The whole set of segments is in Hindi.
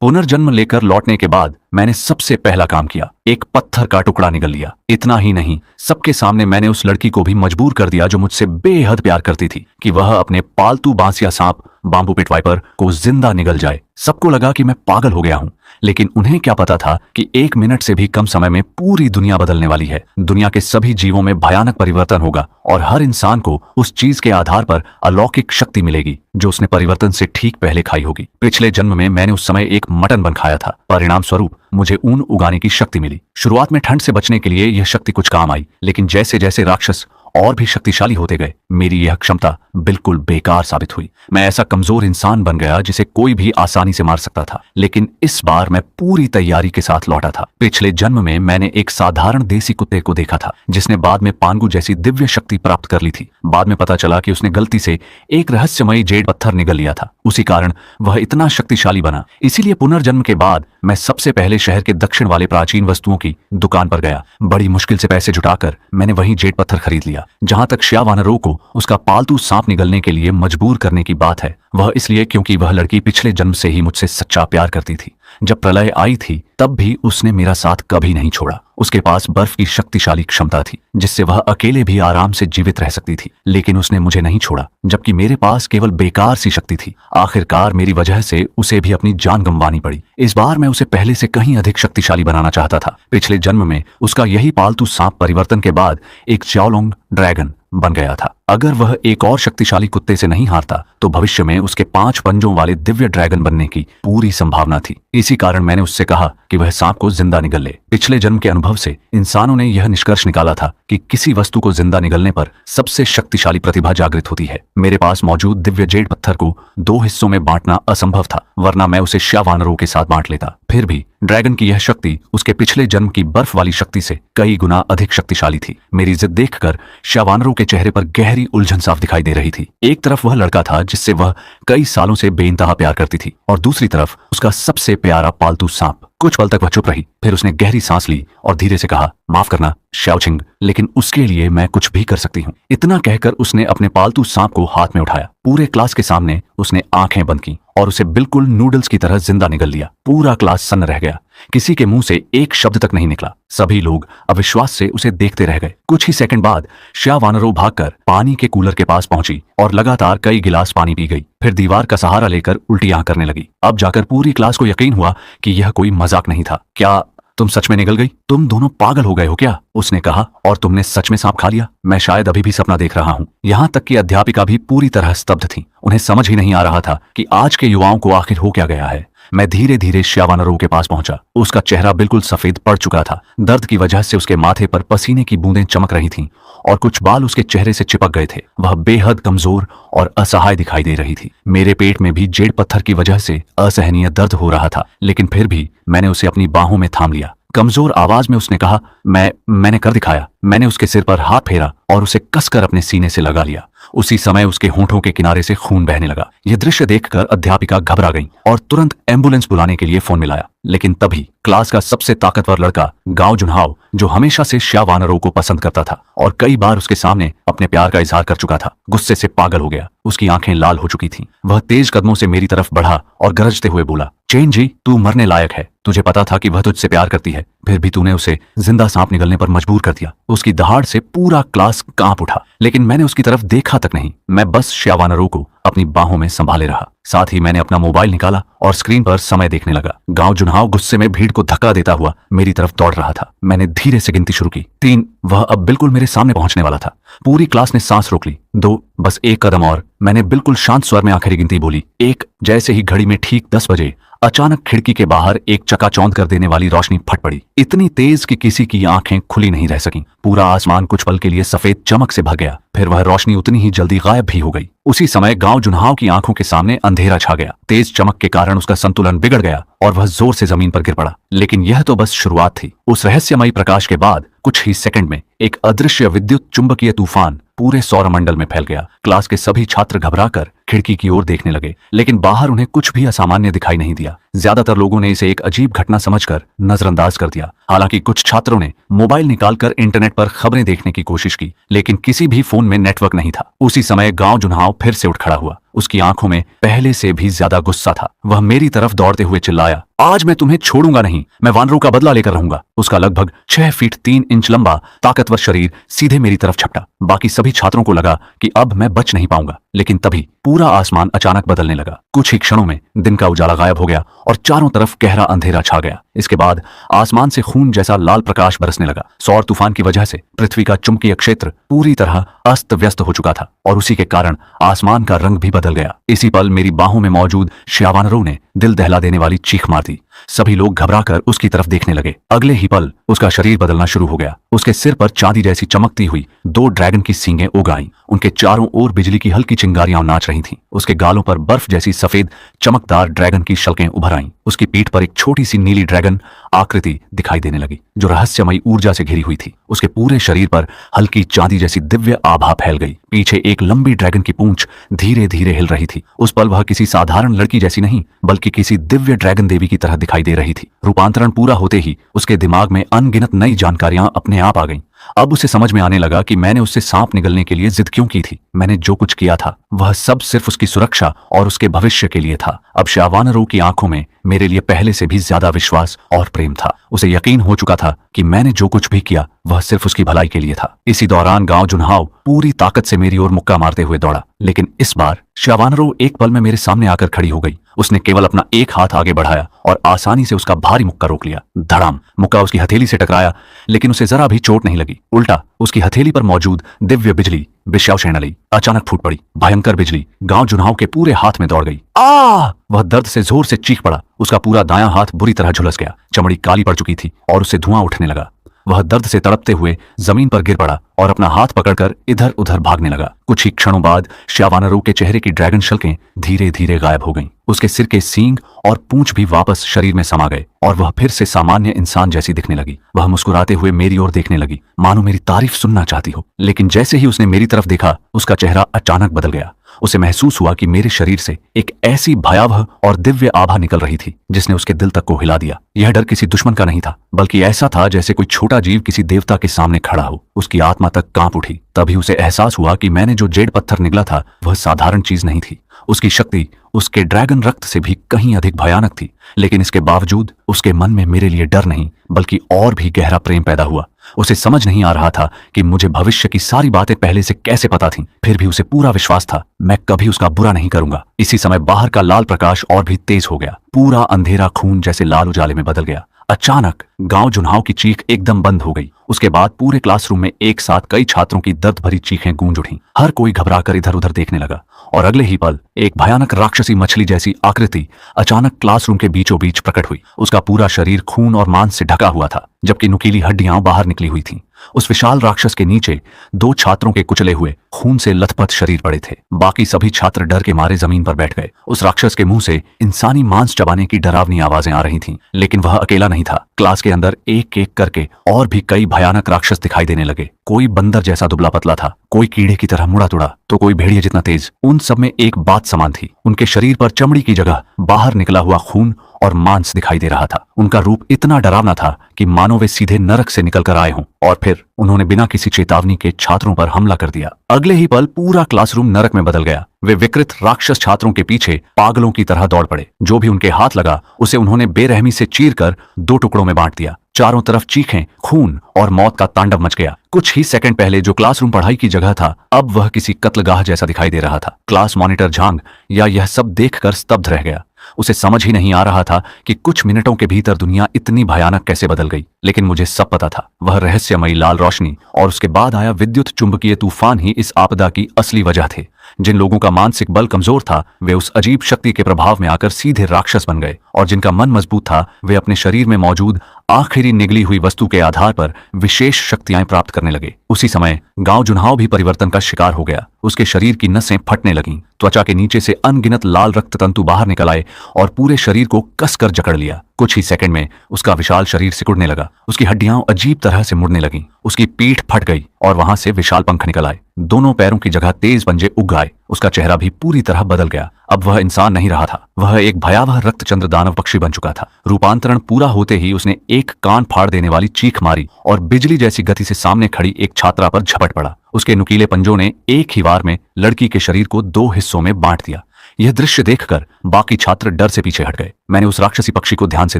पुनर्जन्म लेकर लौटने के बाद मैंने सबसे पहला काम किया, एक पत्थर का टुकड़ा निगल लिया। इतना ही नहीं, सबके सामने मैंने उस लड़की को भी मजबूर कर दिया जो मुझसे बेहद प्यार करती थी कि वह अपने पालतू बांसिया सांप बाम्बू पिट वाइपर को जिंदा निगल जाए। सबको लगा कि मैं पागल हो गया हूं, लेकिन उन्हें क्या पता था कि 1 मिनट से भी कम समय में पूरी दुनिया बदलने वाली है। दुनिया के सभी जीवों में भयानक परिवर्तन होगा और हर इंसान को उस चीज के आधार पर अलौकिक शक्ति मिलेगी जो उसने परिवर्तन से ठीक पहले खाई होगी। पिछले जन्म में मैंने उस समय एक मटन बन खाया था। परिणाम स्वरूप मुझे ऊन उगाने की शक्ति मिली। शुरुआत में ठंड से बचने के लिए यह शक्ति कुछ काम आई, लेकिन जैसे जैसे राक्षस और भी शक्तिशाली होते गए, मेरी यह क्षमता बिल्कुल बेकार साबित हुई। मैं ऐसा कमजोर इंसान बन गया जिसे कोई भी आसानी से मार सकता था। लेकिन इस बार मैं पूरी तैयारी के साथ लौटा था। पिछले जन्म में मैंने एक साधारण देसी कुत्ते को देखा था जिसने बाद में पांगु जैसी दिव्य शक्ति प्राप्त कर ली थी। बाद में पता चला कि उसने गलती से एक रहस्यमयी जेड पत्थर निगल लिया था। उसी कारण वह इतना शक्तिशाली बना। इसीलिए पुनर्जन्म के बाद मैं सबसे पहले शहर के दक्षिण वाले प्राचीन वस्तुओं की दुकान पर गया। बड़ी मुश्किल से पैसे जुटाकर मैंने वहीं जेड पत्थर खरीद लिया। जहां तक श्या वानरों को उसका पालतू सांप निगलने के लिए मजबूर करने की बात है, वह इसलिए क्योंकि वह लड़की पिछले जन्म से ही मुझसे सच्चा प्यार करती थी। जब प्रलय आई थी तब भी उसने मेरा साथ कभी नहीं छोड़ा। उसके पास बर्फ की शक्तिशाली क्षमता थी जिससे वह अकेले भी आराम से जीवित रह सकती थी, लेकिन उसने मुझे नहीं छोड़ा, जबकि मेरे पास केवल बेकार सी शक्ति थी। आखिरकार मेरी वजह से उसे भी अपनी जान गंवानी पड़ी। इस बार मैं उसे पहले से कहीं अधिक शक्तिशाली बनाना चाहता था। पिछले जन्म में उसका यही पालतू सांप परिवर्तन के बाद एक चाओलोंग ड्रैगन बन गया था। अगर वह एक और शक्तिशाली कुत्ते से नहीं हारता तो भविष्य में उसके 5 पंजों वाले दिव्य ड्रैगन बनने की पूरी संभावना थी। इसी कारण मैंने उससे कहा कि वह सांप को जिंदा निगल ले। पिछले जन्म के अनुभव से इंसानों ने यह निष्कर्ष निकाला था कि किसी वस्तु को जिंदा निगलने पर सबसे शक्तिशाली प्रतिभा जागृत होती है। मेरे पास मौजूद दिव्य जेड पत्थर को 2 हिस्सों में बांटना असंभव था, वरना मैं उसे श्या वानरों के साथ बांट लेता। फिर भी ड्रैगन की यह शक्ति उसके पिछले जन्म की बर्फ वाली शक्ति से कई गुना अधिक शक्तिशाली थी। मेरी जिद देखकर श्या वानरों के चेहरे पर गहरी उलझन साफ दिखाई दे रही थी। एक तरफ वह लड़का था जिससे वह कई सालों से बेइंतहा प्यार करती थी, और दूसरी तरफ उसका सबसे प्यारा पालतू सांप। कुछ पल तक वह चुप रही, फिर उसने गहरी सांस ली और धीरे से कहा, माफ करना शाओछिंग, लेकिन उसके लिए मैं कुछ भी कर सकती हूँ। इतना कहकर उसने अपने पालतू सांप को हाथ में उठाया। पूरे क्लास के सामने उसने आंखें बंद की और उसे बिल्कुल नूडल्स की तरह जिंदा निगल लिया। पूरा क्लास सन्न रह गया। किसी के मुंह से एक शब्द तक नहीं निकला। सभी लोग अविश्वास से उसे देखते रह गए। कुछ ही सेकंड बाद श्या वानरों भागकर पानी के कूलर के पास पहुंची और लगातार कई गिलास पानी पी गई। फिर दीवार का सहारा लेकर उल्टियां करने लगी। अब जाकर पूरी क्लास को यकीन हुआ कि यह कोई मजाक नहीं था। क्या तुम सच में निगल गई? तुम दोनों पागल हो गए हो क्या? उसने कहा। और तुमने सच में सांप खा लिया? मैं शायद अभी भी सपना देख रहा हूँ। यहाँ तक कि अध्यापिका भी पूरी तरह स्तब्ध थी। उन्हें समझ ही नहीं आ रहा था कि आज के युवाओं को आखिर हो क्या गया है। मैं धीरे धीरे श्या वानरों के पास पहुंचा। उसका चेहरा बिल्कुल सफेद पड़ चुका था। दर्द की वजह से उसके माथे पर पसीने की बूंदें चमक रही थीं और कुछ बाल उसके चेहरे से चिपक गए थे। वह बेहद कमजोर और असहाय दिखाई दे रही थी। मेरे पेट में भी जेड पत्थर की वजह से असहनीय दर्द हो रहा था, लेकिन फिर भी मैंने उसे अपनी बाहों में थाम लिया। कमजोर आवाज में उसने कहा, मैंने कर दिखाया। मैंने उसके सिर पर हाथ फेरा और उसे कसकर अपने सीने से लगा लिया। उसी समय उसके होंठों के किनारे से खून बहने लगा। यह दृश्य देखकर अध्यापिका घबरा गई और तुरंत एम्बुलेंस बुलाने के लिए फोन मिलाया। लेकिन तभी क्लास का सबसे ताकतवर लड़का गांव जुनहाओ, जो हमेशा से श्या वानरों को पसंद करता था और कई बार उसके सामने अपने प्यार का इजहार कर चुका था, गुस्से से पागल हो गया। उसकी आंखें लाल हो चुकी थीं। वह तेज कदमों से मेरी तरफ बढ़ा और गरजते हुए बोला, चेन जी, तू मरने लायक है। तुझे पता था कि वह तुझसे प्यार करती है, फिर भी तूने उसे जिंदा सांप निगलने पर मजबूर कर दिया। उसकी दहाड़ से पूरा क्लास कांप उठा, लेकिन मैंने उसकी तरफ देखा तक नहीं। मैं बस श्या वानरों को अपनी बाहों में संभाले रहा। साथ ही मैंने अपना मोबाइल निकाला और स्क्रीन पर समय देखने लगा। गांव जुनहाव गुस्से में भीड़ को धक्का देता हुआ मेरी तरफ दौड़ रहा था। मैंने धीरे से गिनती शुरू की। 3। वह अब बिल्कुल मेरे सामने पहुंचने वाला था। पूरी क्लास ने सांस रोक ली। 2। बस एक कदम और। मैंने बिल्कुल शांत स्वर में आखिरी गिनती बोली। 1। जैसे ही घड़ी में ठीक 10 बजे अचानक खिड़की के बाहर एक चकाचौंध कर देने वाली रोशनी फट पड़ी, इतनी तेज कि किसी की आंखें खुली नहीं रह सकीं। पूरा आसमान कुछ पल के लिए सफेद चमक से भर गया, फिर वह रोशनी उतनी ही जल्दी गायब भी हो गई। उसी समय गांव जुनहाव की आंखों के सामने अंधेरा छा गया। तेज चमक के कारण उसका संतुलन बिगड़ गया और वह जोर से जमीन पर गिर पड़ा। लेकिन यह तो बस शुरुआत थी। उस रहस्यमयी प्रकाश के बाद कुछ ही सेकंड में एक अदृश्य विद्युत चुंबकीय तूफान पूरे सौरमंडल में फैल गया। क्लास के सभी छात्र घबराकर खिड़की की ओर देखने लगे, लेकिन बाहर उन्हें कुछ भी असामान्य दिखाई नहीं दिया। ज्यादातर लोगों ने इसे एक अजीब घटना समझकर नजरअंदाज कर दिया। हालांकि कुछ छात्रों ने मोबाइल निकालकर इंटरनेट पर खबरें देखने की कोशिश की, लेकिन किसी भी फोन में नेटवर्क नहीं था। उसी समय गांव जुनहाव फिर से उठ खड़ा हुआ। उसकी आंखों में पहले से भी ज्यादा गुस्सा था। वह मेरी तरफ दौड़ते हुए चिल्लाया, आज मैं तुम्हें छोड़ूंगा नहीं, मैं वानरों का बदला लेकर रहूंगा। उसका लगभग 6 फीट 3 इंच लंबा ताकतवर शरीर सीधे मेरी तरफ झपटा। बाकी सभी छात्रों को लगा कि अब मैं बच नहीं पाऊंगा, लेकिन तभी पूरा आसमान अचानक बदलने लगा। कुछ ही क्षणों में दिन का उजाला गायब हो गया और चारों तरफ गहरा अंधेरा छा गया। इसके बाद आसमान से खून जैसा लाल प्रकाश बरसने लगा। सौर तूफान की वजह से पृथ्वी का चुंबकीय क्षेत्र पूरी तरह अस्त व्यस्त हो चुका था और उसी के कारण आसमान का रंग भी बदल गया। इसी पल मेरी बाहों में मौजूद श्यावानरों ने दिल दहला देने वाली चीख मार दी। सभी लोग घबराकर उसकी तरफ देखने लगे। अगले ही पल उसका शरीर बदलना शुरू हो गया। उसके सिर पर चांदी जैसी चमकती हुई 2 ड्रैगन की सींगें उग आईं। उनके चारों ओर बिजली की हल्की चिंगारियां नाच रही थीं। उसके गालों पर बर्फ जैसी सफेद चमकदार ड्रैगन की शल्कें उभर आईं। उसकी पीठ पर एक छोटी सी नीली ड्रैगन आकृति दिखाई देने लगी जो रहस्यमयी ऊर्जा से घिरी हुई थी। उसके पूरे शरीर पर हल्की चांदी जैसी दिव्य आभा फैल गई। पीछे एक लंबी ड्रैगन की पूंछ धीरे धीरे हिल रही थी। उस पल वह किसी साधारण लड़की जैसी नहीं बल्कि किसी दिव्य ड्रैगन देवी की तरह दिखाई दे रही थी। रूपांतरण पूरा होते ही उसके दिमाग में अनगिनत नई जानकारियां अपने आप आ गईं। अब उसे समझ में आने लगा कि मैंने उससे सांप निगलने के लिए जिद क्यों की थी। मैंने जो कुछ किया था वह सब सिर्फ उसकी सुरक्षा और उसके भविष्य के लिए था। अब श्यावानरों की आंखों में मेरे लिए पहले से भी ज्यादा विश्वास और प्रेम था। उसे यकीन हो चुका था कि मैंने जो कुछ भी किया वह सिर्फ उसकी भलाई के लिए था। इसी दौरान गांव जुन्हाव पूरी ताकत से मेरी ओर मुक्का मारते हुए दौड़ा, लेकिन इस बार श्यावानरो एक पल में मेरे सामने आकर खड़ी हो गई। उसने केवल अपना एक हाथ आगे बढ़ाया और आसानी से उसका भारी मुक्का रोक लिया। धड़ाम! मुक्का उसकी हथेली से टकराया, लेकिन उसे जरा भी चोट नहीं लगी। उल्टा उसकी हथेली पर मौजूद दिव्य बिजली विश्वशैनली अचानक फूट पड़ी। भयंकर बिजली गांव जुन्हाव के पूरे हाथ में दौड़ गई। आ! वह दर्द से जोर से चीख पड़ा। उसका पूरा दायां हाथ बुरी तरह झुलस गया। चमड़ी काली पड़ चुकी थी और उससे धुआं उठने लगा। वह दर्द से तड़पते हुए जमीन पर गिर पड़ा और अपना हाथ पकड़कर इधर उधर भागने लगा। कुछ ही क्षणों बाद श्यावानरों के चेहरे की ड्रैगन शल्कें धीरे धीरे गायब हो गईं। उसके सिर के सींग और पूंछ भी वापस शरीर में समा गए और वह फिर से सामान्य इंसान जैसी दिखने लगी। वह मुस्कुराते हुए मेरी ओर देखने लगी, मानो मेरी तारीफ सुनना चाहती हो। लेकिन जैसे ही उसने मेरी तरफ देखा उसका चेहरा अचानक बदल गया। उसे महसूस हुआ कि मेरे शरीर से एक ऐसी भयावह और दिव्य आभा निकल रही थी जिसने उसके दिल तक को हिला दिया। यह डर किसी दुश्मन का नहीं था, बल्कि ऐसा था जैसे कोई छोटा जीव किसी देवता के सामने खड़ा हो। उसकी आत्मा तक कांप उठी। तभी उसे एहसास हुआ कि मैंने जो जेड पत्थर निगला था वह साधारण चीज नहीं थी। उसकी शक्ति उसके ड्रैगन रक्त से भी कहीं अधिक भयानक थी। लेकिन इसके बावजूद उसके मन में मेरे लिए डर नहीं बल्कि और भी गहरा प्रेम पैदा हुआ। उसे समझ नहीं आ रहा था कि मुझे भविष्य की सारी बातें पहले से कैसे पता थीं, फिर भी उसे पूरा विश्वास था मैं कभी उसका बुरा नहीं करूंगा। इसी समय बाहर का लाल प्रकाश और भी तेज हो गया। पूरा अंधेरा खून जैसे लाल उजाले में बदल गया। अचानक गांव जुन्हाव की चीख एकदम बंद हो गई। उसके बाद पूरे क्लासरूम में एक साथ कई छात्रों की दर्द भरी चीखें गूंज उठीं। हर कोई घबराकर इधर उधर देखने लगा और अगले ही पल एक भयानक राक्षसी मछली जैसी आकृति अचानक क्लासरूम के बीचों बीच प्रकट हुई। उसका पूरा शरीर खून और मांस से ढका हुआ था, जबकि नुकीली हड्डियां बाहर निकली हुई थीं। उस विशाल राक्षस के नीचे 2 छात्रों के कुचले हुए खून से लथपथ शरीर पड़े थे। बाकी सभी छात्र डर के मारे जमीन पर बैठ गए। उस राक्षस के मुंह से इंसानी मांस चबाने की डरावनी आवाजें आ रही थीं, लेकिन वह अकेला नहीं था। क्लास के अंदर एक एक करके और भी कई भयानक राक्षस दिखाई देने लगे। कोई बंदर जैसा दुबला पतला था, कोई कीड़े की तरह मुड़ा तुड़ा, तो कोई भेड़िए जितना तेज। उन सब में एक बात समान थी, उनके शरीर पर चमड़ी की जगह बाहर निकला हुआ खून और मांस दिखाई दे रहा था। उनका रूप इतना डरावना था कि मानो वे सीधे नरक से निकलकर आए हों। और फिर उन्होंने बिना किसी चेतावनी के छात्रों पर हमला कर दिया। अगले ही पल पूरा क्लासरूम नरक में बदल गया। वे विकृत राक्षस छात्रों के पीछे पागलों की तरह दौड़ पड़े। जो भी उनके हाथ लगा उसे उन्होंने बेरहमी से चीरकर 2 टुकड़ों में बांट दिया। चारों तरफ चीखें, खून और मौत का तांडव मच गया। कुछ ही सेकंड पहले जो क्लासरूम पढ़ाई की जगह था अब वह किसी कत्लगाह जैसा दिखाई दे रहा था। क्लास मॉनिटर झांग या यह सब देखकर स्तब्ध रह गया। उसे समझ ही नहीं आ रहा था कि कुछ मिनटों के भीतर दुनिया इतनी भयानक कैसे बदल गई। लेकिन मुझे सब पता था, वह रहस्यमयी लाल रोशनी और उसके बाद आया विद्युत चुंबकीय तूफान ही इस आपदा की असली वजह थे। जिन लोगों का मानसिक बल कमजोर था वे उस अजीब शक्ति के प्रभाव में आकर सीधे राक्षस बन गए, और जिनका मन मजबूत था वे अपने शरीर में मौजूद आखिरी निगली हुई वस्तु के आधार पर विशेष शक्तियां प्राप्त करने लगे। उसी समय गांव जुन्हाव भी परिवर्तन का शिकार हो गया। उसके शरीर की नसें फटने लगीं, त्वचा के नीचे से अनगिनत लाल रक्त तंतु बाहर निकल आए और पूरे शरीर को कसकर जकड़ लिया। कुछ ही सेकंड में उसका विशाल शरीर सिकुड़ने लगा। उसकी हड्डियां अजीब तरह से मुड़ने लगीं। उसकी पीठ फट गई और वहां से विशाल पंख निकल आए। दोनों पैरों की जगह तेज पंजे उग आए। उसका चेहरा भी पूरी तरह बदल गया। अब वह इंसान नहीं रहा था, वह एक भयावह रक्तचंद्र दानव पक्षी बन चुका था। रूपांतरण पूरा होते ही उसने एक कान फाड़ देने वाली चीख मारी और बिजली जैसी गति से सामने खड़ी एक छात्रा पर झपट पड़ा। उसके नुकीले पंजों ने एक ही वार में लड़की के शरीर को 2 हिस्सों में बांट दिया। यह दृश्य देखकर बाकी छात्र डर से पीछे हट गए। मैंने उस राक्षसी पक्षी को ध्यान से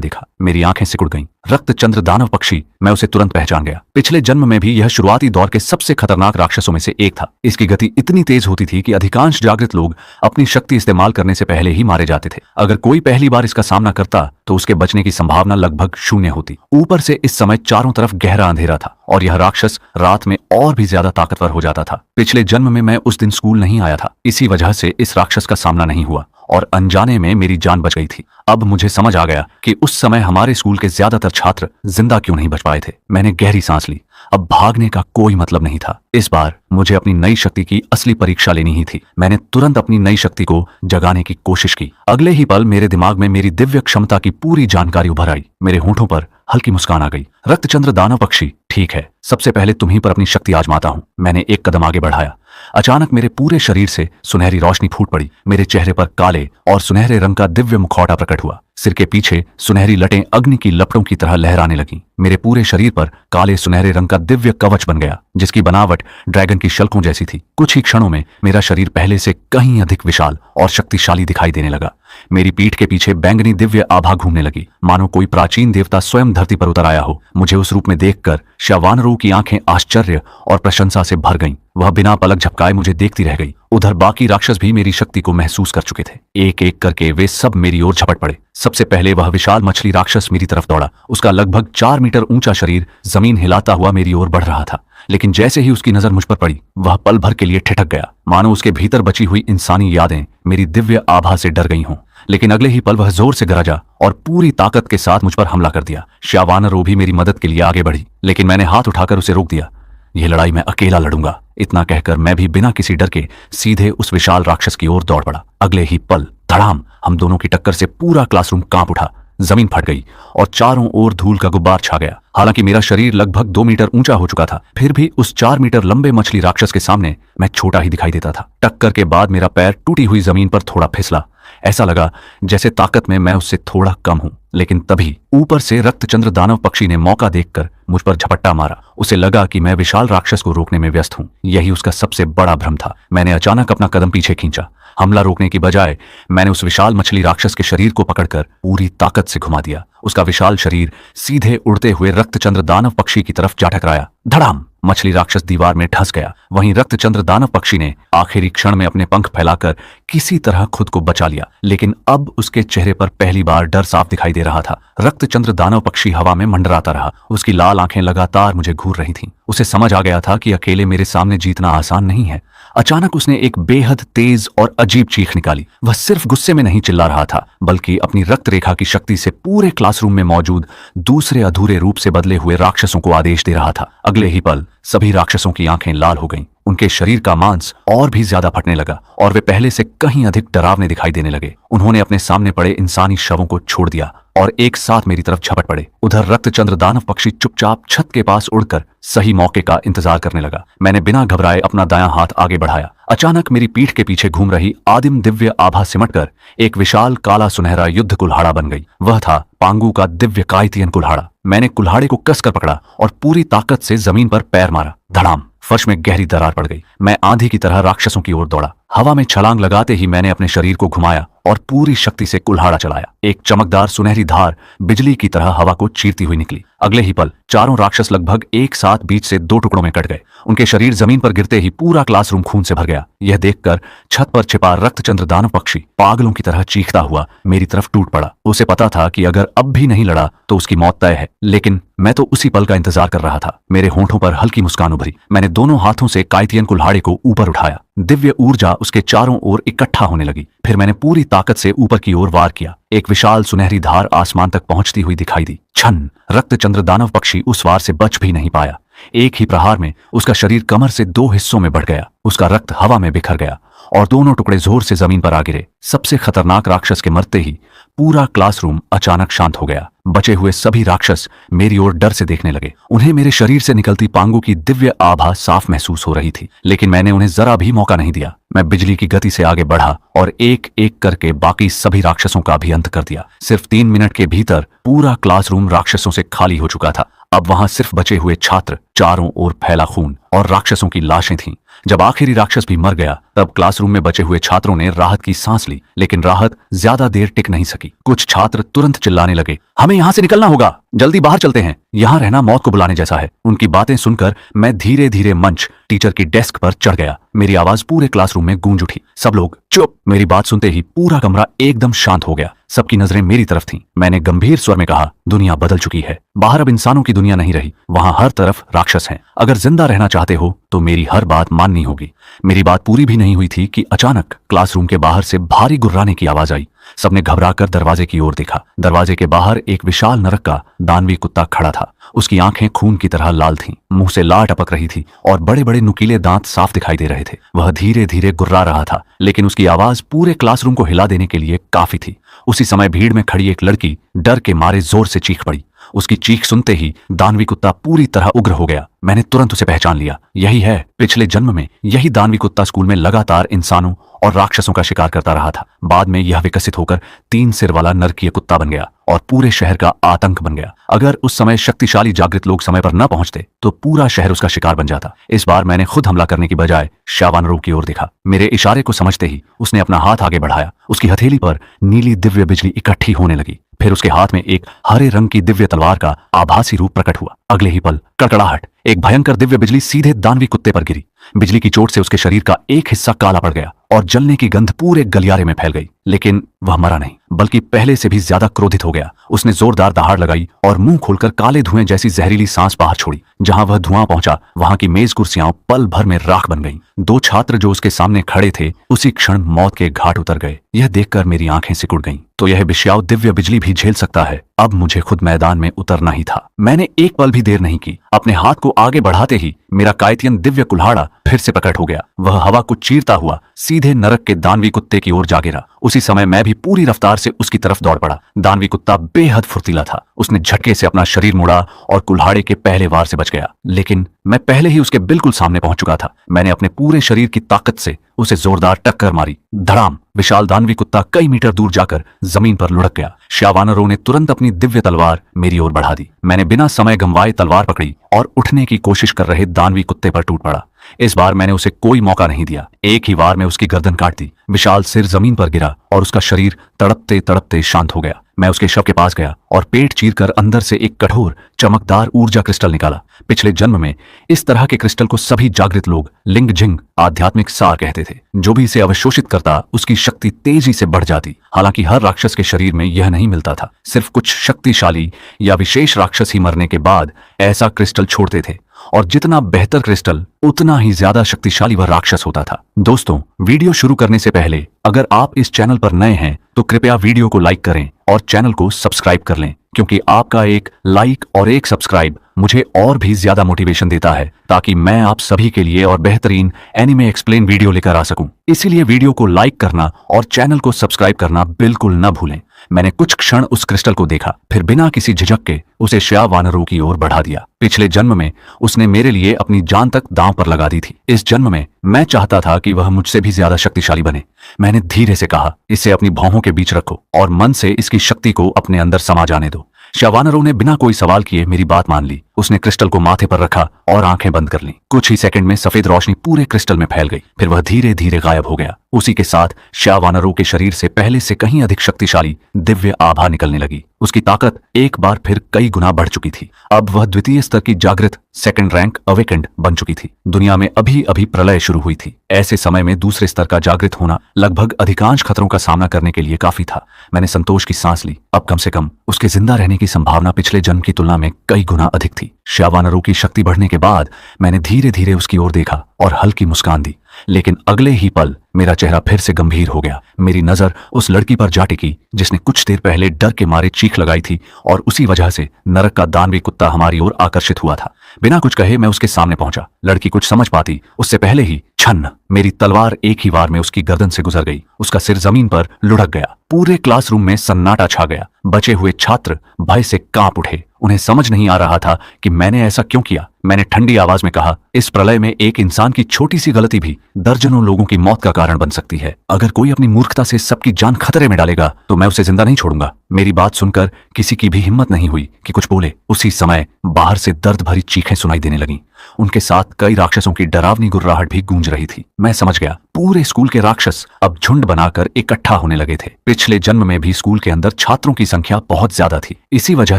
देखा, मेरी आंखें सिकुड़ गईं। रक्तचंद्र दानव पक्षी, मैं उसे तुरंत पहचान गया। पिछले जन्म में भी यह शुरुआती दौर के सबसे खतरनाक राक्षसों में से एक था। इसकी गति इतनी तेज होती थी कि अधिकांश जागृत लोग अपनी शक्ति इस्तेमाल करने से पहले ही मारे जाते थे। अगर कोई पहली बार इसका सामना करता तो उसके बचने की संभावना लगभग शून्य होती। ऊपर से इस समय चारों तरफ गहरा अंधेरा था और यह राक्षस रात में और भी ज्यादा ताकतवर हो जाता था। पिछले जन्म में मैं उस दिन स्कूल नहीं आया था, इसी वजह से इस राक्षस का सामना नहीं हुआ और अनजाने में मेरी जान बच गई थी। अब मुझे समझ आ गया कि उस समय हमारे स्कूल के ज्यादातर छात्र जिंदा क्यों नहीं बच पाए थे। मैंने गहरी सांस ली। अब भागने का कोई मतलब नहीं था। इस बार मुझे अपनी नई शक्ति की असली परीक्षा लेनी ही थी। मैंने तुरंत अपनी नई शक्ति को जगाने की कोशिश की। अगले ही पल मेरे दिमाग में मेरी दिव्य क्षमता की पूरी जानकारी उभर आई। मेरे होंठों पर हल्की मुस्कान आ गई। रक्तचंद्र दानव पक्षी, ठीक है, सबसे पहले तुम्हीं पर अपनी शक्ति आजमाता हूं। मैंने एक कदम आगे बढ़ाया। अचानक मेरे पूरे शरीर से सुनहरी रोशनी फूट पड़ी। मेरे चेहरे पर काले और सुनहरे रंग का दिव्य मुखौटा प्रकट हुआ। सिर के पीछे सुनहरी लटें अग्नि की लपटों की तरह लहराने लगीं। मेरे पूरे शरीर पर काले सुनहरे रंग का दिव्य कवच बन गया, जिसकी बनावट ड्रैगन की शल्कों जैसी थी। कुछ ही क्षणों में मेरा शरीर पहले से कहीं अधिक विशाल और शक्तिशाली दिखाई देने लगा। मेरी पीठ के पीछे बैंगनी दिव्य आभा घूमने लगी, मानो कोई प्राचीन देवता स्वयं धरती पर उतर आया हो। मुझे उस रूप में देखकर श्यावानरों की आंखें आश्चर्य और प्रशंसा से भर गईं। वह बिना पलक झपकाए मुझे देखती रह गई। उधर बाकी राक्षस भी मेरी शक्ति को महसूस कर चुके थे। एक एक करके वे सब मेरी ओर झपट पड़े। सबसे पहले वह विशाल मछली राक्षस मेरी तरफ दौड़ा। उसका लगभग 4 मीटर ऊंचा शरीर जमीन हिलाता हुआ मेरी ओर बढ़ रहा था, लेकिन जैसे ही उसकी नजर मुझ पर पड़ी, वह पल भर के लिए ठिठक गया, मानो उसके भीतर बची हुई इंसानी यादें मेरी दिव्य आभा से डर गई हों। लेकिन अगले ही पल वह जोर से गरजा और पूरी ताकत के साथ मुझ पर हमला कर दिया। श्यावानरो भी मेरी मदद के लिए आगे बढ़ी, लेकिन मैंने हाथ उठाकर उसे रोक दिया। यह लड़ाई मैं अकेला लड़ूंगा, इतना कहकर मैं भी बिना किसी डर के सीधे उस विशाल राक्षस की ओर दौड़ पड़ा। अगले ही पल धड़ाम, हम दोनों की टक्कर से पूरा क्लासरूम कांप उठा। जमीन फट गई और चारों ओर धूल का गुब्बार छा गया। हालांकि मेरा शरीर लगभग 2 मीटर ऊंचा हो चुका था, फिर भी उस 4 मीटर लंबे मछली राक्षस के सामने मैं छोटा ही दिखाई देता था। टक्कर के बाद मेरा पैर टूटी हुई जमीन पर थोड़ा फिसला। ऐसा लगा जैसे ताकत में मैं उससे थोड़ा कम हूं। लेकिन तभी ऊपर से रक्तचंद्र दानव पक्षी ने मौका देखकर मुझ पर झपट्टा मारा। उसे लगा कि मैं विशाल राक्षस को रोकने में व्यस्त हूं। यही उसका सबसे बड़ा भ्रम था। मैंने अचानक अपना कदम पीछे खींचा। हमला रोकने की बजाय मैंने उस विशाल मछली राक्षस के शरीर को पकड़कर पूरी ताकत से घुमा दिया। उसका विशाल शरीर सीधे उड़ते हुए रक्तचंद्र दानव पक्षी की तरफ जा टकराया। धड़ाम, मछली राक्षस दीवार में धंस गया। वहीं रक्तचंद्र दानव पक्षी ने आखिरी क्षण में अपने पंख फैलाकर किसी तरह खुद को बचा लिया, लेकिन अब उसके चेहरे पर पहली बार डर साफ दिखाई दे रहा था। रक्तचंद्र दानव पक्षी हवा में मंडराता रहा। उसकी लाल आंखें लगातार मुझे घूर रही थीं। उसे समझ आ गया था कि अकेले मेरे सामने जीतना आसान नहीं है। अचानक उसने एक बेहद तेज और अजीब चीख निकाली। वह सिर्फ गुस्से में नहीं चिल्ला रहा था, बल्कि अपनी रक्त रेखा की शक्ति से पूरे क्लासरूम में मौजूद दूसरे अधूरे रूप से बदले हुए राक्षसों को आदेश दे रहा था। अगले ही पल सभी राक्षसों की आंखें लाल हो गईं। उनके शरीर का मांस और भी ज्यादा फटने लगा और वे पहले से कहीं अधिक डरावने दिखाई देने लगे। उन्होंने अपने सामने पड़े इंसानी शवों को छोड़ दिया और एक साथ मेरी तरफ झपट पड़े। उधर रक्तचंद्र दानव पक्षी चुपचाप छत के पास उड़कर सही मौके का इंतजार करने लगा। मैंने बिना घबराए अपना दायां हाथ आगे बढ़ाया। अचानक मेरी पीठ के पीछे घूम रही आदिम दिव्य आभा सिमटकर एक विशाल काला सुनहरा युद्ध कुल्हाड़ा बन गई। वह था पांगू का दिव्य कायतियन कुल्हाड़ा। मैंने कुल्हाड़े को कसकर पकड़ा और पूरी ताकत से जमीन पर पैर मारा। धड़ाम, फर्श में गहरी दरार पड़ गई। मैं आंधी की तरह राक्षसों की ओर दौड़ा। हवा में छलांग लगाते ही मैंने अपने शरीर को घुमाया और पूरी शक्ति से कुल्हाड़ा चलाया। एक चमकदार सुनहरी धार बिजली की तरह हवा को चीरती हुई निकली। अगले ही पल चारों राक्षस लगभग एक साथ बीच से 2 टुकड़ों में कट गए। उनके शरीर जमीन पर गिरते ही पूरा क्लासरूम खून से भर गया। यह देखकर छत पर छिपा रक्तचंद्र दानव पक्षी पागलों की तरह चीखता हुआ मेरी तरफ टूट पड़ा। उसे पता था कि अगर अब भी नहीं लड़ा तो उसकी मौत तय है, लेकिन मैं तो उसी पल का इंतजार कर रहा था। मेरे होंठों पर हल्की मुस्कान उभरी। मैंने दोनों हाथों से कायतियन कुल्हाड़े को ऊपर उठाया। दिव्य ऊर्जा उसके चारों ओर इकट्ठा होने लगी। फिर मैंने पूरी ताकत से ऊपर की ओर वार किया। एक विशाल सुनहरी धार आसमान तक पहुंचती हुई दिखाई दी। छन, रक्तचंद्र दानव पक्षी उस वार से बच भी नहीं पाया। एक ही प्रहार में उसका शरीर कमर से 2 हिस्सों में बढ़ गया। उसका रक्त हवा में बिखर गया और दोनों टुकड़े जोर से जमीन पर आ गिरे। सबसे खतरनाक राक्षस के मरते ही पूरा क्लासरूम अचानक शांत हो गया। बचे हुए सभी राक्षस मेरी ओर डर से देखने लगे। उन्हें मेरे शरीर से निकलती पांगू की दिव्य आभा साफ महसूस हो रही थी, लेकिन मैंने उन्हें जरा भी मौका नहीं दिया। मैं बिजली की गति से आगे बढ़ा और एक एक करके बाकी सभी राक्षसों का भी अंत कर दिया। सिर्फ 3 मिनट के भीतर पूरा क्लासरूम राक्षसों से खाली हो चुका था। अब वहां सिर्फ बचे हुए छात्र, चारों ओर फैला खून और राक्षसों की लाशें थीं। जब आखिरी राक्षस भी मर गया तब क्लासरूम में बचे हुए छात्रों ने राहत की सांस ली, लेकिन राहत ज्यादा देर टिक नहीं सकी। कुछ छात्र तुरंत चिल्लाने लगे, हमें यहाँ से निकलना होगा, जल्दी बाहर चलते हैं, यहाँ रहना मौत को बुलाने जैसा है। उनकी बातें सुनकर मैं धीरे धीरे मंच, टीचर की डेस्क पर चढ़ गया। मेरी आवाज पूरे क्लासरूम में गूंज उठी। सब लोग चुप। मेरी बात सुनते ही पूरा कमरा एकदम शांत हो गया। सबकी नजरें मेरी तरफ थीं। मैंने गंभीर स्वर में कहा, दुनिया बदल चुकी है। बाहर अब इंसानों की दुनिया नहीं रही, वहां हर तरफ राक्षस हैं। अगर जिंदा रहना चाहते हो तो मेरी हर बात माननी होगी। मेरी बात पूरी भी नहीं हुई थी कि अचानक क्लासरूम के बाहर से भारी गुर्राने की आवाज आई। सबने घबराकर दरवाजे की ओर देखा। दरवाजे के बाहर एक विशाल नरक का दानवी कुत्ता खड़ा था। उसकी आंखें खून की तरह लाल थीं, मुंह से लार टपक रही थी और बड़े बड़े नुकीले दांत साफ दिखाई दे रहे थे। वह धीरे धीरे गुर्रा रहा था, लेकिन उसकी आवाज पूरे क्लासरूम को हिला देने के लिए काफी थी। उसी समय भीड़ में खड़ी एक लड़की डर के मारे जोर से चीख पड़ी। उसकी चीख सुनते ही दानवी कुत्ता पूरी तरह उग्र हो गया। मैंने तुरंत उसे पहचान लिया। यही है, पिछले जन्म में यही दानवी कुत्ता स्कूल में लगातार इंसानों और राक्षसों का शिकार करता रहा था। बाद में यह विकसित होकर 3 सिर वाला नरकीय कुत्ता बन गया और पूरे शहर का आतंक बन गया। अगर उस समय शक्तिशाली जागृत लोग समय पर न पहुंचते तो पूरा शहर उसका शिकार बन जाता। इस बार मैंने खुद हमला करने की बजाय शावानरों की ओर देखा। मेरे इशारे को समझते ही उसने अपना हाथ आगे बढ़ाया। उसकी हथेली पर नीली दिव्य बिजली इकट्ठी होने लगी। फिर उसके हाथ में एक हरे रंग की दिव्य तलवार का आभासी रूप प्रकट हुआ। अगले ही पल कड़कड़ाहट, एक भयंकर दिव्य बिजली सीधे दानवी कुत्ते पर गिरी। बिजली की चोट से उसके शरीर का एक हिस्सा काला पड़ गया और जलने की गंध पूरे गलियारे में फैल गई। लेकिन वह मरा नहीं, बल्कि पहले से भी ज्यादा क्रोधित हो गया। उसने जोरदार दहाड़ लगाई और मुंह खोलकर काले धुएं जैसी जहरीली सांस बाहर छोड़ी। जहां वह धुआं पहुंचा वहां की मेज कुर्सियां पल भर में राख बन गईं। 2 छात्र जो उसके सामने खड़े थे उसी क्षण मौत के घाट उतर गए। यह देखकर मेरी आंखें सिकुड़ गईं। तो यह विषयाव दिव्य बिजली भी झेल सकता है। अब मुझे खुद मैदान में उतरना ही था। मैंने एक पल भी देर नहीं की। अपने हाथ को आगे बढ़ाते ही मेरा कायतियन दिव्य कुल्हाड़ा फिर से प्रकट हो गया। वह हवा को चीरता हुआ सीधे नरक के दानवी कुत्ते की ओर जा गिरा। उसी समय मैं भी पूरी रफ्तार से उसकी तरफ दौड़ पड़ा। दानवी कुत्ता बेहद फुर्तीला था। उसने झटके से अपना शरीर मुड़ा और कुल्हाड़े के पहले वार से बच गया। लेकिन मैं पहले ही उसके बिल्कुल सामने पहुंच चुका था। मैंने अपने पूरे शरीर की ताकत से उसे जोरदार टक्कर मारी। धड़ाम! विशाल दानवी कुत्ता कई मीटर दूर जाकर जमीन पर लुढ़क गया। शावानरों ने तुरंत अपनी दिव्य तलवार मेरी ओर बढ़ा दी। मैंने बिना समय गंवाए तलवार पकड़ी और उठने की कोशिश कर रहे दानवी कुत्ते पर टूट पड़ा। इस बार मैंने उसे कोई मौका नहीं दिया। एक ही वार में उसकी गर्दन काट दी। विशाल सिर जमीन पर गिरा और उसका शरीर तड़पते तड़पते शांत हो गया। मैं उसके शव के पास गया और पेट चीरकर अंदर से एक कठोर चमकदार ऊर्जा क्रिस्टल निकाला। पिछले जन्म में इस तरह के क्रिस्टल को सभी जागृत लोग लिंग जिंग आध्यात्मिक सार कहते थे। जो भी इसे अवशोषित करता उसकी शक्ति तेजी से बढ़ जाती। हालांकि हर राक्षस के शरीर में यह नहीं मिलता था। सिर्फ कुछ शक्तिशाली या विशेष राक्षस ही मरने के बाद ऐसा क्रिस्टल छोड़ते थे, और जितना बेहतर क्रिस्टल उतना ही ज्यादा शक्तिशाली वह राक्षस होता था। दोस्तों, वीडियो शुरू करने से पहले अगर आप इस चैनल पर नए हैं तो कृपया वीडियो को लाइक करें और चैनल को सब्सक्राइब कर लें, क्योंकि आपका एक लाइक और एक सब्सक्राइब मुझे और भी ज्यादा मोटिवेशन देता है ताकि मैं आप सभी के लिए और बेहतरीन एनिमे एक्सप्लेन वीडियो लेकर आ सकूं। इसीलिए वीडियो को लाइक करना और चैनल को सब्सक्राइब करना बिल्कुल न भूलें। मैंने कुछ क्षण उस क्रिस्टल को देखा, फिर बिना किसी झिझक के उसे शावानरों की ओर बढ़ा दिया। पिछले जन्म में उसने मेरे लिए अपनी जान तक दांव पर लगा दी थी। इस जन्म में मैं चाहता था कि वह मुझसे भी ज्यादा शक्तिशाली बने। मैंने धीरे से कहा, इसे अपनी भौहों के बीच रखो और मन से इसकी शक्ति को अपने अंदर समा जाने दो। शावानरों ने बिना कोई सवाल किए मेरी बात मान ली। उसने क्रिस्टल को माथे पर रखा और आंखें बंद कर लीं। कुछ ही सेकंड में सफेद रोशनी पूरे क्रिस्टल में फैल गई, फिर वह धीरे धीरे गायब हो गया। उसी के साथ शावानरों के शरीर से पहले से कहीं अधिक शक्तिशाली दिव्य आभा निकलने लगी। उसकी ताकत एक बार फिर कई गुना बढ़ चुकी थी। अब वह द्वितीय स्तर की जागृत सेकंड रैंक अवेकेंड बन चुकी थी। दुनिया में अभी अभी प्रलय शुरू हुई थी। ऐसे समय में दूसरे स्तर का जागृत होना लगभग अधिकांश खतरों का सामना करने के लिए काफी था। मैंने संतोष की सांस ली। अब कम से कम उसके जिंदा रहने की संभावना पिछले जन्म की तुलना में कई गुना अधिक थी। शावानरों की शक्ति बढ़ने के बाद मैंने धीरे धीरे उसकी ओर देखा और हल्की मुस्कान दी। लेकिन अगले ही पल मेरा चेहरा फिर से गंभीर हो गया। मेरी नजर उस लड़की पर जा टिकी जिसने कुछ देर पहले डर के मारे चीख लगाई थी, और उसी वजह से नरक का दानवी कुत्ता हमारी ओर आकर्षित हुआ था। बिना कुछ कहे मैं उसके सामने पहुंचा। लड़की कुछ समझ पाती उससे पहले ही छन्न मेरी तलवार एक ही वार में उसकी गर्दन से गुजर गई। उसका सिर जमीन पर लुढ़क गया। पूरे क्लासरूम में सन्नाटा छा गया। बचे हुए छात्र भय से कांप उठे। उन्हें समझ नहीं आ रहा था कि मैंने ऐसा क्यों किया। मैंने ठंडी आवाज में कहा, इस प्रलय में एक इंसान की छोटी सी गलती भी दर्जनों लोगों की मौत का कारण बन सकती है। अगर कोई अपनी मूर्खता से सबकी जान खतरे में डालेगा तो मैं उसे जिंदा नहीं छोड़ूंगा। मेरी बात सुनकर किसी की भी हिम्मत नहीं हुई कि कुछ बोले। उसी समय बाहर से दर्द भरी चीखें सुनाई देने लगीं। उनके साथ कई राक्षसों की डरावनी गुर्राहट भी गूंज रही थी। मैं समझ गया, पूरे स्कूल के राक्षस अब झुंड बनाकर इकट्ठा होने लगे थे। पिछले जन्म में भी स्कूल के अंदर छात्रों की संख्या बहुत ज्यादा थी। इसी वजह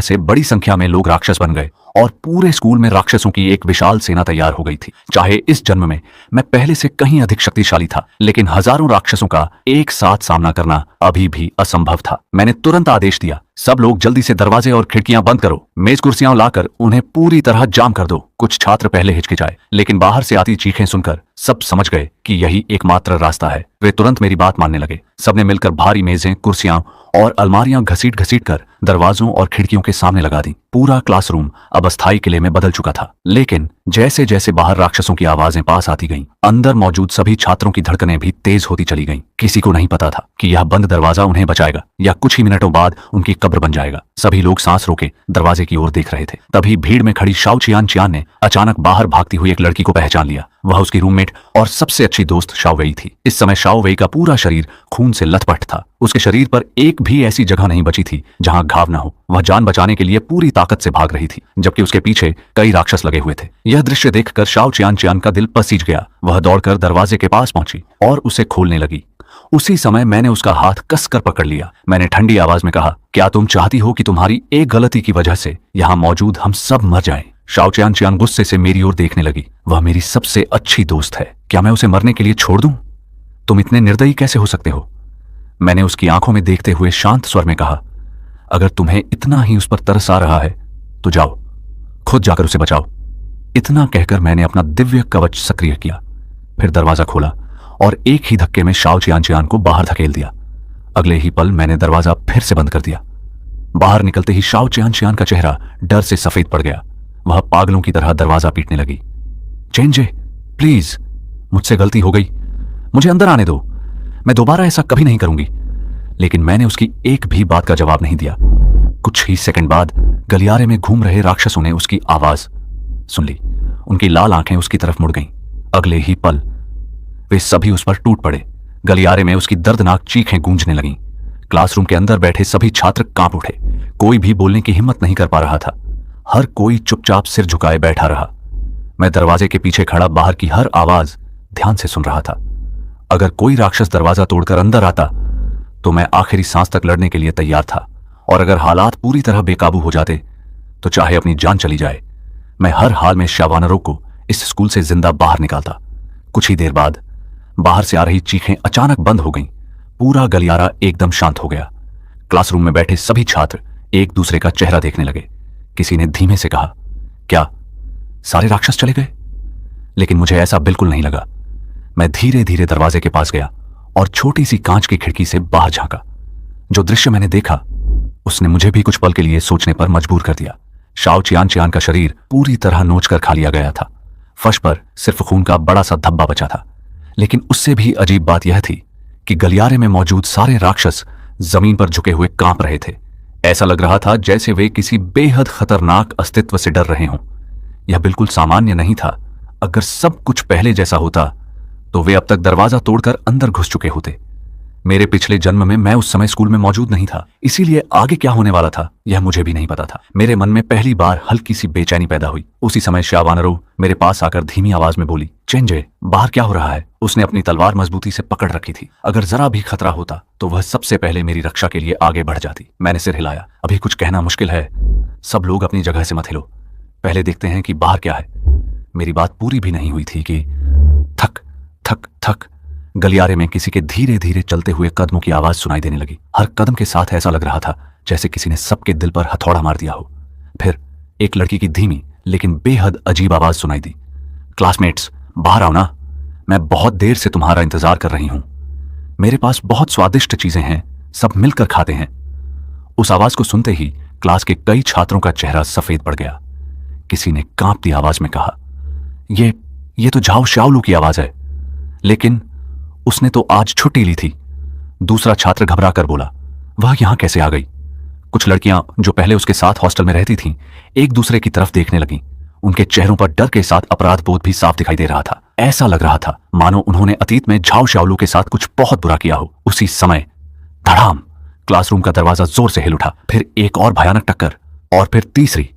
से बड़ी संख्या में लोग राक्षस बन गए और पूरे स्कूल में राक्षसों की एक विशाल सेना तैयार हो गई थी। चाहे इस जन्म में मैं पहले से कहीं अधिक शक्तिशाली था, लेकिन हजारों राक्षसों का एक साथ सामना करना अभी भी असंभव था। मैंने तुरंत आदेश दिया, सब लोग जल्दी से दरवाजे और खिड़कियां बंद करो, मेज कुर्सियां लाकर उन्हें पूरी तरह जाम कर दो। कुछ छात्र पहले हिचकिचाए, लेकिन बाहर से आती चीखें सुनकर सब समझ गए कि यही एकमात्र रास्ता है। वे तुरंत मेरी बात मानने लगे। सबने मिलकर भारी मेजें, कुर्सियां और अलमारियां घसीट घसीट कर दरवाजों और खिड़कियों के सामने लगा दी। पूरा क्लासरूम अब अस्थायी किले में बदल चुका था। लेकिन जैसे जैसे बाहर राक्षसों की आवाजें पास आती गईं, अंदर मौजूद सभी छात्रों की धड़कनें भी तेज होती चली गईं। किसी को नहीं पता था कि यह बंद दरवाजा उन्हें बचाएगा या कुछ ही मिनटों बाद उनकी कब्र बन जाएगा। सभी लोग सांस रोके दरवाजे की ओर देख रहे थे। तभी भीड़ में खड़ी शाओ चियान चियान ने अचानक बाहर भागती हुई एक लड़की को पहचान लिया। वह उसकी रूममेट और सबसे अच्छी दोस्त शाओ वेई थी। इस समय शाओ वेई का पूरा शरीर खून से लथपथ था। उसके शरीर पर एक भी ऐसी जगह नहीं बची थी जहां घाव न हो। वह जान बचाने के लिए पूरी ताकत से भाग रही थी, जबकि उसके पीछे कई राक्षस लगे हुए थे। यह दृश्य देखकर शाओ चियान चियान का दिल पसीज गया। वह दौड़कर दरवाजे के पास पहुंची और उसे खोलने लगी। उसी समय मैंने उसका हाथ कसकर पकड़ लिया। मैंने ठंडी आवाज में कहा, क्या तुम चाहती हो कि तुम्हारी एक गलती की वजह से यहां मौजूद हम सब मर जाएं? शाओ चियान चियान गुस्से से मेरी ओर देखने लगी। वह मेरी सबसे अच्छी दोस्त है, क्या मैं उसे मरने के लिए छोड़ दूं? तुम इतने निर्दयी कैसे हो सकते हो? मैंने उसकी आंखों में देखते हुए शांत स्वर में कहा, अगर तुम्हें इतना ही उस पर तरस आ रहा है तो जाओ, खुद जाकर उसे बचाओ। इतना कहकर मैंने अपना दिव्य कवच सक्रिय किया, फिर दरवाजा खोला और एक ही धक्के में शाओ चियान चियान को बाहर धकेल दिया। अगले ही पल मैंने दरवाजा फिर से बंद कर दिया। बाहर निकलते ही शाओ चियान चियान का चेहरा डर से सफेद पड़ गया। वह पागलों की तरह दरवाजा पीटने लगी। चेंजे, प्लीज, मुझसे गलती हो गई, मुझे अंदर आने दो, मैं दोबारा ऐसा कभी नहीं करूंगी। लेकिन मैंने उसकी एक भी बात का जवाब नहीं दिया। कुछ ही सेकंड बाद गलियारे में घूम रहे राक्षसों ने उसकी आवाज सुन ली। उनकी लाल आंखें उसकी तरफ मुड़ गईं। अगले ही पल वे सभी उस पर टूट पड़े। गलियारे में उसकी दर्दनाक चीखें गूंजने लगीं। क्लासरूम के अंदर बैठे सभी छात्र कांप उठे। कोई भी बोलने की हिम्मत नहीं कर पा रहा था। हर कोई चुपचाप सिर झुकाए बैठा रहा। मैं दरवाजे के पीछे खड़ा बाहर की हर आवाज ध्यान से सुन रहा था। अगर कोई राक्षस दरवाजा तोड़कर अंदर आता तो मैं आखिरी सांस तक लड़ने के लिए तैयार था, और अगर हालात पूरी तरह बेकाबू हो जाते तो चाहे अपनी जान चली जाए, मैं हर हाल में शावानरों को इस स्कूल से जिंदा बाहर निकालता। कुछ ही देर बाद बाहर से आ रही चीखें अचानक बंद हो गईं। पूरा गलियारा एकदम शांत हो गया। क्लासरूम में बैठे सभी छात्र एक दूसरे का चेहरा देखने लगे। किसी ने धीमे से कहा, क्या सारे राक्षस चले गए? लेकिन मुझे ऐसा बिल्कुल नहीं लगा। मैं धीरे धीरे दरवाजे के पास गया और छोटी सी कांच की खिड़की से बाहर झांका। जो दृश्य मैंने देखा उसने मुझे भी कुछ पल के लिए सोचने पर मजबूर कर दिया। शाओ चियान चियान का शरीर पूरी तरह नोचकर खा लिया गया था। फर्श पर सिर्फ खून का बड़ा सा धब्बा बचा था। लेकिन उससे भी अजीब बात यह थी कि गलियारे में मौजूद सारे राक्षस जमीन पर झुके हुए कांप रहे थे। ऐसा लग रहा था जैसे वे किसी बेहद खतरनाक अस्तित्व से डर रहे हों। यह बिल्कुल सामान्य नहीं था। अगर सब कुछ पहले जैसा होता तो वे अब तक दरवाजा तोड़कर अंदर घुस चुके होते। मेरे पिछले जन्म में मैं उस समय स्कूल में मौजूद नहीं था, इसीलिए आगे क्या होने वाला था यह मुझे भी नहीं पता था। मेरे मन में पहली बार हल्की सी बेचैनी पैदा हुई। उसी समय शावानरो मेरे पास आकर धीमी आवाज में बोली, चेंजे, बाहर क्या हो रहा है? उसने अपनी तलवार मजबूती से पकड़ रखी थी। अगर जरा भी खतरा होता तो वह सबसे पहले मेरी रक्षा के लिए आगे बढ़ जाती। मैंने सिर हिलाया। अभी कुछ कहना मुश्किल है। सब लोग अपनी जगह से मत हिलो, पहले देखते हैं कि बाहर क्या है। मेरी बात पूरी भी नहीं हुई थी कि थक थक थक गलियारे में किसी के धीरे धीरे चलते हुए कदमों की आवाज सुनाई देने लगी। हर कदम के साथ ऐसा लग रहा था जैसे किसी ने सबके दिल पर हथौड़ा मार दिया हो। फिर एक लड़की की धीमी लेकिन बेहद अजीब आवाज सुनाई दी, क्लासमेट्स, बाहर आओ ना, मैं बहुत देर से तुम्हारा इंतजार कर रही हूं। मेरे पास बहुत स्वादिष्ट चीजें हैं, सब मिलकर खाते हैं। उस आवाज को सुनते ही क्लास के कई छात्रों का चेहरा सफेद पड़ गया। किसी ने कांपती आवाज में कहा, ये तो झाओ शाओलू की आवाज है, लेकिन उसने तो आज छुट्टी ली थी। दूसरा छात्र घबरा कर बोला, वह यहां कैसे आ गई? कुछ लड़कियां जो पहले उसके साथ हॉस्टल में रहती थीं, एक दूसरे की तरफ देखने लगीं। उनके चेहरों पर डर के साथ अपराध बोध भी साफ दिखाई दे रहा था। ऐसा लग रहा था मानो उन्होंने अतीत में झाओ शाओलू के साथ कुछ बहुत बुरा किया हो। उसी समय धड़ाम, क्लासरूम का दरवाजा जोर से हिल उठा। फिर एक और भयानक टक्कर, और फिर तीसरी।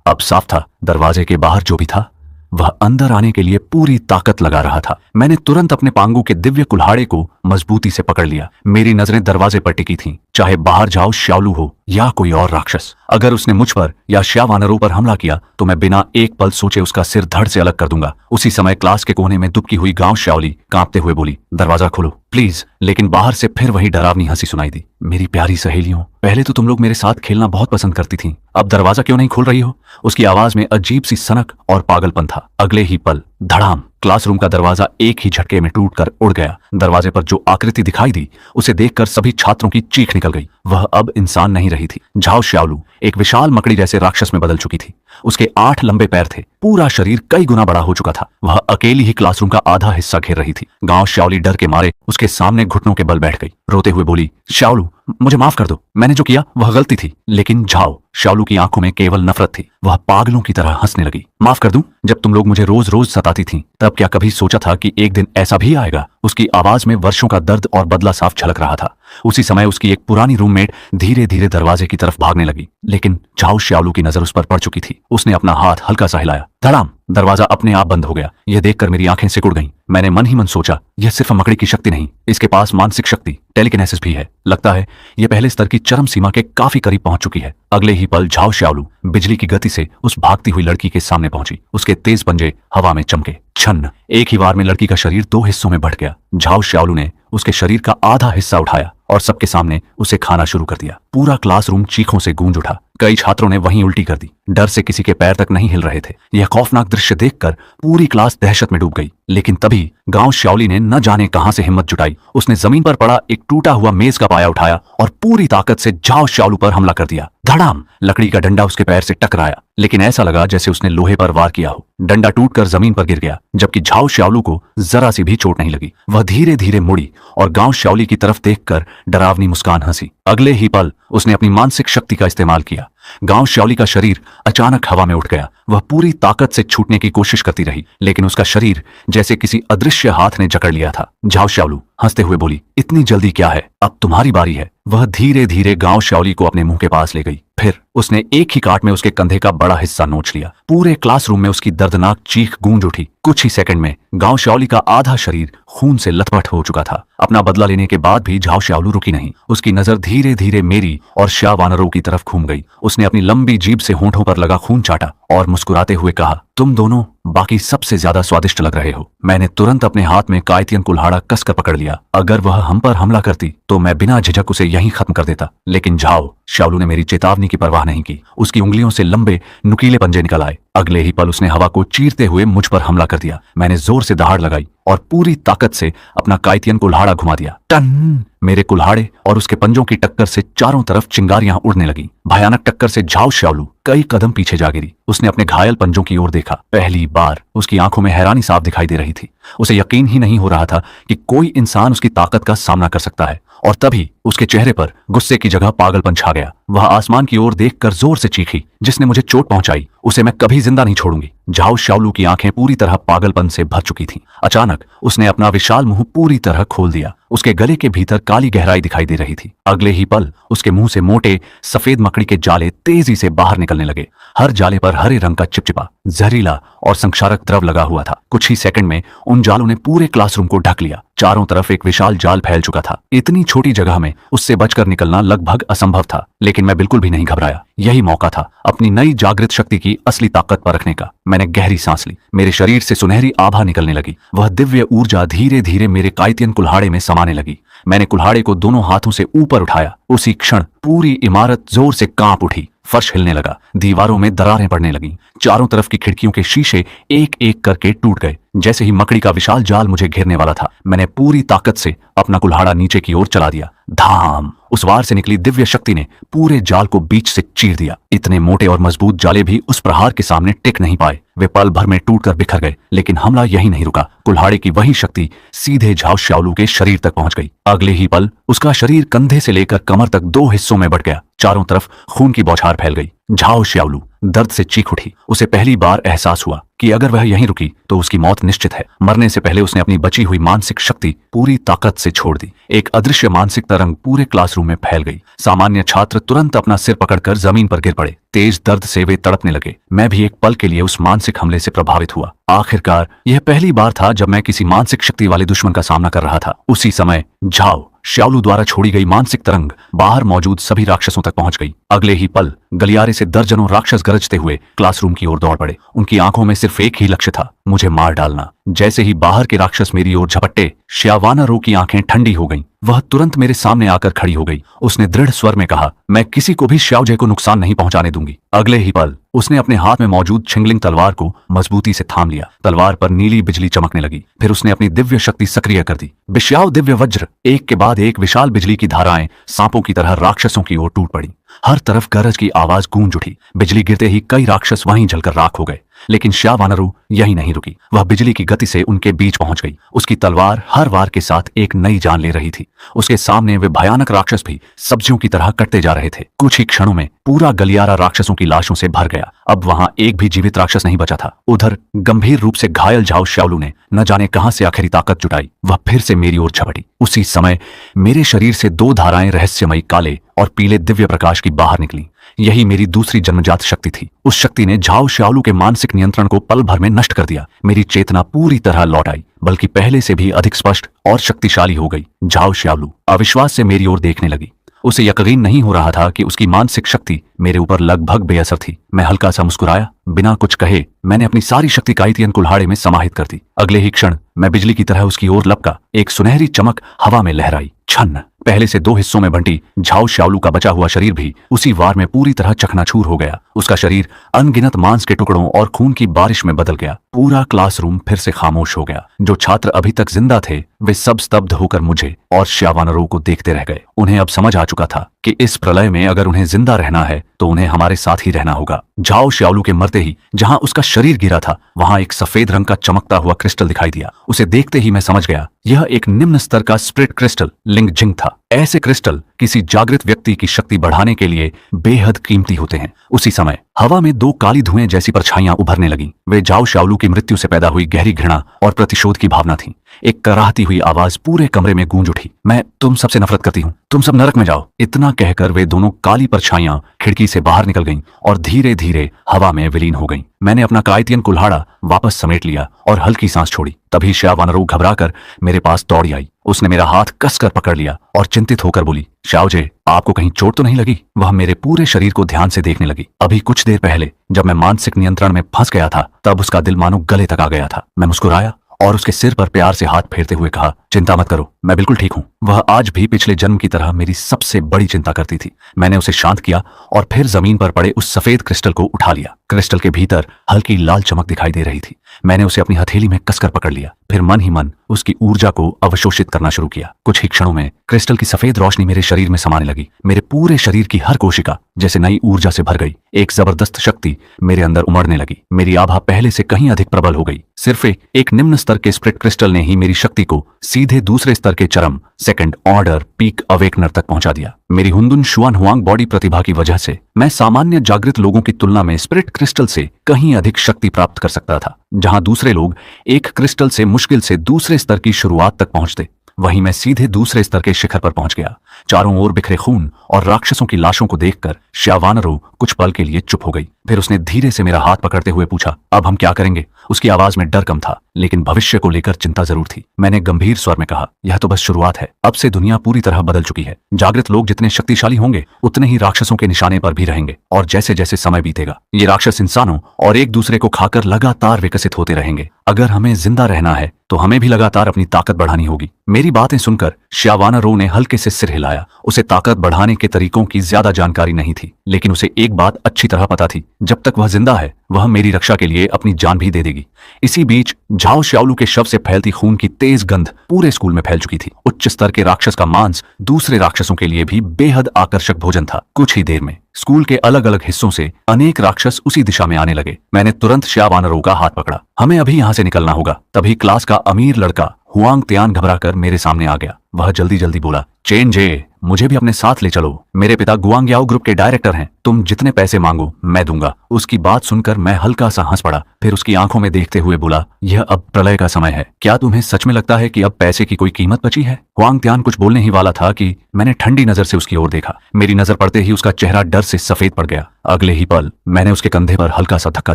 अब साफ था दरवाजे के बाहर जो भी था वह अंदर आने के लिए पूरी ताकत लगा रहा था। मैंने तुरंत अपने पांगू के दिव्य कुल्हाड़े को मजबूती से पकड़ लिया। मेरी नजरें दरवाजे पर टिकी थीं, चाहे बाहर झाओ शाओलू हो या कोई और राक्षस। अगर उसने मुझ पर या श्या वानरों पर हमला किया तो मैं बिना एक पल सोचे उसका सिर धड़ से अलग कर दूंगा। उसी समय क्लास के कोने में दुबकी हुई गांव शाओली कांपते हुए बोली, दरवाजा खोलो प्लीज। लेकिन बाहर से फिर वही डरावनी हंसी सुनाई दी। मेरी प्यारी सहेलियों, पहले तो तुम लोग मेरे साथ खेलना बहुत पसंद करती थीं, अब दरवाजा क्यों नहीं खोल रही हो? उसकी आवाज में अजीब सी सनक और पागलपन था। अगले ही पल धड़ाम, क्लासरूम का दरवाजा एक ही झटके में टूटकर उड़ गया। दरवाजे पर जो आकृति दिखाई दी उसे देखकर सभी छात्रों की चीख निकल गई। वह अब इंसान नहीं रही थी। झाओ शाओलू एक विशाल मकड़ी जैसे राक्षस में बदल चुकी थी। उसके 8 लंबे पैर थे, पूरा शरीर कई गुना बड़ा हो चुका था। वह अकेली ही क्लासरूम का आधा हिस्सा घेर रही थी। गांव शाओली डर के मारे उसके सामने घुटनों के बल बैठ गई। रोते हुए बोली, शाओलू मुझे माफ कर दो, मैंने जो किया वह गलती थी। लेकिन झाओ शाओलू की आंखों में केवल नफरत थी। वह पागलों की तरह हंसने लगी। माफ कर दूं? जब तुम लोग मुझे रोज रोज सताती थीं, तब क्या कभी सोचा था कि एक दिन ऐसा भी आएगा? उसकी आवाज में वर्षों का दर्द और बदला साफ झलक रहा था। उसी समय उसकी एक पुरानी रूममेट धीरे धीरे दरवाजे की तरफ भागने लगी, लेकिन झाओ शाओलू की नजर उस पर पड़ चुकी थी। उसने अपना हाथ हल्का सा हिलाया। धड़ाम, दरवाजा अपने आप बंद हो गया। यह देखकर मेरी आंखें सिकुड़ गईं। मैंने मन ही मन सोचा, यह सिर्फ मकड़ी की शक्ति नहीं, इसके पास मानसिक शक्ति, टेलीकिनेसिस भी है। लगता है यह पहले स्तर की चरम सीमा के काफी करीब पहुंच चुकी है। अगले ही पल झाओ शाओलू बिजली की गति से उस भागती हुई लड़की के सामने पहुंची। उसके तेज पंजे हवा में चमके। छन्न, एक ही वार में लड़की का शरीर 2 हिस्सों में बंट गया। झाओ शाओलू ने उसके शरीर का आधा हिस्सा उठाया और सबके सामने उसे खाना शुरू कर दिया। पूरा क्लासरूम चीखों से गूंज उठा। कई छात्रों ने वहीं उल्टी कर दी। डर से किसी के पैर तक नहीं हिल रहे थे। यह खौफनाक दृश्य देखकर पूरी क्लास दहशत में डूब गई। लेकिन तभी गांव शाओली ने न जाने कहां से हिम्मत जुटाई। उसने जमीन पर पड़ा एक टूटा हुआ मेज का पाया उठाया और पूरी ताकत से झाओ शाओलू पर हमला कर दिया। धड़ाम, लकड़ी का डंडा उसके पैर से टकराया, लेकिन ऐसा लगा जैसे उसने लोहे पर वार किया हो। डंडा टूटकर जमीन पर गिर गया, जबकि झाओ शाओलू को जरा सी भी चोट नहीं लगी। वह धीरे धीरे मुड़ी और गांव शाओली की तरफ देखकर डरावनी मुस्कान हंसी। अगले ही पल उसने अपनी मानसिक शक्ति का इस्तेमाल किया। गांव शाओली का शरीर अचानक हवा में उठ गया। वह पूरी ताकत से छूटने की कोशिश करती रही, लेकिन उसका शरीर जैसे किसी अदृश्य हाथ ने जकड़ लिया था। झाओ शाओलू हंसते हुए बोली, इतनी जल्दी क्या है, अब तुम्हारी बारी है। वह धीरे धीरे गांव शाओली को अपने मुंह के पास ले गई। फिर उसने एक ही काट में उसके कंधे का बड़ा हिस्सा नोच लिया। पूरे क्लासरूम में उसकी दर्दनाक चीख गूंज उठी। कुछ ही सेकंड में गांव शाओली का आधा शरीर खून से लथपथ हो चुका था। अपना बदला लेने के बाद भी झाओ शाओलू रुकी नहीं। उसकी नजर धीरे धीरे मेरी और श्या वानरों की तरफ घूम गई। उसने अपनी लंबी जीभ से होंठों पर लगा खून चाटा और मुस्कुराते हुए कहा, तुम दोनों बाकी सबसे ज्यादा स्वादिष्ट लग रहे हो। मैंने तुरंत अपने हाथ में कायतियन कुल्हाड़ा कसकर पकड़ लिया। अगर वह हम पर हमला करती तो मैं बिना झिझक उसे यहीं खत्म कर देता। लेकिन झाओ शाओलू ने मेरी चेतावनी की परवाह नहीं की। उसकी उंगलियों से लंबे नुकीले पंजे निकल आए। अगले ही पल उसने हवा को चीरते हुए मुझ पर हमला कर दिया। मैंने जोर से दहाड़ लगाई और पूरी ताकत से अपना कायतियन कुल्हाड़ा घुमा दिया। टन! मेरे कुल्हाड़े और उसके पंजों की टक्कर से चारों तरफ चिंगारियां उड़ने लगी। भयानक टक्कर से झाओ शाओलू कई कदम पीछे जा गिरी। उसने अपने घायल पंजों की ओर देखा। पहली बार उसकी आंखों में हैरानी साफ दिखाई दे रही थी। उसे यकीन ही नहीं हो रहा था कि कोई इंसान उसकी ताकत का सामना कर सकता है। और तभी उसके चेहरे पर गुस्से की जगह पागलपन छा गया। वह आसमान की ओर देखकर जोर से चीखी, जिसने मुझे चोट पहुंचाई उसे मैं कभी जिंदा नहीं छोड़ूंगी। झाओ शाओलू की आंखें पूरी तरह पागलपन से भर चुकी थीं। अचानक उसने अपना विशाल मुंह पूरी तरह खोल दिया। उसके गले के भीतर काली गहराई दिखाई दे रही थी। अगले ही पल उसके मुंह से मोटे सफेद मकड़ी के जाले तेजी से बाहर निकलने लगे। हर जाले पर हरे रंग का चिपचिपा जहरीला और संक्षारक द्रव लगा हुआ था। कुछ ही सेकंड में उन जालों ने पूरे क्लासरूम को ढक लिया। चारों तरफ एक विशाल जाल फैल चुका था। इतनी छोटी जगह में उससे बचकर निकलना लगभग असंभव था। लेकिन मैं बिल्कुल भी नहीं घबराया। यही मौका था अपनी नई जागृत शक्ति की असली ताकत परखने का। मैंने गहरी सांस ली। मेरे शरीर से सुनहरी आभा निकलने लगी। वह दिव्य ऊर्जा धीरे धीरे मेरे कायतियन कुल्हाड़े में समाने लगी। मैंने कुल्हाड़े को दोनों हाथों से ऊपर उठाया। उसी क्षण पूरी इमारत जोर से कांप उठी। फर्श हिलने लगा। दीवारों में दरारें पड़ने लगीं। चारों तरफ की खिड़कियों के शीशे एक एक करके टूट गए। जैसे ही मकड़ी का विशाल जाल मुझे घेरने वाला था, मैंने पूरी ताकत से अपना कुल्हाड़ा नीचे की ओर चला दिया। धाम! उस वार से निकली दिव्य शक्ति ने पूरे जाल को बीच से चीर दिया। इतने मोटे और मजबूत जाले भी उस प्रहार के सामने टिक नहीं पाए। वे पल भर में टूटकर बिखर गए। लेकिन हमला यही नहीं रुका। कुल्हाड़े की वही शक्ति सीधे झाओ शाओलू के शरीर तक पहुंच गई। अगले ही पल उसका शरीर कंधे से लेकर कमर तक 2 हिस्सों में बंट गया। चारों तरफ खून की बौछार फैल गई। झाओ शाओलू दर्द से चीख उठी। उसे पहली बार एहसास हुआ कि अगर वह यहीं रुकी तो उसकी मौत निश्चित है। मरने से पहले उसने अपनी बची हुई मानसिक शक्ति पूरी ताकत से छोड़ दी। एक अदृश्य मानसिक तरंग पूरे क्लासरूम में फैल गई। सामान्य छात्र तुरंत अपना सिर पकड़कर जमीन पर गिर पड़े। तेज दर्द से वे तड़पने लगे। मैं भी एक पल के लिए उस मानसिक हमले से प्रभावित हुआ। आखिरकार यह पहली बार था जब मैं किसी मानसिक शक्ति वाले दुश्मन का सामना कर रहा था। उसी समय झाओ श्याओलू द्वारा छोड़ी गई मानसिक तरंग बाहर मौजूद सभी राक्षसों तक पहुंच गई। अगले ही पल गलियारे से दर्जनों राक्षस गरजते हुए क्लासरूम की ओर दौड़ पड़े। उनकी आंखों में सिर्फ एक ही लक्ष्य था, मुझे मार डालना। जैसे ही बाहर के राक्षस मेरी ओर झपटे, श्यावानरो की आंखें ठंडी हो गईं। वह तुरंत मेरे सामने आकर खड़ी हो गई। उसने दृढ़ स्वर में कहा, मैं किसी को भी श्याओजे को नुकसान नहीं पहुंचाने दूंगी। अगले ही पल उसने अपने हाथ में मौजूद छिंगलिंग तलवार को मजबूती से थाम लिया। तलवार पर नीली बिजली चमकने लगी। फिर उसने अपनी दिव्य शक्ति सक्रिय कर दी। बिश्याओ दिव्य वज्र, एक के बाद एक विशाल बिजली की धाराएं सांपों की तरह राक्षसों की ओर टूट पड़ी। हर तरफ गरज की आवाज गूंज उठी। बिजली गिरते ही कई राक्षस वहीं जलकर राख हो गए। लेकिन श्यावानरो यही नहीं रुकी। वह बिजली की गति से उनके बीच पहुंच गई। उसकी तलवार हर वार के साथ एक नई जान ले रही थी। उसके सामने वे भयानक राक्षस भी सब्जियों की तरह कटते जा रहे थे। कुछ ही क्षणों में पूरा गलियारा राक्षसों की लाशों से भर गया। अब वहां एक भी जीवित राक्षस नहीं बचा था। उधर गंभीर रूप से घायल झाओ श्याओलू ने न जाने कहां से आखिरी ताकत जुटाई। वह फिर से मेरी ओर झपटी। उसी समय मेरे शरीर से दो धाराएं रहस्यमयी काले और पीले दिव्य प्रकाश की बाहर निकली। यही मेरी दूसरी जन्मजात शक्ति थी। उस शक्ति ने झाओ श्याओलू के मानसिक नियंत्रण को पल भर में नष्ट कर दिया। मेरी चेतना पूरी तरह लौट आई, बल्कि पहले से भी अधिक स्पष्ट और शक्तिशाली हो गई। झाओ श्याओलू अविश्वास से मेरी ओर देखने लगी। उसे यकीन नहीं हो रहा था कि उसकी मानसिक शक्ति मेरे ऊपर लगभग बेअसर थी। मैं हल्का सा मुस्कुराया। बिना कुछ कहे मैंने अपनी सारी शक्ति काइतियन कुल्हाड़े में समाहित कर दी। अगले ही क्षण मैं बिजली की तरह उसकी ओर लपका। एक सुनहरी चमक हवा में लहराई। छन्न पहले से दो हिस्सों में बंटी झाओ श्याओलू का बचा हुआ शरीर भी उसी वार में पूरी तरह चकनाचूर हो गया। उसका शरीर अनगिनत मांस के टुकड़ों और खून की बारिश में बदल गया। पूरा क्लासरूम फिर से खामोश हो गया। जो छात्र अभी तक जिंदा थे वे सब स्तब्ध होकर मुझे और श्यावानरो को देखते रह गए। उन्हें अब समझ आ चुका था कि इस प्रलय में अगर उन्हें जिंदा रहना है तो उन्हें हमारे साथ ही रहना होगा। झाओ श्याओलू के मरते ही जहां उसका शरीर गिरा था वहां एक सफेद रंग का चमकता हुआ क्रिस्टल दिखाई दिया। उसे देखते ही मैं समझ गया यह एक निम्न स्तर का स्पिरिट क्रिस्टल लिंगजिंग था। ऐसे क्रिस्टल किसी जागृत व्यक्ति की शक्ति बढ़ाने के लिए बेहद कीमती होते हैं। उसी समय हवा में दो काली धुएं जैसी परछाइयां उभरने लगीं। वे झाओ श्याओलू की मृत्यु से पैदा हुई गहरी घृणा और प्रतिशोध की भावना थी। एक कराहती हुई आवाज पूरे कमरे में गूंज उठी, मैं तुम सबसे नफरत करती हूँ, तुम सब नरक में जाओ। इतना कहकर वे दोनों काली परछाइयां खिड़की से बाहर निकल गईं और धीरे धीरे हवा में विलीन हो गईं। मैंने अपना काइतियन कुल्हाड़ा वापस समेट लिया और हल्की सांस छोड़ी। तभी श्यावानरो घबराकर मेरे पास दौड़ी आई। उसने मेरा हाथ कसकर पकड़ लिया और चिंतित होकर बोली, श्याओजे आपको कहीं चोट तो नहीं लगी? वह मेरे पूरे शरीर को ध्यान से देखने लगी। अभी कुछ देर पहले जब मैं मानसिक नियंत्रण में फंस गया था तब उसका दिल मानो गले तक आ गया था। मैं मुस्कुराया और उसके सिर पर प्यार से हाथ फेरते हुए कहा, चिंता मत करो, मैं बिल्कुल ठीक हूं। वह आज भी पिछले जन्म की तरह मेरी सबसे बड़ी चिंता करती थी। मैंने उसे शांत किया और फिर जमीन पर पड़े उस सफेद क्रिस्टल को उठा लिया। क्रिस्टल के भीतर हल्की लाल चमक दिखाई दे रही थी। मैंने उसे अपनी हथेली में कसकर पकड़ लिया, फिर मन ही मन उसकी ऊर्जा को अवशोषित करना शुरू किया। कुछ ही क्षणों में क्रिस्टल की सफेद रोशनी मेरे शरीर में समाने लगी। मेरे पूरे शरीर की हर कोशिका जैसे नई ऊर्जा से भर गई। एक जबरदस्त शक्ति मेरे अंदर उमड़ने लगी। मेरी आभा पहले से कहीं अधिक प्रबल हो गई। सिर्फ एक निम्न स्तर के स्पिरिट क्रिस्टल ने ही मेरी शक्ति को सीधे दूसरे स्तर के चरम सेकंड ऑर्डर पीक अवेकनर तक पहुंचा दिया। मेरी हुंदुन शुआन हुआंग बॉडी प्रतिभा की वजह से मैं सामान्य जागृत लोगों की तुलना में स्पिरिट क्रिस्टल से कहीं अधिक शक्ति प्राप्त कर सकता था। जहां दूसरे लोग एक क्रिस्टल से मुश्किल से दूसरे स्तर की शुरुआत तक पहुंचते, वहीं मैं सीधे दूसरे स्तर के शिखर पर पहुंच गया। चारों ओर बिखरे खून और राक्षसों की लाशों को देखकर श्यावानरो कुछ पल के लिए चुप हो गई। फिर उसने धीरे से मेरा हाथ पकड़ते हुए पूछा, अब हम क्या करेंगे? उसकी आवाज में डर कम था लेकिन भविष्य को लेकर चिंता जरूर थी। मैंने गंभीर स्वर में कहा, यह तो बस शुरुआत है। अब से दुनिया पूरी तरह बदल चुकी है। जागृत लोग जितने शक्तिशाली होंगे उतने ही राक्षसों के निशाने पर भी रहेंगे और जैसे जैसे समय बीतेगा ये राक्षस इंसानों और एक दूसरे को खाकर लगातार विकसित होते रहेंगे। अगर हमें जिंदा रहना है तो हमें भी लगातार अपनी ताकत बढ़ानी होगी। मेरी बातें सुनकर श्यावानरो ने हल्के से सिर हिलाया। उसे ताकत बढ़ाने के तरीकों की ज्यादा जानकारी नहीं थी लेकिन उसे एक बात अच्छी तरह पता थी, जब तक वह जिंदा है वह मेरी रक्षा के लिए अपनी जान भी दे देगी। इसी बीच झाओ श्याओलू के शव से फैलती खून की तेज गंध पूरे स्कूल में फैल चुकी थी। उच्च स्तर के राक्षस का मांस दूसरे राक्षसों के लिए भी बेहद आकर्षक भोजन था। कुछ ही देर में स्कूल के अलग अलग हिस्सों से अनेक राक्षस उसी दिशा में आने लगे। मैंने तुरंत शिया वानरों का हाथ पकड़ा। हमें अभी यहाँ से निकलना होगा। तभी क्लास का अमीर लड़का हुआंग त्यान घबराकर मेरे सामने आ गया। वह जल्दी जल्दी बोला, चेन जे, मुझे भी अपने साथ ले चलो। मेरे पिता गुआंग याओ ग्रुप के डायरेक्टर हैं। तुम जितने पैसे मांगो मैं दूंगा। उसकी बात सुनकर मैं हल्का सा हंस पड़ा। फिर उसकी आंखों में देखते हुए बोला, यह अब प्रलय का समय है। क्या तुम्हें सच में लगता है कि अब पैसे की कोई कीमत बची है? हुआंग त्यान कुछ बोलने ही वाला था कि मैंने ठंडी नजर से उसकी ओर देखा। मेरी नजर पड़ते ही उसका चेहरा डर से सफेद पड़ गया। अगले ही पल मैंने उसके कंधे पर हल्का सा धक्का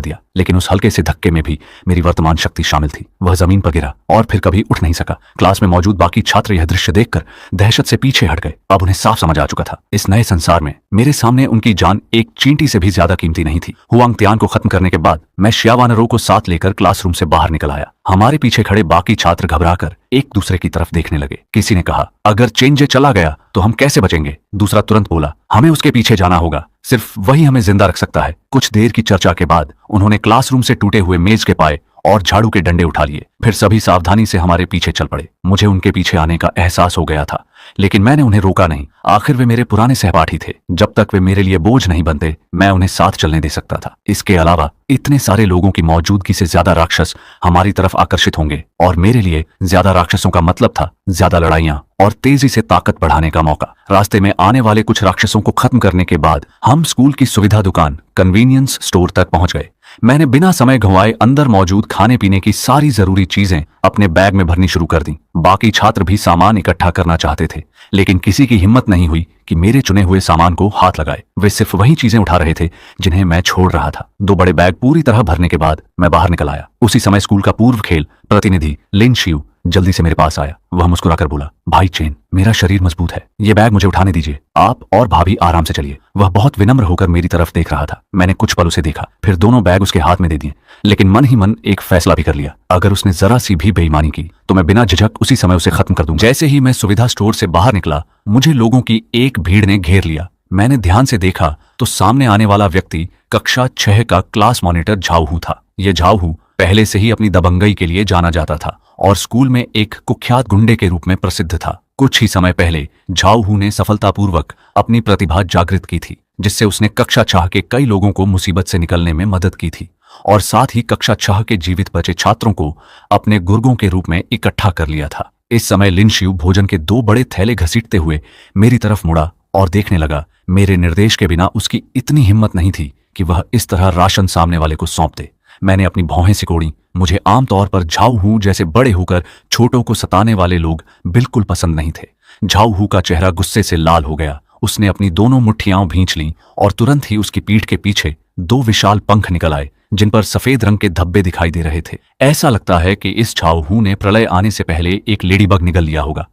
दिया, लेकिन उस हल्के से धक्के में भी मेरी वर्तमान शक्ति शामिल थी। वह जमीन पर गिरा और फिर कभी उठ नहीं सका। क्लास में मौजूद बाकी छात्र यह दृश्य देखकर दहशत से पीछे हट गए। अब उन्हें साफ समझ आ चुका था, इस नए संसार में मेरे सामने उनकी जान एक चींटी से भी ज्यादा कीमती नहीं थी। हुआंग त्यान को खत्म करने के बाद मैं शिया वानरों को साथ लेकर क्लासरूम से बाहर निकल आया। हमारे पीछे खड़े बाकी छात्र घबराकर एक दूसरे की तरफ देखने लगे। किसी ने कहा, अगर चेंजे चला गया तो हम कैसे बचेंगे? दूसरा तुरंत बोला, हमें उसके पीछे जाना होगा, सिर्फ वही हमें जिंदा रख सकता है। कुछ देर की चर्चा के बाद उन्होंने क्लासरूम से टूटे हुए मेज के पाए और झाड़ू के डंडे उठा लिए। फिर सभी सावधानी से हमारे पीछे चल पड़े। मुझे उनके पीछे आने का एहसास हो गया था, लेकिन मैंने उन्हें रोका नहीं। आखिर वे मेरे पुराने सहपाठी थे। जब तक वे मेरे लिए बोझ नहीं बनते, मैं उन्हें साथ चलने दे सकता था। इसके अलावा इतने सारे लोगों की मौजूदगी से ज्यादा राक्षस हमारी तरफ आकर्षित होंगे, और मेरे लिए ज्यादा राक्षसों का मतलब था ज्यादा लड़ाइयां और तेजी से ताकत बढ़ाने का मौका। रास्ते में आने वाले कुछ राक्षसों को खत्म करने के बाद हम स्कूल की सुविधा दुकान कन्वीनियंस स्टोर तक पहुंच गए। मैंने बिना समय गंवाए अंदर मौजूद खाने पीने की सारी जरूरी चीजें अपने बैग में भरनी शुरू कर दी। बाकी छात्र भी सामान इकट्ठा करना चाहते थे, लेकिन किसी की हिम्मत नहीं हुई कि मेरे चुने हुए सामान को हाथ लगाए। वे सिर्फ वही चीजें उठा रहे थे जिन्हें मैं छोड़ रहा था। 2 बड़े बैग पूरी तरह भरने के बाद मैं बाहर निकल आया। उसी समय स्कूल का पूर्व खेल प्रतिनिधि लिन शिव जल्दी से मेरे पास आया। वह मुस्कुराकर बोला, भाई चेन, मेरा शरीर मजबूत है, ये बैग मुझे उठाने दीजिए। आप और भाभी आराम से चलिए। वह बहुत विनम्र होकर मेरी तरफ देख रहा था। मैंने कुछ पल उसे देखा, फिर दोनों बैग उसके हाथ में दे दिए, लेकिन मन ही मन एक फैसला भी कर लिया, अगर उसने जरा सी भी बेईमानी की तो मैं बिना झिझक उसी समय उसे खत्म कर दूंगा। जैसे ही मैं सुविधा स्टोर से बाहर निकला, मुझे लोगों की एक भीड़ ने घेर लिया। मैंने ध्यान से देखा तो सामने आने वाला व्यक्ति कक्षा 6 का क्लास मॉनिटर झाऊ था। यह झाऊ पहले से ही अपनी दबंगई के लिए जाना जाता था और स्कूल में एक कुख्यात गुंडे के रूप में प्रसिद्ध था। कुछ ही समय पहले झाऊ ने सफलतापूर्वक अपनी प्रतिभा जागृत की थी, जिससे उसने कक्षा 6 के कई लोगों को मुसीबत से निकलने में मदद की थी और साथ ही कक्षा 6 के जीवित बचे छात्रों को अपने गुर्गों के रूप में इकट्ठा कर लिया था। इस समय लिन शिव भोजन के 2 बड़े थैले घसीटते हुए मेरी तरफ मुड़ा और देखने लगा। मेरे निर्देश के बिना उसकी इतनी हिम्मत नहीं थी कि वह इस तरह राशन सामने वाले को सौंप दे। मैंने अपनी भौहें सिकोड़ी। मुझे आमतौर पर झाऊ जैसे बड़े होकर छोटों को सताने वाले लोग बिल्कुल पसंद नहीं थे। झाऊ का चेहरा गुस्से से लाल हो गया। उसने अपनी दोनों मुट्ठियां भींच लीं और तुरंत ही उसकी पीठ के पीछे 2 विशाल पंख निकल आए, जिन पर सफेद रंग के धब्बे दिखाई दे रहे थे। ऐसा लगता है कि इस झाऊ ने प्रलय आने से पहले एक लेडीबग निगल लिया होगा,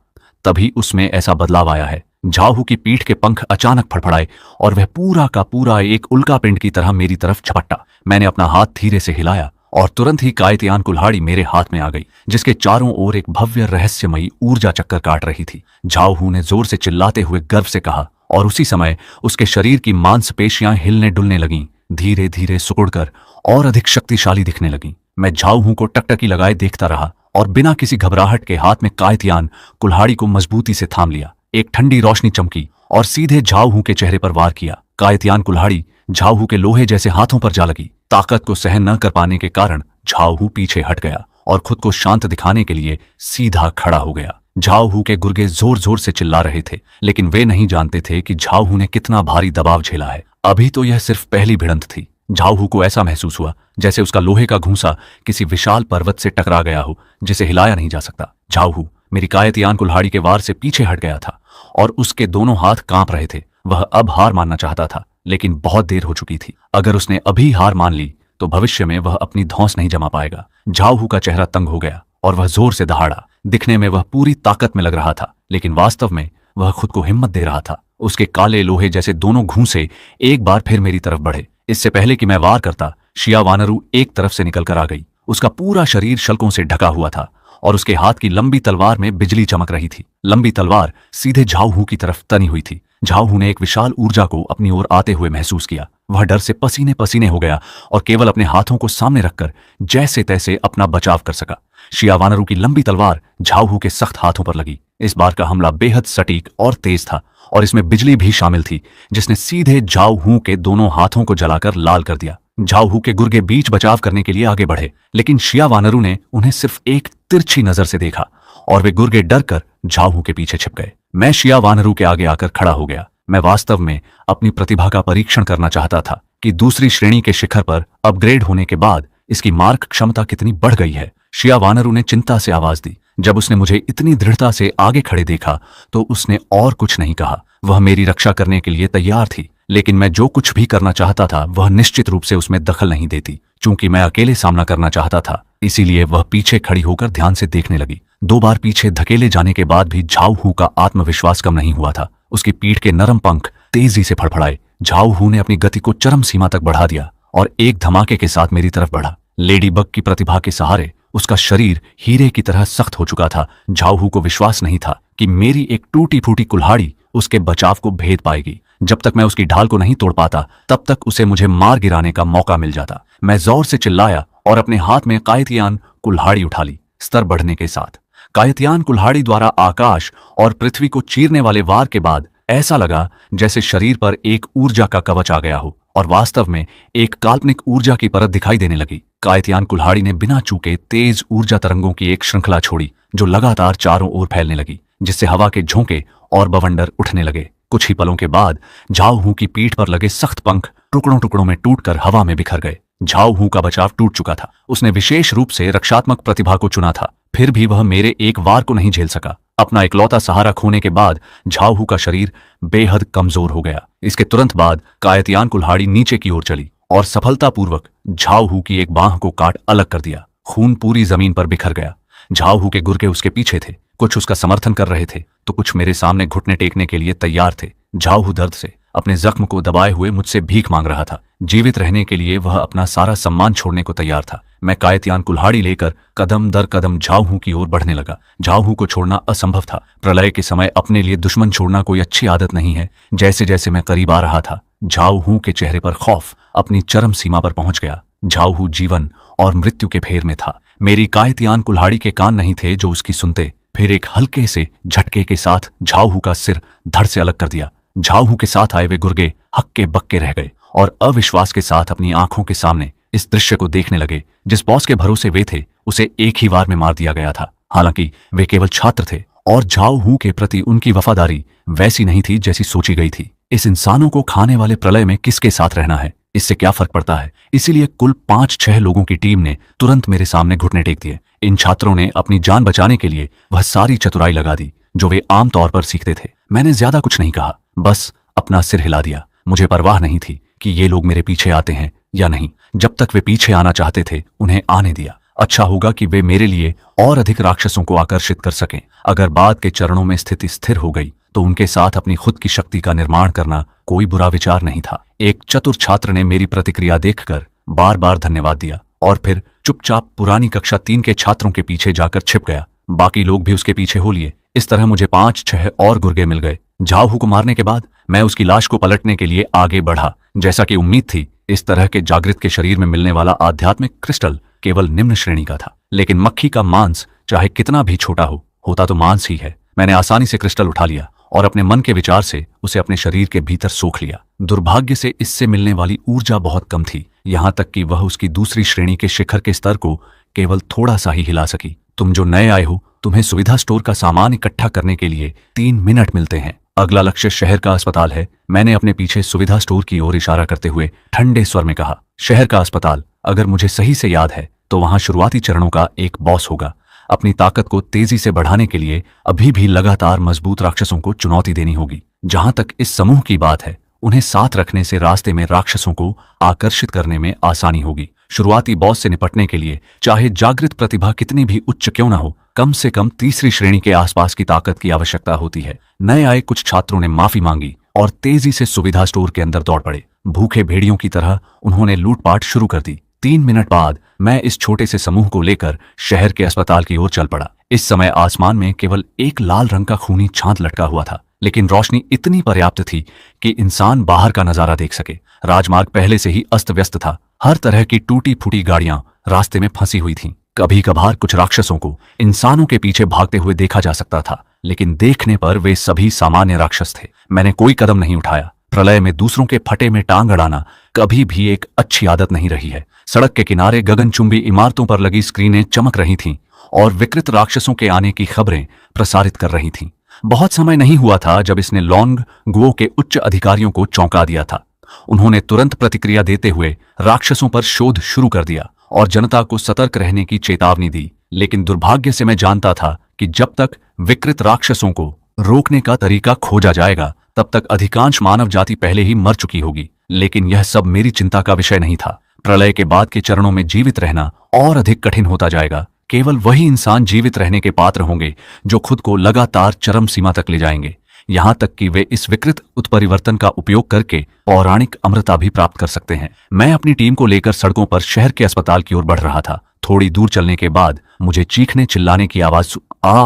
तभी उसमें ऐसा बदलाव आया है। झाऊ की पीठ के पंख अचानक फड़फड़ाए और वह पूरा का पूरा एक उल्का पिंड की तरह मेरी तरफ झपटा। मैंने अपना हाथ धीरे से हिलाया और तुरंत ही कायतियान कुल्हाड़ी मेरे हाथ में आ गई, जिसके चारों ओर एक भव्य रहस्यमयी ऊर्जा चक्कर काट रही थी। झाऊ ने जोर से चिल्लाते हुए गर्व से कहा और उसी समय उसके शरीर की मांसपेशियां हिलने डुलने लगीं, धीरे धीरे सिकुड़कर और अधिक शक्तिशाली दिखने लगीं। मैं झाऊ को टकटकी लगाए देखता रहा और बिना किसी घबराहट के हाथ में कायतियान कुल्हाड़ी को मजबूती से थाम लिया। एक ठंडी रोशनी चमकी और सीधे झाऊ के चेहरे पर वार किया। कायतियान कुल्हाड़ी झाऊ के लोहे जैसे हाथों पर जा लगी। ताकत को सहन न कर पाने के कारण झाऊ पीछे हट गया और खुद को शांत दिखाने के लिए सीधा खड़ा हो गया। झाऊ के गुर्गे जोर जोर से चिल्ला रहे थे, लेकिन वे नहीं जानते थे कि झाऊ ने कितना भारी दबाव झेला है। अभी तो यह सिर्फ पहली भिड़ंत थी। झाऊ को ऐसा महसूस हुआ जैसे उसका लोहे का घूंसा किसी विशाल पर्वत से टकरा गया हो, जिसे हिलाया नहीं जा सकता। झाऊ मेरी कायतियान कुल्हाड़ी के वार से पीछे हट गया था और उसके दोनों हाथ कांप रहे थे। वह अब हार मानना चाहता था, लेकिन बहुत देर हो चुकी थी। अगर उसने अभी हार मान ली तो भविष्य में वह अपनी धौंस नहीं जमा पाएगा। झाऊ का चेहरा तंग हो गया और वह जोर से दहाड़ा। दिखने में वह पूरी ताकत में लग रहा था, लेकिन वास्तव में वह खुद को हिम्मत दे रहा था। उसके काले लोहे जैसे दोनों घूंसे एक बार फिर मेरी तरफ बढ़े। इससे पहले कि मैं वार करता, शिया वानरू एक तरफ से निकलकर आ गई। उसका पूरा शरीर शल्कों से ढका हुआ था और उसके हाथ की लंबी तलवार में बिजली चमक रही थी। लंबी तलवार सीधे झाऊ की तरफ तनी हुई थी। झाऊ ने एक विशाल ऊर्जा को अपनी ओर आते हुए महसूस किया। वह डर से पसीने पसीने हो गया और केवल अपने हाथों को सामने रखकर जैसे तैसे अपना बचाव कर सका। शिया वानरू की लंबी तलवार झाऊ के सख्त हाथों पर लगी। इस बार का हमला बेहद सटीक और तेज था और इसमें बिजली भी शामिल थी, जिसने सीधे झाऊ के दोनों हाथों को जलाकर लाल कर दिया। झाऊ के गुर्गे बीच बचाव करने के लिए आगे बढ़े, लेकिन शिया वानरू ने उन्हें सिर्फ एक तिरछी नजर से देखा और वे गुर्गे डर कर झाऊ के पीछे छिप गए। मैं शिया वानरू के आगे आकर खड़ा हो गया। मैं वास्तव में अपनी प्रतिभा का परीक्षण करना चाहता था कि दूसरी श्रेणी के शिखर पर अपग्रेड होने के बाद इसकी मार्क क्षमता कितनी बढ़ गई है। शिया वानरू ने चिंता से आवाज दी। जब उसने मुझे इतनी दृढ़ता से आगे खड़े देखा तो उसने और कुछ नहीं कहा। वह मेरी रक्षा करने के लिए तैयार थी, लेकिन मैं जो कुछ भी करना चाहता था वह निश्चित रूप से उसमें दखल नहीं देती। चूंकि मैं अकेले सामना करना चाहता था, इसीलिए वह पीछे खड़ी होकर ध्यान से देखने लगी। 2 बार पीछे धकेले जाने के बाद भी झाऊ का आत्मविश्वास कम नहीं हुआ था। उसकी पीठ के नरम पंख तेजी से फड़फड़ाए। झाऊ ने अपनी गति को चरम सीमा तक बढ़ा दिया और एक धमाके के साथ मेरी तरफ बढ़ा। लेडी बग की प्रतिभा के सहारे उसका शरीर हीरे की तरह सख्त हो चुका था। झाऊ को विश्वास नहीं था कि मेरी एक टूटी फूटी कुल्हाड़ी उसके बचाव को भेद पाएगी। जब तक मैं उसकी ढाल को नहीं तोड़ पाता, तब तक उसे मुझे मार गिराने का मौका मिल जाता। मैं जोर से चिल्लाया और अपने हाथ में कायतियान कुल्हाड़ी उठा ली। स्तर बढ़ने के साथ कायतियान कुल्हाड़ी द्वारा आकाश और पृथ्वी को चीरने वाले वार के बाद ऐसा लगा जैसे शरीर पर एक ऊर्जा का कवच आ गया हो और वास्तव में एक काल्पनिक ऊर्जा की परत दिखाई देने लगी। कायतियान कुल्हाड़ी ने बिना चूके तेज ऊर्जा तरंगों की एक श्रृंखला छोड़ी जो लगातार चारों ओर फैलने लगी, जिससे हवा के झोंके और बवंडर उठने लगे। कुछ ही पलों के बाद झाऊ की पीठ पर लगे सख्त पंख टुकड़ों टुकड़ों में टूटकर हवा में बिखर गए। झाऊ का बचाव टूट चुका था। उसने विशेष रूप से रक्षात्मक प्रतिभा को चुना था, फिर भी वह मेरे एक वार को नहीं झेल सका। अपना इकलौता सहारा खोने के बाद झाऊ का शरीर बेहद कमजोर हो गया। इसके तुरंत बाद कायतियान कुल्हाड़ी नीचे की ओर चली और सफलतापूर्वक झाऊ की एक बांह को काट अलग कर दिया। खून पूरी जमीन पर बिखर गया। झाऊ के गुर्गे उसके पीछे थे, कुछ उसका समर्थन कर रहे थे तो कुछ मेरे सामने घुटने टेकने के लिए तैयार थे। झाऊ दर्द से अपने जख्म को दबाए हुए मुझसे भीख मांग रहा था। जीवित रहने के लिए वह अपना सारा सम्मान छोड़ने को तैयार था। मैं कायतियान कुल्हाड़ी लेकर कदम दर कदम झाऊ की ओर बढ़ने लगा। झाऊ को छोड़ना असंभव था। प्रलय के समय अपने लिए दुश्मन छोड़ना कोई अच्छी आदत नहीं है। जैसे जैसे मैं करीब आ रहा था, झाऊ के चेहरे पर खौफ अपनी चरम सीमा पर पहुंच गया। झाऊ जीवन और मृत्यु के फेर में था। मेरी कायतियान कुल्हाड़ी के कान नहीं थे जो उसकी सुनते। फिर एक हल्के से झटके के साथ झाऊ का सिर धड़ से अलग कर दिया। झाऊ के साथ आए वे गुर्गे हक्के बक्के रह गए और अविश्वास के साथ अपनी आंखों के सामने इस दृश्य को देखने लगे। जिस बॉस के भरोसे वे थे, उसे एक ही वार में मार दिया गया था। हालांकि वे केवल छात्र थे और झाऊ के प्रति उनकी वफादारी वैसी नहीं थी जैसी सोची गई थी। इस इंसानों को खाने वाले प्रलय में किसके साथ रहना है, इससे क्या फर्क पड़ता है। इसीलिए कुल 5-6 लोगों की टीम ने तुरंत मेरे सामने घुटने टेक दिए। इन छात्रों ने अपनी जान बचाने के लिए वह सारी चतुराई लगा दी जो वे आमतौर पर सीखते थे। मैंने ज्यादा कुछ नहीं कहा, बस अपना सिर हिला दिया। मुझे परवाह नहीं थी कि ये लोग मेरे पीछे आते हैं या नहीं। जब तक वे पीछे आना चाहते थे, उन्हें आने दिया। अच्छा होगा कि वे मेरे लिए और अधिक राक्षसों को आकर्षित कर सकें। अगर बाद के चरणों में स्थिति स्थिर हो गई तो उनके साथ अपनी खुद की शक्ति का निर्माण करना कोई बुरा विचार नहीं था। एक चतुर छात्र ने मेरी प्रतिक्रिया देखकर बार बार धन्यवाद दिया और फिर चुपचाप पुरानी कक्षा 3 के छात्रों के पीछे जाकर छिप गया। बाकी लोग भी उसके पीछे हो लिए। इस तरह मुझे 5-6 और गुर्गे मिल गए। झाऊ को मारने के बाद मैं उसकी लाश को पलटने के लिए आगे बढ़ा। जैसा कि उम्मीद थी, इस तरह के जागृत के शरीर में मिलने वाला आध्यात्मिक क्रिस्टल केवल निम्न श्रेणी का था, लेकिन मक्खी का मांस चाहे कितना भी छोटा हो, होता तो मांस ही है। मैंने आसानी से क्रिस्टल उठा लिया और अपने मन के विचार से उसे अपने शरीर के भीतर सोख लिया। दुर्भाग्य से इससे मिलने वाली ऊर्जा बहुत कम थी, यहां तक कि वह उसकी दूसरी श्रेणी के शिखर के स्तर को केवल थोड़ा सा ही हिला सकी। तुम जो नए आए हो, तुम्हें सुविधा स्टोर का सामान इकट्ठा करने के लिए 3 मिनट मिलते हैं। अगला लक्ष्य शहर का अस्पताल है। मैंने अपने पीछे सुविधा स्टोर की ओर इशारा करते हुए ठंडे स्वर में कहा। शहर का अस्पताल, अगर मुझे सही से याद है तो वहां शुरुआती चरणों का एक बॉस होगा। अपनी ताकत को तेजी से बढ़ाने के लिए अभी भी लगातार मजबूत राक्षसों को चुनौती देनी होगी। जहां तक इस समूह की बात है, उन्हें साथ रखने से रास्ते में राक्षसों को आकर्षित करने में आसानी होगी। शुरुआती बॉस से निपटने के लिए चाहे जागृत प्रतिभा कितनी भी उच्च क्यों न हो, कम से कम तीसरी श्रेणी के आसपास की ताकत की आवश्यकता होती है। नए आए कुछ छात्रों ने माफी मांगी और तेजी से सुविधा स्टोर के अंदर दौड़ पड़े। भूखे भेड़ियों की तरह उन्होंने लूटपाट शुरू कर दी। 3 मिनट बाद मैं इस छोटे से समूह को लेकर शहर के अस्पताल की ओर चल पड़ा। इस समय आसमान में केवल एक लाल रंग का खूनी चांद लटका हुआ था। लेकिन रोशनी इतनी पर्याप्त थी कि इंसान बाहर का नजारा देख सके। राजमार्ग पहले से ही अस्त व्यस्त था। हर तरह की टूटी फूटी गाड़ियां रास्ते में फंसी हुई थीं। कभी कभार कुछ राक्षसों को इंसानों के पीछे भागते हुए देखा जा सकता था, लेकिन देखने पर वे सभी सामान्य राक्षस थे। मैंने कोई कदम नहीं उठाया। प्रलय में दूसरों के फटे में टांग अड़ाना कभी भी एक अच्छी आदत नहीं रही है। सड़क के किनारे गगनचुंबी इमारतों पर लगी स्क्रीनें चमक रही थीं और विकृत राक्षसों के आने की खबरें प्रसारित कर रही थीं। बहुत समय नहीं हुआ था जब इसने लॉन्ग गुओ के उच्च अधिकारियों को चौंका दिया था। उन्होंने तुरंत प्रतिक्रिया देते हुए राक्षसों पर शोध शुरू कर दिया और जनता को सतर्क रहने की चेतावनी दी। लेकिन दुर्भाग्य से मैं जानता था कि जब तक विकृत राक्षसों को रोकने का तरीका खोजा जाएगा, तब तक अधिकांश मानव जाति पहले ही मर चुकी होगी। लेकिन यह सब मेरी चिंता का विषय नहीं था। प्रलय के बाद के चरणों में जीवित रहना और अधिक कठिन होता जाएगा। केवल वही इंसान जीवित रहने के पात्र होंगे जो खुद को लगातार चरम सीमा तक ले जाएंगे, यहां तक कि वे इस विकृत उत्परिवर्तन का उपयोग करके पौराणिक अमरता भी प्राप्त कर सकते हैं। मैं अपनी टीम को लेकर सड़कों पर शहर के अस्पताल की ओर बढ़ रहा था। थोड़ी दूर चलने के बाद मुझे चीखने चिल्लाने की आवाज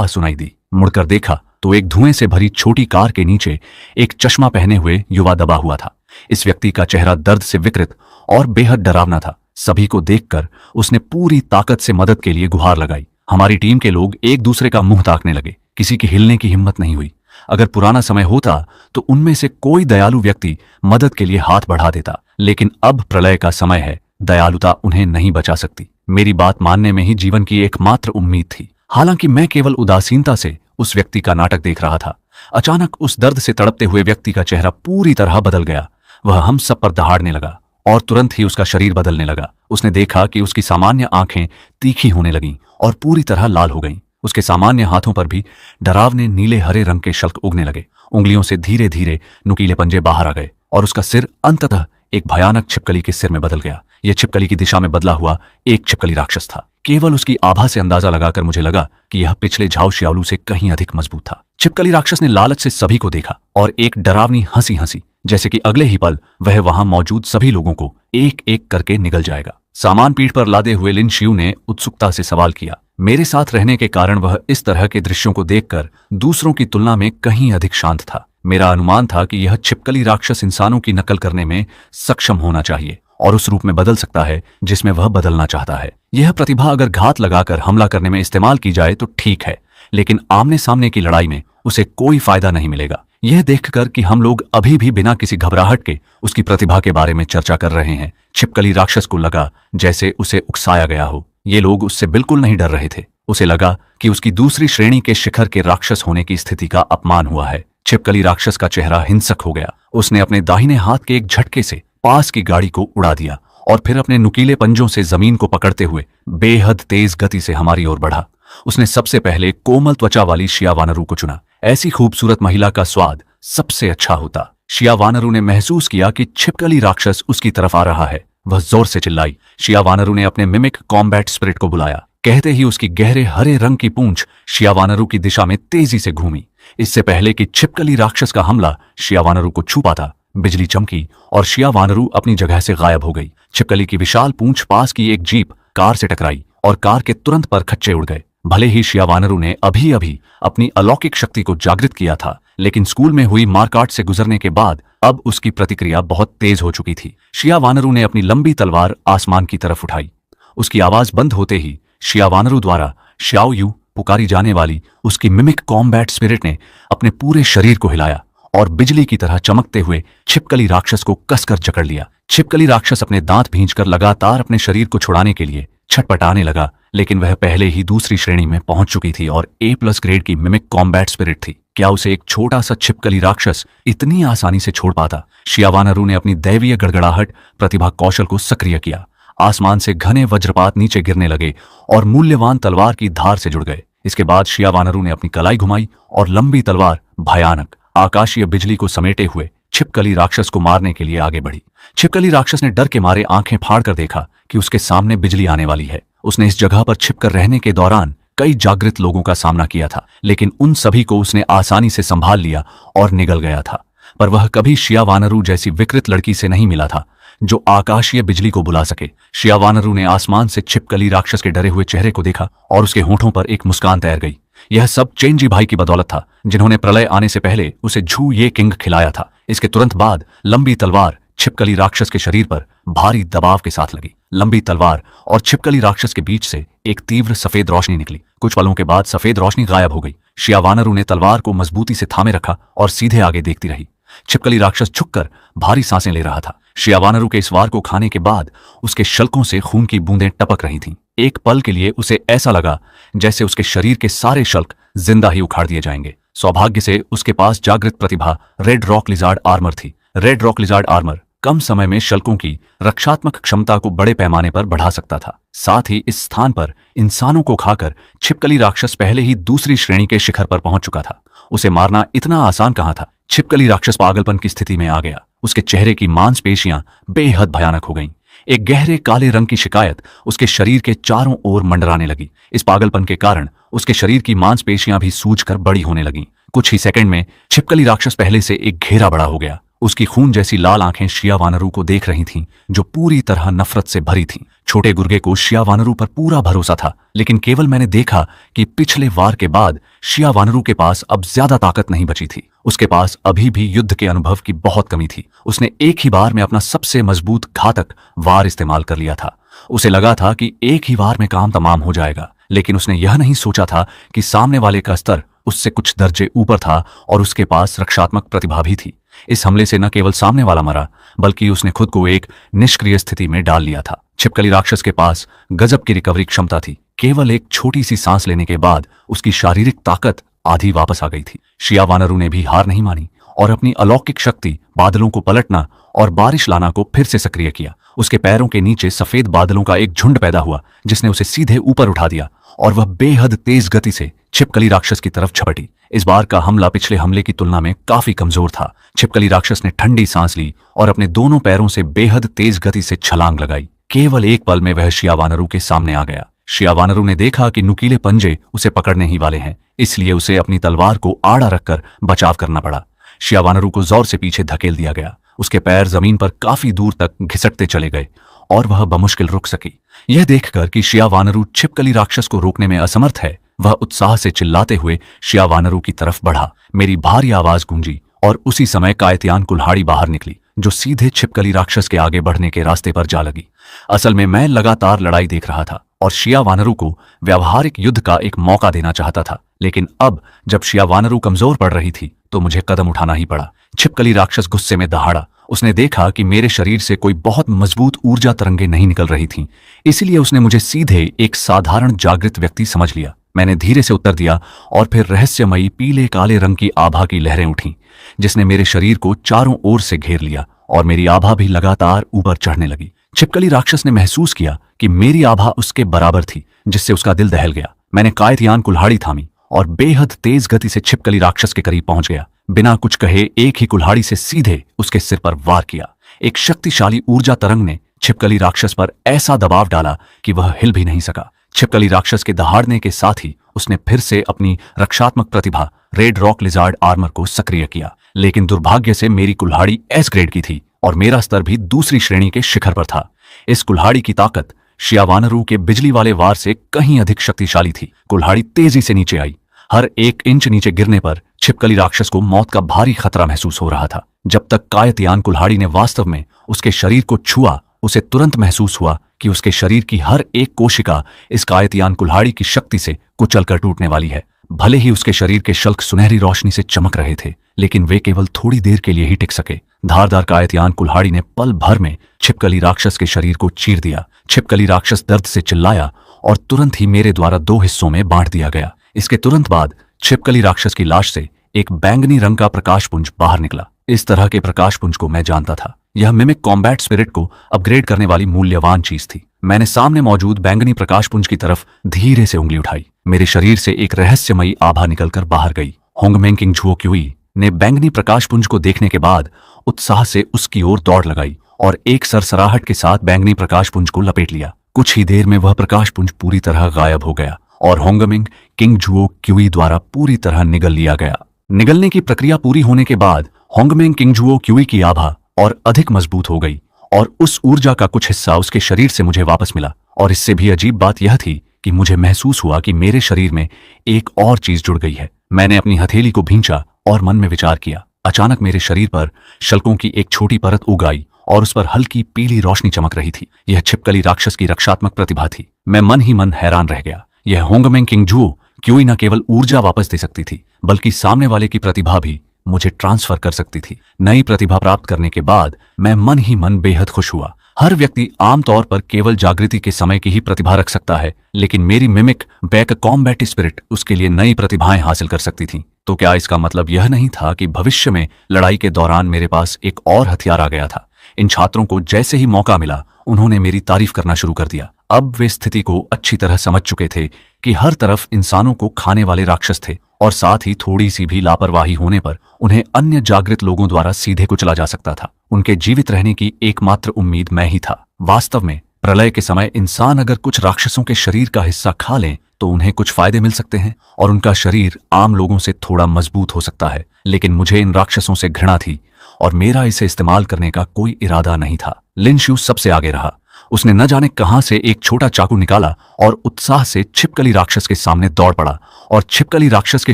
सुनाई दी। मुड़कर देखा तो एक धुएं से भरी छोटी कार के नीचे एक चश्मा पहने हुए युवा दबा हुआ था। इस व्यक्ति का चेहरा दर्द से विकृत और बेहद डरावना था। सभी को देखकर उसने पूरी ताकत से मदद के लिए गुहार लगाई। हमारी टीम के लोग एक दूसरे का मुंह ताकने लगे। किसी की हिलने की हिम्मत नहीं हुई। अगर पुराना समय होता तो उनमें से कोई दयालु व्यक्ति मदद के लिए हाथ बढ़ा देता, लेकिन अब प्रलय का समय है। दयालुता उन्हें नहीं बचा सकती। मेरी बात मानने में ही जीवन की एकमात्र उम्मीद थी। हालांकि मैं केवल उदासीनता से उस व्यक्ति का नाटक देख रहा था। अचानक उस दर्द से तड़पते हुए व्यक्ति का चेहरा पूरी तरह बदल गया। वह हम सब पर दहाड़ने लगा और तुरंत ही उसका शरीर बदलने लगा। उसने देखा कि उसकी सामान्य आंखें तीखी होने लगीं और पूरी तरह लाल हो गईं। उसके सामान्य हाथों पर भी डरावने नीले हरे रंग के शल्क उगने लगे। उंगलियों से धीरे धीरे नुकीले पंजे बाहर आ गए और उसका सिर अंततः एक भयानक छिपकली के सिर में बदल गया। यह छिपकली की दिशा में बदला हुआ एक छिपकली राक्षस था। केवल उसकी आभा से अंदाजा लगाकर मुझे लगा कि यह पिछले झाऊ श्यालू से कहीं अधिक मजबूत था। छिपकली राक्षस ने लालच से सभी को देखा और एक डरावनी हंसी हंसी, जैसे कि अगले ही पल वह वहां मौजूद सभी लोगों को एक एक करके निगल जाएगा। सामान पीठ पर लादे हुए लिन शियू ने उत्सुकता से सवाल किया। मेरे साथ रहने के कारण वह इस तरह के दृश्यों को देखकर दूसरों की तुलना में कहीं अधिक शांत था। मेरा अनुमान था कि यह छिपकली राक्षस इंसानों की नकल करने में सक्षम होना चाहिए और उस रूप में बदल सकता है जिसमें वह बदलना चाहता है। यह प्रतिभा अगर घात लगाकर हमला करने में इस्तेमाल की जाए तो ठीक है, लेकिन आमने सामने की लड़ाई में उसे कोई फायदा नहीं मिलेगा। यह देखकर कि हम लोग अभी भी बिना किसी घबराहट के उसकी प्रतिभा के बारे में चर्चा कर रहे हैं, छिपकली राक्षस को लगा जैसे उसे उकसाया गया हो। ये लोग उससे बिल्कुल नहीं डर रहे थे। उसे लगा कि उसकी दूसरी श्रेणी के शिखर के राक्षस होने की स्थिति का अपमान हुआ है। छिपकली राक्षस का चेहरा हिंसक हो गया। उसने अपने दाहिने हाथ के एक झटके से पास की गाड़ी को उड़ा दिया और फिर अपने नुकीले पंजों से जमीन को पकड़ते हुए बेहद तेज गति से हमारी ओर बढ़ा। उसने सबसे पहले कोमल त्वचा वाली शिया वानरू को चुना। ऐसी खूबसूरत महिला का स्वाद सबसे अच्छा होता। शिया वानरू ने महसूस किया कि छिपकली राक्षस उसकी तरफ आ रहा है। वह जोर से चिल्लाई। शिया वानरू ने अपने मिमिक कॉम्बैट स्पिरिट को बुलाया। कहते ही उसकी गहरे हरे रंग की पूंछ शिया वानरू की दिशा में तेजी से घूमी। इससे पहले कि छिपकली राक्षस का हमला शिया वानरू को छू पाता, बिजली चमकी और शिया वानरू अपनी जगह से गायब हो गई। छिपकली की विशाल पूंछ पास की एक जीप कार से टकराई और कार के तुरंत पर खच्चे उड़ गए। भले ही शिया वानरू ने अभी अभी अपनी अलौकिक शक्ति को जागृत किया था, लेकिन स्कूल में हुई मारकाट से गुजरने के बाद अब उसकी प्रतिक्रिया बहुत तेज हो चुकी थी। शिया वानरू ने अपनी लंबी तलवार आसमान की तरफ उठाई। उसकी आवाज बंद होते ही शिया वानरू द्वारा श्याओ यू पुकारी जाने वाली उसकी मिमिक कॉम्बैट स्पिरिट ने अपने पूरे शरीर को हिलाया और बिजली की तरह चमकते हुए छिपकली राक्षस को कसकर जकड़ लिया। छिपकली राक्षस अपने दांत भींचकर लगातार अपने शरीर को छुड़ाने के लिए छटपटाने लगा, लेकिन वह पहले ही दूसरी श्रेणी में पहुंच चुकी थी और A+ ग्रेड की मिमिक कॉम्बैट स्पिरिट थी। क्या उसे एक छोटा सा छिपकली राक्षस इतनी आसानी से छोड़ पाता? शिया वानरू ने अपनी दैवीय गड़गड़ाहट प्रतिभा कौशल को सक्रिय किया। आसमान से घने वज्रपात नीचे गिरने लगे और मूल्यवान तलवार की धार से जुड़ गए। इसके बाद शिया वानरू ने अपनी कलाई घुमाई और लंबी तलवार भयानक आकाशीय बिजली को समेटे हुए छिपकली राक्षस को मारने के लिए आगे बढ़ी। छिपकली राक्षस ने डर के मारे आंखें फाड़कर देखा कि उसके सामने बिजली आने वाली है। उसने इस जगह पर छिपकर रहने के दौरान कई जागृत लोगों का सामना किया था, लेकिन उन सभी को उसने आसानी से संभाल लिया और निगल गया था। पर वह कभी शिया वानरू जैसी विकृत लड़की से नहीं मिला था जो आकाशीय बिजली को बुला सके। शिया वानरू ने आसमान से छिपकली राक्षस के डरे हुए चेहरे को देखा और उसके होठों पर एक मुस्कान तैर गई। यह सब चेंजी भाई की बदौलत था, जिन्होंने प्रलय आने से पहले उसे झू ये किंग खिलाया था। इसके तुरंत बाद लंबी तलवार छिपकली राक्षस के शरीर पर भारी दबाव के साथ लगी। लंबी तलवार और छिपकली राक्षस के बीच से एक तीव्र सफेद रोशनी निकली। कुछ पलों के बाद सफेद रोशनी गायब हो गई। शियावानरू ने तलवार को मजबूती से थामे रखा और सीधे आगे देखती रही। छिपकली राक्षस झुककर भारी सांसें ले रहा था। शियावानरू के इस वार को खाने के बाद उसके शल्कों से खून की बूंदें टपक रही थीं। एक पल के लिए उसे ऐसा लगा जैसे उसके शरीर के सारे शल्क जिंदा ही उखाड़ दिए जाएंगे। सौभाग्य से उसके पास जागृत प्रतिभा रेड रॉक लिजार्ड आर्मर थी। रेड रॉक लिजार्ड आर्मर कम समय में शल्कों की रक्षात्मक क्षमता को बड़े पैमाने पर बढ़ा सकता था। साथ ही इस स्थान पर इंसानों को खाकर छिपकली राक्षस पहले ही दूसरी श्रेणी के शिखर पर पहुंच चुका था। उसे मारना इतना आसान कहां था। छिपकली राक्षस पागलपन की स्थिति में आ गया। उसके चेहरे की मांसपेशियां बेहद भयानक हो गईं। एक गहरे काले रंग की शिकायत उसके शरीर के चारों ओर मंडराने लगी। इस पागलपन के कारण उसके शरीर की मांसपेशियां भी सूजकर बड़ी होने लगीं। कुछ ही सेकंड में छिपकली राक्षस पहले से एक घेरा बड़ा हो गया। उसकी खून जैसी लाल आंखें शियावानरू को देख रही थीं, जो पूरी तरह नफरत से भरी थीं। छोटे गुर्गे को शियावानरू पर पूरा भरोसा था, लेकिन केवल मैंने देखा कि पिछले वार के बाद शियावानरू के पास अब ज्यादा ताकत नहीं बची थी। उसके पास अभी भी युद्ध के अनुभव की बहुत कमी थी। उसने एक ही बार में अपना सबसे मजबूत घातक वार इस्तेमाल कर लिया था। उसे लगा था कि एक ही वार में काम तमाम हो जाएगा, लेकिन उसने यह नहीं सोचा था कि सामने वाले का स्तर उससे कुछ दर्जे ऊपर था और उसके पास रक्षात्मक प्रतिभा भी थी। इस हमले से न केवल सामने वाला मरा, बल्कि उसने खुद को एक निष्क्रिय स्थिति में डाल लिया था। छिपकली राक्षस के पास गजब की रिकवरी क्षमता थी। केवल एक छोटी सी सांस लेने के बाद उसकी शारीरिक ताकत आधी वापस आ गई थी। शियावानरू ने भी हार नहीं मानी और अपनी अलौकिक शक्ति बादलों को पलटना और बारिश लाना को फिर से सक्रिय किया। उसके पैरों के नीचे सफेद बादलों का एक झुंड पैदा हुआ, जिसने उसे सीधे ऊपर उठा दिया और वह बेहद तेज गति से छिपकली राक्षस की तरफ झपटी। इस बार का हमला पिछले हमले की तुलना में काफी कमजोर था। छिपकली राक्षस ने ठंडी सांस ली और अपने दोनों पैरों से बेहद तेज गति से छलांग लगाई। केवल एक पल में वह शियावानरू के सामने आ गया। शियावानरू ने देखा कि नुकीले पंजे उसे पकड़ने ही वाले हैं, इसलिए उसे अपनी तलवार को आड़ा रखकर बचाव करना पड़ा। शियावानरू को जोर से पीछे धकेल दिया गया। उसके पैर जमीन पर काफी दूर तक घिसटते चले गए और वह बमुश्किल रुक सकी। यह देखकर कि शियावानरू छिपकली राक्षस को रोकने में असमर्थ है, वह उत्साह से चिल्लाते हुए शियावानरू की तरफ बढ़ा। मेरी भारी आवाज गूंजी और उसी समय कायतियान कुल्हाड़ी बाहर निकली, जो सीधे छिपकली राक्षस के आगे बढ़ने के रास्ते पर जा लगी। असल में मैं लगातार लड़ाई देख रहा था और शियावानरू को व्यावहारिक युद्ध का एक मौका देना चाहता था, लेकिन अब जब शियावानरू कमजोर पड़ रही थी तो मुझे कदम उठाना ही पड़ा। छिपकली राक्षस गुस्से में दहाड़ा। उसने देखा कि मेरे शरीर से कोई बहुत मजबूत ऊर्जा तरंगें नहीं निकल रही थीं, इसलिए उसने मुझे सीधे एक साधारण जागृत व्यक्ति समझ लिया। मैंने धीरे से उत्तर दिया और फिर रहस्यमयी पीले काले रंग की आभा की लहरें उठीं, जिसने मेरे शरीर को चारों ओर से घेर लिया और मेरी आभा भी लगातार ऊपर चढ़ने लगी। छिपकली राक्षस ने महसूस किया कि मेरी आभा उसके बराबर थी, जिससे उसका दिल दहल गया। मैंने कायतियान कुल्हाड़ी थामी और बेहद तेज गति से छिपकली राक्षस के करीब पहुंच गया। बिना कुछ कहे एक ही कुल्हाड़ी से सीधे उसके सिर पर वार किया। एक शक्तिशाली ऊर्जा तरंग ने छिपकली राक्षस पर ऐसा दबाव डाला कि वह हिल भी नहीं सका। छिपकली राक्षस के दहाड़ने के साथ ही उसने फिर से अपनी रक्षात्मक प्रतिभा रेड रॉक लिजार्ड आर्मर को सक्रिय किया, लेकिन दुर्भाग्य से मेरी कुल्हाड़ी एस ग्रेड की थी और मेरा स्तर भी दूसरी श्रेणी के शिखर पर था। इस कुल्हाड़ी की ताकत शियावानरू के बिजली वाले वार से कहीं अधिक शक्तिशाली थी। कुल्हाड़ी तेजी से नीचे आई। हर एक इंच नीचे गिरने पर छिपकली राक्षस को मौत का भारी खतरा महसूस हो रहा था। जब तक कायतियान कुल्हाड़ी ने वास्तव में उसके शरीर को छुआ, उसे तुरंत महसूस हुआ कि उसके शरीर की हर एक कोशिका इस कायतियान कुल्हाड़ी की शक्ति से कुचलकर टूटने वाली है। भले ही उसके शरीर के शल्क सुनहरी रोशनी से चमक रहे थे, लेकिन वे केवल थोड़ी देर के लिए ही टिक सके। धारदार कायतियान कुल्हाड़ी ने पल भर में छिपकली राक्षस के शरीर को चीर दिया। छिपकली राक्षस दर्द से चिल्लाया और तुरंत ही मेरे द्वारा दो हिस्सों में बांट दिया गया। इसके तुरंत बाद छिपकली राक्षस की लाश से एक बैंगनी रंग का प्रकाशपुंज बाहर निकला। इस तरह के प्रकाशपुंज को मैं जानता था। यह मिमिक कॉम्बैट स्पिरिट को अपग्रेड करने वाली मूल्यवान चीज थी। मैंने सामने मौजूद बैंगनी प्रकाशपुंज की तरफ धीरे से उंगली उठाई। मेरे शरीर से एक रहस्यमयी आभा निकलकर बाहर गई। होंगमेंग किंग झुओ क्यूई ने बैंगनी प्रकाशपुंज को देखने के बाद उत्साह से उसकी ओर दौड़ लगाई और एक सरसराहट के साथ बैंगनी प्रकाशपुंज को लपेट लिया। कुछ ही देर में वह प्रकाशपुंज पूरी तरह गायब हो गया और होंगमेंग किंग झुओ क्यूई द्वारा पूरी तरह निगल लिया गया। निगलने की प्रक्रिया पूरी होने के बाद होंगमेंग किंग झुओ क्यूई की आभा और अधिक मजबूत हो गई और उस ऊर्जा का कुछ हिस्सा उसके शरीर से मुझे वापस मिला। और इससे भी अजीब बात यह थी कि मुझे महसूस हुआ कि मेरे शरीर में एक और चीज जुड़ गई है। मैंने अपनी हथेली को भींचा और मन में विचार किया। अचानक मेरे शरीर पर शल्कों की एक छोटी परत उग आई और उस पर हल्की पीली रोशनी चमक रही थी। यह छिपकली राक्षस की रक्षात्मक प्रतिभा थी। मैं मन ही मन हैरान रह गया। यह होंगमेंग किंगजू क्यों ही न केवल ऊर्जा वापस दे सकती थी, बल्कि सामने वाले की प्रतिभा भी मुझे ट्रांसफर कर सकती थी। नई प्रतिभा प्राप्त करने के बाद मैं मन ही मन बेहद खुश हुआ। हर व्यक्ति आमतौर पर केवल जागृति के समय की ही प्रतिभा रख सकता है, लेकिन मेरी मिमिक बैक कॉम्बैट स्पिरिट उसके लिए नई प्रतिभाएं हासिल कर सकती थी। तो क्या इसका मतलब यह नहीं था कि भविष्य में लड़ाई के दौरान मेरे पास एक और हथियार आ गया था? इन छात्रों को जैसे ही मौका मिला, उन्होंने मेरी तारीफ करना शुरू कर दिया। अब वे स्थिति को अच्छी तरह समझ चुके थे कि हर तरफ इंसानों को खाने वाले राक्षस थे और साथ ही थोड़ी सी भी लापरवाही होने पर उन्हें अन्य जागृत लोगों द्वारा सीधे कुचला जा सकता था। उनके जीवित रहने की एकमात्र उम्मीद मैं ही था। वास्तव में प्रलय के समय इंसान अगर कुछ राक्षसों के शरीर का हिस्सा खा लें तो उन्हें कुछ फायदे मिल सकते हैं और उनका शरीर आम लोगों से थोड़ा मजबूत हो सकता है। लेकिन मुझे इन राक्षसों से घृणा थी और मेरा इसे इस्तेमाल करने का कोई इरादा नहीं था। लिन शू सबसे आगे रहा। उसने न जाने कहां से एक छोटा चाकू निकाला और उत्साह से छिपकली राक्षस के सामने दौड़ पड़ा और छिपकली राक्षस के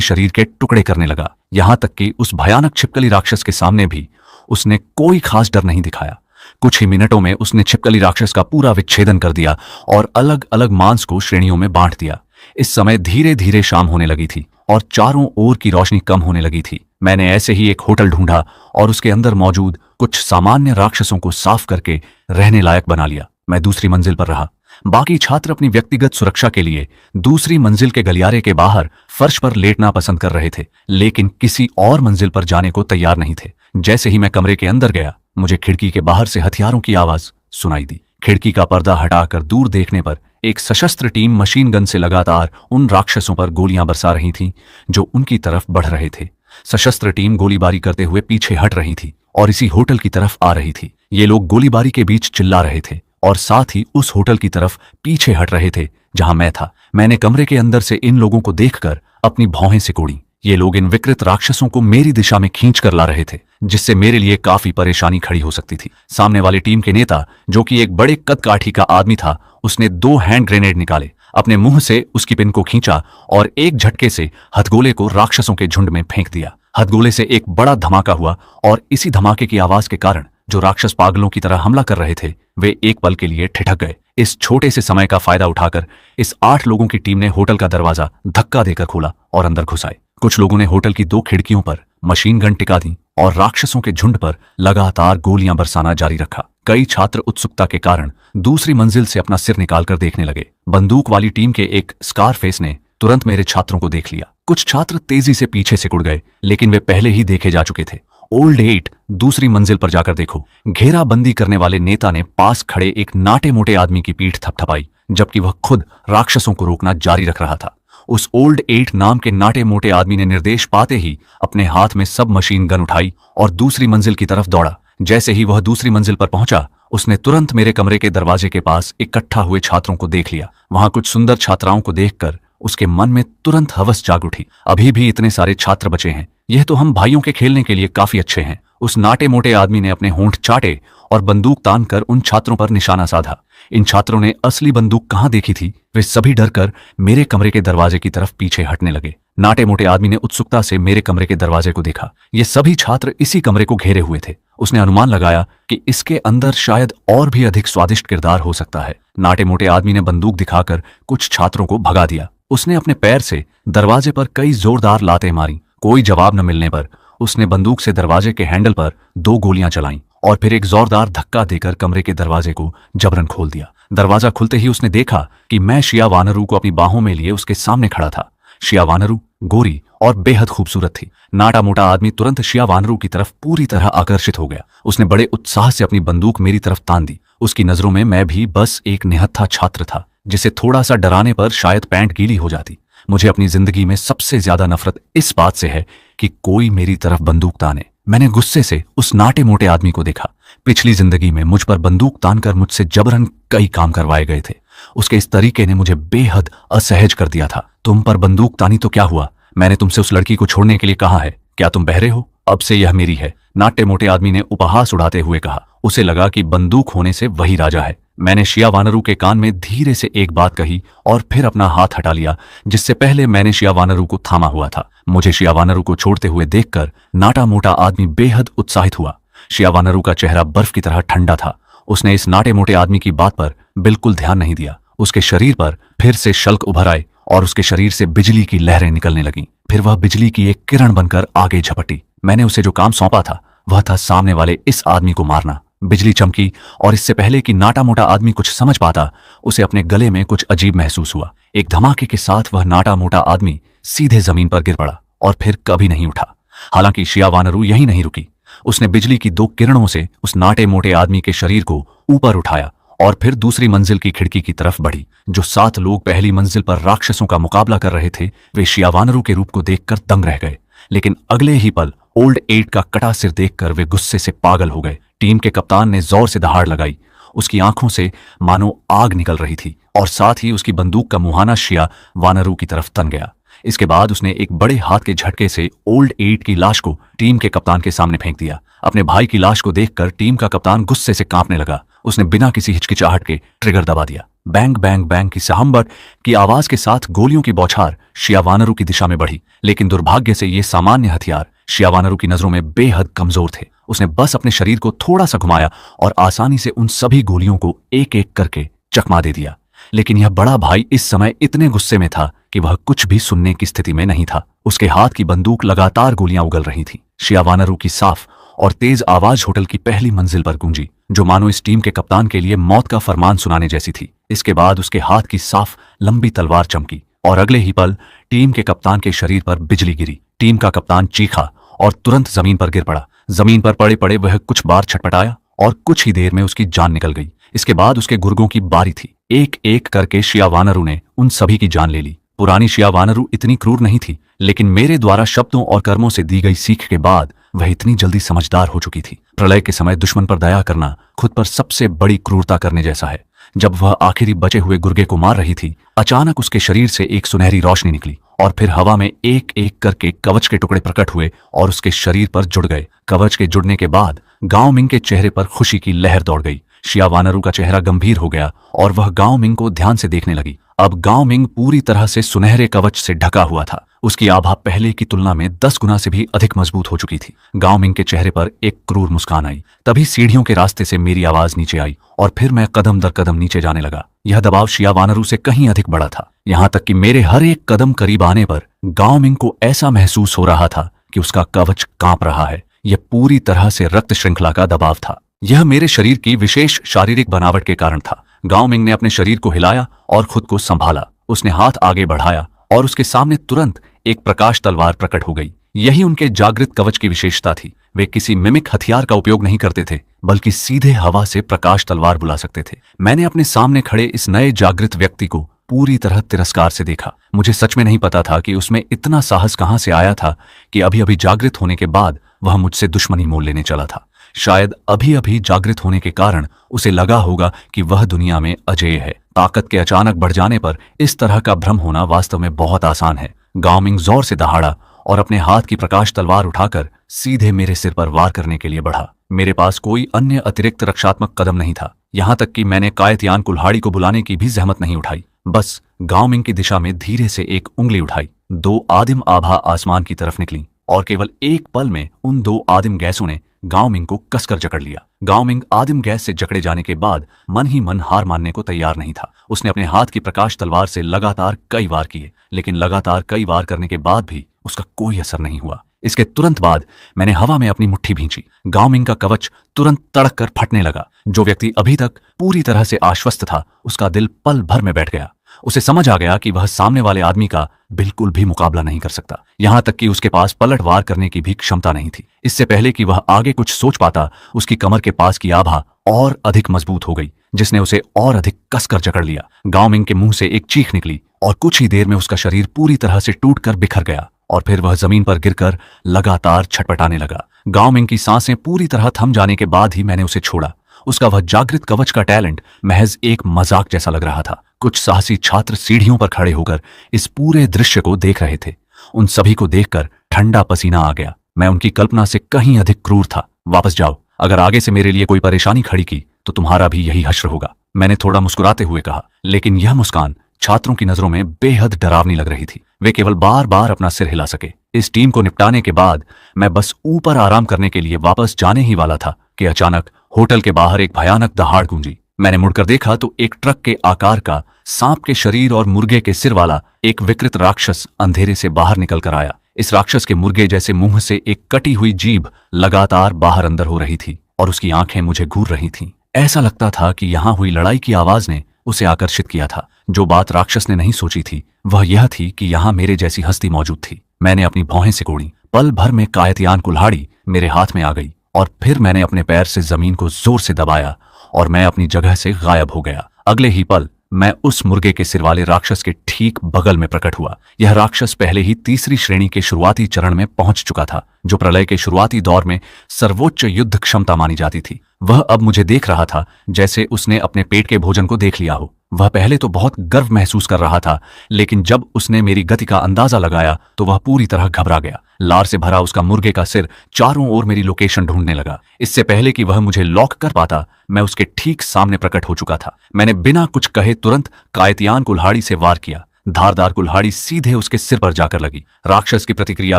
शरीर के टुकड़े करने लगा। यहां तक कि उस भयानक छिपकली राक्षस के सामने भी उसने कोई खास डर नहीं दिखाया। कुछ ही मिनटों में उसने छिपकली राक्षस का पूरा विच्छेदन कर दिया और अलग अलग मांस को श्रेणियों में बांट दिया। इस समय धीरे धीरे शाम होने लगी थी और चारों ओर की रोशनी कम होने लगी थी। मैंने ऐसे ही एक होटल ढूंढा और उसके अंदर मौजूद कुछ सामान्य राक्षसों को साफ करके रहने लायक बना लिया। मैं दूसरी मंजिल पर रहा। बाकी छात्र अपनी व्यक्तिगत सुरक्षा के लिए दूसरी मंजिल के गलियारे के बाहर फर्श पर लेटना पसंद कर रहे थे, लेकिन किसी और मंजिल पर जाने को तैयार नहीं थे। जैसे ही मैं कमरे के अंदर गया, मुझे खिड़की के बाहर से हथियारों की आवाज सुनाई दी। खिड़की का पर्दा हटाकर दूर देखने पर एक सशस्त्र टीम मशीन गन से लगातार उन राक्षसों पर गोलियां बरसा रही थी जो उनकी तरफ बढ़ रहे थे। सशस्त्र टीम गोलीबारी करते हुए पीछे हट रही थी और इसी होटल की तरफ आ रही थी। ये लोग गोलीबारी के बीच चिल्ला रहे थे और साथ ही उस होटल की तरफ पीछे हट रहे थे जहां मैं था। मैंने कमरे के अंदर से इन लोगों को देखकर अपनी भौहें सिकोड़ी। ये लोग इन विकृत राक्षसों को मेरी दिशा में खींच कर ला रहे थे, जिससे मेरे लिए काफी परेशानी खड़ी हो सकती थी। सामने वाली टीम के नेता, जो कि एक बड़े कद काठी का आदमी था, उसने 2 हैंड ग्रेनेड निकाले, अपने मुंह से उसकी पिन को खींचा और एक झटके से हथगोले को राक्षसों के झुंड में फेंक दिया। हथगोले से एक बड़ा धमाका हुआ और इसी धमाके की आवाज के कारण जो राक्षस पागलों की तरह हमला कर रहे थे, वे एक पल के लिए ठिठक गए। इस छोटे से समय का फायदा उठाकर इस 8 लोगों की टीम ने होटल का दरवाजा धक्का देकर खोला और अंदर घुस आए। कुछ लोगों ने होटल की 2 खिड़कियों पर मशीन गन टिका दी और राक्षसों के झुंड पर लगातार गोलियां बरसाना जारी रखा। कई छात्र उत्सुकता के कारण दूसरी मंजिल से अपना सिर निकालकर देखने लगे। बंदूक वाली टीम के एक स्कारफेस ने तुरंत मेरे छात्रों को देख लिया। कुछ छात्र तेजी से पीछे सिकुड़ गए, लेकिन वे पहले ही देखे जा चुके थे। ओल्ड 8, दूसरी मंजिल पर जाकर देखो। घेराबंदी करने वाले नेता ने पास खड़े एक नाटे मोटे आदमी की पीठ थपथपाई, जबकि वह खुद राक्षसों को रोकना जारी रख रहा था। उस ओल्ड 8 नाम के नाटे मोटे आदमी ने निर्देश पाते ही अपने हाथ में सब मशीन गन उठाई और दूसरी मंजिल की तरफ दौड़ा। जैसे ही वह दूसरी मंजिल पर पहुंचा, उसने तुरंत मेरे कमरे के दरवाजे के पास इकट्ठा हुए छात्रों को देख लिया। वहां कुछ सुंदर छात्राओं को देखकर उसके मन में तुरंत हवस जाग उठी। अभी भी इतने सारे छात्र बचे हैं, यह तो हम भाइयों के खेलने के लिए काफी अच्छे हैं। उस नाटे मोटे आदमी ने अपने होंठ चाटे और बंदूक तानकर उन छात्रों पर निशाना साधा। इन छात्रों ने असली बंदूक कहां देखी थी, वे सभी डरकर मेरे कमरे के दरवाजे की तरफ पीछे हटने लगे। नाटे मोटे आदमी ने उत्सुकता से मेरे कमरे के दरवाजे को देखा। ये सभी छात्र इसी कमरे को घेरे हुए थे। उसने अनुमान लगाया कि इसके अंदर शायद और भी अधिक स्वादिष्ट किरदार हो सकता है। नाटे मोटे आदमी ने बंदूक दिखाकर कुछ छात्रों को भगा दिया। उसने अपने पैर से दरवाजे पर कई जोरदार लातें मारी। कोई जवाब न मिलने पर उसने बंदूक से दरवाजे के हैंडल पर 2 गोलियां चलाईं और फिर एक जोरदार धक्का देकर कमरे के दरवाजे को जबरन खोल दिया। दरवाजा खुलते ही उसने देखा कि मैं शिया वानरू को अपनी बाहों में लिए उसके सामने खड़ा था। शिया वानरू गोरी और बेहद खूबसूरत थी। नाटा मोटा आदमी तुरंत शिया वानरू की तरफ पूरी तरह आकर्षित हो गया। उसने बड़े उत्साह से अपनी बंदूक मेरी तरफ तान दी। उसकी नजरों में मैं भी बस एक निहत्था छात्र था, जिसे थोड़ा सा डराने पर शायद पैंट गीली हो जाती। मुझे अपनी जिंदगी में सबसे ज्यादा नफरत इस बात से है कि कोई मेरी तरफ बंदूक ताने। मैंने गुस्से से उस नाटे मोटे आदमी को देखा। पिछली जिंदगी में मुझ पर बंदूक तानकर मुझसे जबरन कई काम करवाए गए थे। उसके इस तरीके ने मुझे बेहद असहज कर दिया था। तुम पर बंदूक तानी तो क्या हुआ? मैंने तुमसे उस लड़की को छोड़ने के लिए कहा है। क्या तुम बहरे हो? अब से यह मेरी है। नाटे मोटे आदमी ने उपहास उड़ाते हुए कहा। उसे लगा कि बंदूक होने से वही राजा है। मैंने शिया वानरू के कान में धीरे से एक बात कही और फिर अपना हाथ हटा लिया, जिससे पहले मैंने शिया वानरू को थामा हुआ था। मुझे शिया वानरू को छोड़ते हुए देखकर नाटा मोटा आदमी बेहद उत्साहित हुआ। शिया वानरू का चेहरा बर्फ की तरह ठंडा था। उसने इस नाटे मोटे आदमी की बात पर बिल्कुल ध्यान नहीं दिया। उसके शरीर पर फिर से शल्क उभर आए और उसके शरीर से बिजली की लहरें निकलने लगीं। फिर वह बिजली की एक किरण बनकर आगे झपटी। मैंने उसे जो काम सौंपा था वह था सामने वाले इस आदमी को मारना। बिजली चमकी और इससे पहले कि नाटा मोटा आदमी कुछ समझ पाता, उसे अपने गले में कुछ अजीब महसूस हुआ। एक धमाके के साथ वह नाटा मोटा आदमी सीधे जमीन पर गिर पड़ा और फिर कभी नहीं उठा। हालांकि शिया वानरू यहीं नहीं रुकी। उसने बिजली की 2 किरणों से उस नाटे मोटे आदमी के शरीर को ऊपर उठाया और फिर दूसरी मंजिल की खिड़की की तरफ बढ़ी। जो 7 लोग पहली मंजिल पर राक्षसों का मुकाबला कर रहे थे, वे शिया वानरू के रूप को देखकर दंग रह गए। लेकिन अगले ही पल ओल्ड 8 का कटा सिर देखकर वे गुस्से से पागल हो गए। टीम के कप्तान ने जोर से दहाड़ लगाई। उसकी आंखों से मानो आग निकल रही थी और साथ ही उसकी बंदूक का मुहाना शिया वानरू की तरफ तन गया। इसके बाद उसने एक बड़े हाथ के झटके से ओल्ड 8 की लाश को टीम के कप्तान के सामने फेंक दिया। अपने भाई की लाश को देखकर टीम का कप्तान गुस्से से कांपने लगा। उसने बिना किसी हिचकिचाहट के ट्रिगर दबा दिया। बैंग बैंग बैंग की सहम्बट की आवाज के साथ गोलियों की बौछार शिया वानरू की दिशा में बढ़ी। लेकिन दुर्भाग्य से ये सामान्य हथियार शिया वानरू की नजरों में बेहद कमजोर थे। उसने बस अपने शरीर को थोड़ा सा घुमाया और आसानी से उन सभी गोलियों को एक एक करके चकमा दे दिया। लेकिन यह बड़ा भाई इस समय इतने गुस्से में था कि वह कुछ भी सुनने की स्थिति में नहीं था। उसके हाथ की बंदूक लगातार गोलियां उगल रही थी। शिया वानरू की साफ और तेज आवाज होटल की पहली मंजिल पर गूंजी, जो मानो इस टीम के कप्तान के लिए मौत का फरमान सुनाने जैसी थी। इसके बाद उसके हाथ की साफ लंबी तलवार चमकी और अगले ही पल टीम के कप्तान के शरीर पर बिजली गिरी। टीम का कप्तान चीखा और तुरंत जमीन पर गिर पड़ा। जमीन पर पड़े पड़े वह कुछ बार छटपटाया और कुछ ही देर में उसकी जान निकल गई। इसके बाद उसके गुर्गों की बारी थी। एक एक करके शिया वानरू ने उन सभी की जान ले ली। पुरानी शिया वानरू इतनी क्रूर नहीं थी, लेकिन मेरे द्वारा शब्दों और कर्मों से दी गई सीख के बाद वह इतनी जल्दी समझदार हो चुकी थी। प्रलय के समय दुश्मन पर दया करना खुद पर सबसे बड़ी क्रूरता करने जैसा है। जब वह आखिरी बचे हुए गुर्गे को मार रही थी, अचानक उसके शरीर से एक सुनहरी रोशनी निकली और फिर हवा में एक एक करके कवच के टुकड़े प्रकट हुए और उसके शरीर पर जुड़ गए। कवच के जुड़ने के बाद गांव मिंग के चेहरे पर खुशी की लहर दौड़ गई। शिया वानरू का चेहरा गंभीर हो गया और वह गांव मिंग को ध्यान से देखने लगी। अब गांव मिंग पूरी तरह से सुनहरे कवच से ढका हुआ था। उसकी आभा पहले की तुलना में 10 गुना से भी अधिक मजबूत हो चुकी थी। गांव मिंग के चेहरे पर एक क्रूर मुस्कान आई। तभी सीढ़ियों के रास्ते से मेरी आवाज नीचे आई और फिर मैं कदम दर कदम नीचे जाने लगा। यह दबाव शिया वानरू से कहीं अधिक बड़ा था, यहां तक कि मेरे हर एक कदम करीब आने पर गांव मिंग को ऐसा महसूस हो रहा था कि उसका कवच कांप रहा है। यह पूरी तरह से रक्त श्रृंखला का दबाव था। यह मेरे शरीर की विशेष शारीरिक बनावट के कारण था। गांव मिंग ने अपने शरीर को हिलाया और खुद को संभाला। उसने हाथ आगे बढ़ाया और उसके सामने तुरंत एक प्रकाश तलवार प्रकट हो गई। यही उनके जागृत कवच की विशेषता थी। वे किसी मिमिक हथियार का उपयोग नहीं करते थे, बल्कि सीधे हवा से प्रकाश तलवार बुला सकते थे। मैंने अपने सामने खड़े इस नए जागृत व्यक्ति को पूरी तरह तिरस्कार से देखा। मुझे सच में नहीं पता था कि उसमें इतना साहस कहां से आया था कि अभी अभी जागृत होने के बाद वह मुझसे दुश्मनी मोल लेने चला था। शायद अभी अभी जागृत होने के कारण उसे लगा होगा कि वह दुनिया में अजेय है। ताकत के अचानक बढ़ जाने पर इस तरह का भ्रम होना वास्तव में बहुत आसान है। गांव मिंग जोर से दहाड़ा और अपने हाथ की प्रकाश तलवार उठाकर सीधे मेरे सिर पर वार करने के लिए बढ़ा। मेरे पास कोई अन्य अतिरिक्त रक्षात्मक कदम नहीं था। यहां तक कि मैंने कायतयान कुल्हाड़ी को बुलाने की भी जहमत नहीं उठाई। बस गांव मिंग की दिशा में धीरे से एक उंगली उठाई। 2 आदिम आभा आसमान की तरफ निकली और केवल एक पल में उन 2 आदिम गैसों ने गांव मिंग को कसकर जकड़ लिया। गांव मिंग आदिम गैस से जकड़े जाने के बाद मन ही मन हार मानने को तैयार नहीं था। उसने अपने हाथ की प्रकाश तलवार से लगातार कई वार किए, लेकिन लगातार कई वार करने के बाद भी उसका कोई असर नहीं हुआ। इसके तुरंत बाद मैंने हवा में अपनी मुट्ठी भींची। गांव मिंग का कवच तुरंत तड़क कर फटने लगा। जो व्यक्ति अभी तक पूरी तरह से आश्वस्त था, उसका दिल पल भर में बैठ गया। उसे समझ आ गया कि वह सामने वाले आदमी का बिल्कुल भी मुकाबला नहीं कर सकता। यहां तक कि उसके पास पलटवार करने की भी क्षमता नहीं थी। इससे पहले कि वह आगे कुछ सोच पाता, उसकी कमर के पास की आभा और अधिक मजबूत हो गई, जिसने उसे और अधिक कसकर जकड़ लिया। गांव मिंग के मुंह से एक चीख निकली और कुछ ही देर में उसका शरीर पूरी तरह से टूटकर बिखर गया और फिर वह जमीन पर गिरकर लगातार छटपटाने लगा। गांव मिंग की सांसें पूरी तरह थम जाने के बाद ही मैंने उसे छोड़ा। उसका वह जागृत कवच का टैलेंट महज एक मजाक जैसा लग रहा था। कुछ साहसी छात्र सीढ़ियों पर खड़े होकर इस पूरे दृश्य को देख रहे थे। उन सभी को देखकर ठंडा पसीना आ गया। मैं उनकी कल्पना से कहीं अधिक क्रूर था। वापस जाओ। अगर आगे से मेरे लिए कोई परेशानी खड़ी की तो तुम्हारा भी यही हश्र होगा। मैंने थोड़ा मुस्कुराते हुए कहा, लेकिन यह मुस्कान छात्रों की नजरों में बेहद डरावनी लग रही थी। वे केवल बार बार अपना सिर हिला सके। इस टीम को निपटाने के बाद मैं बस ऊपर आराम करने के लिए वापस जाने ही वाला था कि अचानक होटल के बाहर एक भयानक दहाड़ गूंजी। मैंने मुड़कर देखा तो एक ट्रक के आकार का, सांप के शरीर और मुर्गे के सिर वाला एक विकृत राक्षस अंधेरे से बाहर निकल कर आया। इस राक्षस के मुर्गे जैसे मुंह से एक कटी हुई जीभ लगातार बाहर अंदर हो रही थी और उसकी आंखें मुझे घूर रही थीं। ऐसा लगता था कि यहां हुई लड़ाई की आवाज ने उसे आकर्षित किया था। जो बात राक्षस ने नहीं सोची थी वह यह थी कि यहां मेरे जैसी हस्ती मौजूद थी। मैंने अपनी भौहें सिकोड़ी। पल भर में कायतियान कुल्हाड़ी मेरे हाथ में आ गई और फिर मैंने अपने पैर से जमीन को जोर से दबाया और मैं अपनी जगह से गायब हो गया। अगले ही पल मैं उस मुर्गे के सिर वाले राक्षस के ठीक बगल में प्रकट हुआ। यह राक्षस पहले ही तीसरी श्रेणी के शुरुआती चरण में पहुंच चुका था, जो प्रलय के शुरुआती दौर में सर्वोच्च युद्ध क्षमता मानी जाती थी। वह अब मुझे देख रहा था जैसे उसने अपने पेट के भोजन को देख लिया हो। वह पहले तो बहुत गर्व महसूस कर रहा था, लेकिन जब उसने मेरी गति का अंदाजा लगाया तो वह पूरी तरह घबरा गया। लार से भरा उसका मुर्गे का सिर चारों ओर मेरी लोकेशन ढूंढने लगा। इससे पहले कि वह मुझे लॉक कर पाता, मैं उसके ठीक सामने प्रकट हो चुका था। मैंने बिना कुछ कहे तुरंत कायतियान कुल्हाड़ी से वार किया। धारदार कुल्हाड़ी सीधे उसके सिर पर जाकर लगी। राक्षस की प्रतिक्रिया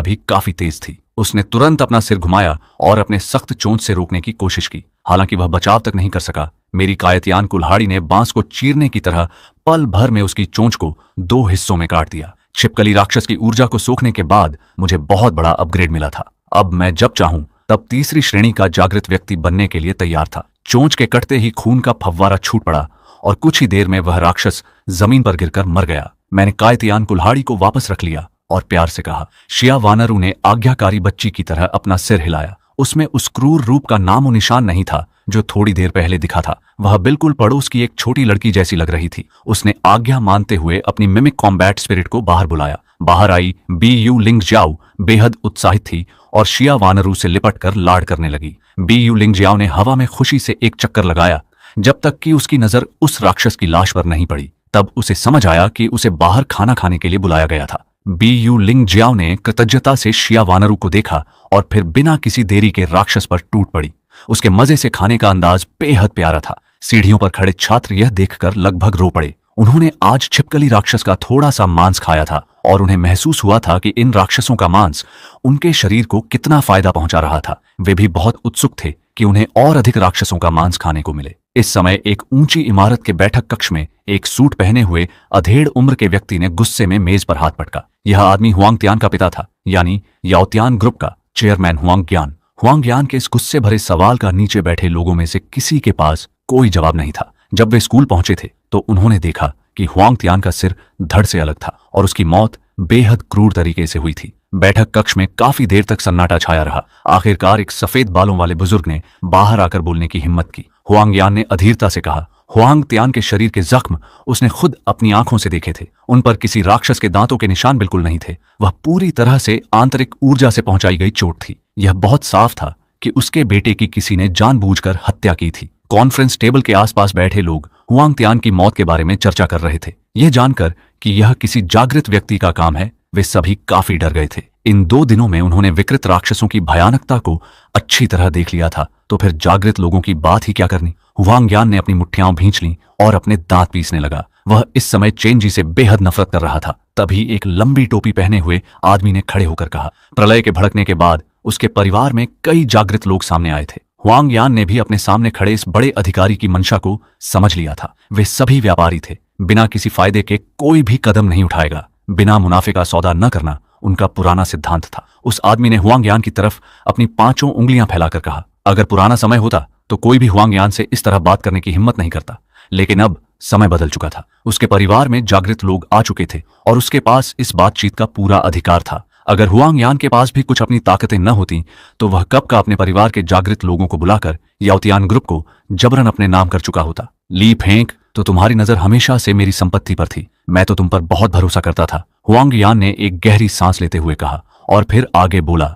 भी काफी तेज थी। उसने तुरंत अपना सिर घुमाया और अपने सख्त चोंच से रोकने की कोशिश की। हालांकि वह बचाव तक नहीं कर सका। मेरी कायतियान कुल्हाड़ी ने बांस को चीरने की तरह पल भर में उसकी चोंच को 2 हिस्सों में काट दिया। छिपकली राक्षस की ऊर्जा को सोखने के बाद मुझे बहुत बड़ा अपग्रेड मिला था। अब मैं जब चाहूं तब तीसरी श्रेणी का जागृत व्यक्ति बनने के लिए तैयार था। चोंच के कटते ही खून का फव्वारा छूट पड़ा और कुछ ही देर में वह राक्षस जमीन पर गिरकर मर गया। मैंने कायतियान कुल्हाड़ी को वापस रख लिया और प्यार से कहा, शिया वानरू ने आज्ञाकारी बच्ची की तरह अपना सिर हिलाया। उसमें उस क्रूर रूप का नामो निशान नहीं था जो थोड़ी देर पहले दिखा था। वह बिल्कुल पड़ोस की एक छोटी लड़की जैसी लग रही थी। उसने आज्ञा मानते हुए अपनी मिमिक कॉम्बैट स्पिरिट को बाहर बुलाया। बाहर आई बी.यू. लिंगजियाओ बेहद उत्साहित थी और शिया वानरू से लिपट कर लाड़ करने लगी। बी.यू. लिंगजियाओ ने हवा में खुशी से एक चक्कर लगाया जब तक कि उसकी नजर उस राक्षस की लाश पर नहीं पड़ी। तब उसे समझ आया कि उसे बाहर खाना खाने के लिए बुलाया गया था। बी.यू. लिंगजियाओ ने कृतज्ञता से शिया वानरू को देखा और फिर बिना किसी देरी के राक्षस पर टूट पड़ी। उसके मजे से खाने का अंदाज बेहद प्यारा था। सीढ़ियों पर खड़े छात्र यह देखकर लगभग रो पड़े। उन्होंने आज छिपकली राक्षस का थोड़ा सा मांस खाया था और उन्हें महसूस हुआ था कि इन राक्षसों का मांस उनके शरीर को कितना फायदा पहुंचा रहा था। वे भी बहुत उत्सुक थे कि उन्हें और अधिक राक्षसों का मांस खाने को मिले। इस समय एक ऊंची इमारत के बैठक कक्ष में एक सूट पहने हुए अधेड़ उम्र के व्यक्ति ने गुस्से में मेज पर हाथ पटका। यह आदमी हुआंग तियान का पिता था, यानी याओतियान ग्रुप का चेयरमैन हुआंग ज्ञान। हुआंग ज्ञान के इस गुस्से भरे सवाल का नीचे बैठे लोगों में से किसी के पास कोई जवाब नहीं था। जब वे स्कूल पहुंचे थे तो उन्होंने देखा कि हुआंग तियान का सिर धड़ से अलग था और उसकी मौत बेहद क्रूर तरीके से हुई थी। बैठक कक्ष में काफी देर तक सन्नाटा छाया रहा। आखिरकार एक सफेद बालों वाले बुजुर्ग ने बाहर आकर बोलने की हिम्मत की। हुआंग यान ने अधीरता से कहा, हुआंग तियान के शरीर के जख्म उसने खुद अपनी आंखों से देखे थे। उन पर किसी राक्षस के दांतों के निशान बिल्कुल नहीं थे। वह पूरी तरह से आंतरिक ऊर्जा से पहुंचाई गई चोट थी। यह बहुत साफ था कि उसके बेटे की किसी ने जानबूझकर हत्या की थी। कॉन्फ्रेंस टेबल के आसपास बैठे लोग हुआंग तियान की मौत के बारे में चर्चा कर रहे थे। यह जानकर कि यह किसी जागृत व्यक्ति का काम है, वे सभी काफी डर गए थे। इन 2 दिनों में उन्होंने विकृत राक्षसों की भयानकता को अच्छी तरह देख लिया था, तो फिर जागृत लोगों की बात ही क्या करनी। हुआंग ज्ञान ने अपनी मुट्ठियां भींच लीं और अपने दांत पीसने लगा। वह इस समय चेंजी से बेहद नफरत कर रहा था। तभी एक लंबी टोपी पहने हुए आदमी ने खड़े होकर कहा, प्रलय के भड़कने के बाद उसके परिवार में कई जागृत लोग सामने आए थे। हुआंग यान ने भी अपने सामने खड़े इस बड़े अधिकारी की मंशा को समझ लिया था। वे सभी व्यापारी थे। बिना किसी फायदे के कोई भी कदम नहीं उठाएगा। बिना मुनाफे का सौदा न करना उनका पुराना सिद्धांत था। उस आदमी ने हुआंग यान की तरफ अपनी 5 उंगलियां फैलाकर कहा, अगर पुराना समय होता तो कोई भी हुआंग यान से इस तरह बात करने की हिम्मत नहीं करता। लेकिन अब समय बदल चुका था। उसके परिवार में जागृत लोग आ चुके थे और उसके पास इस बातचीत का पूरा अधिकार था। अगर हुआंग यान के पास भी कुछ अपनी ताकतें न होती तो वह कब का अपने परिवार के जागृत लोगों को बुलाकर याओतियान ग्रुप को जबरन अपने नाम कर चुका होता। ली फेंक, तो तुम्हारी नजर हमेशा से मेरी संपत्ति पर थी। मैं तो तुम पर बहुत भरोसा करता था। हुआंग यान ने एक गहरी सांस लेते हुए कहा और फिर आगे बोला,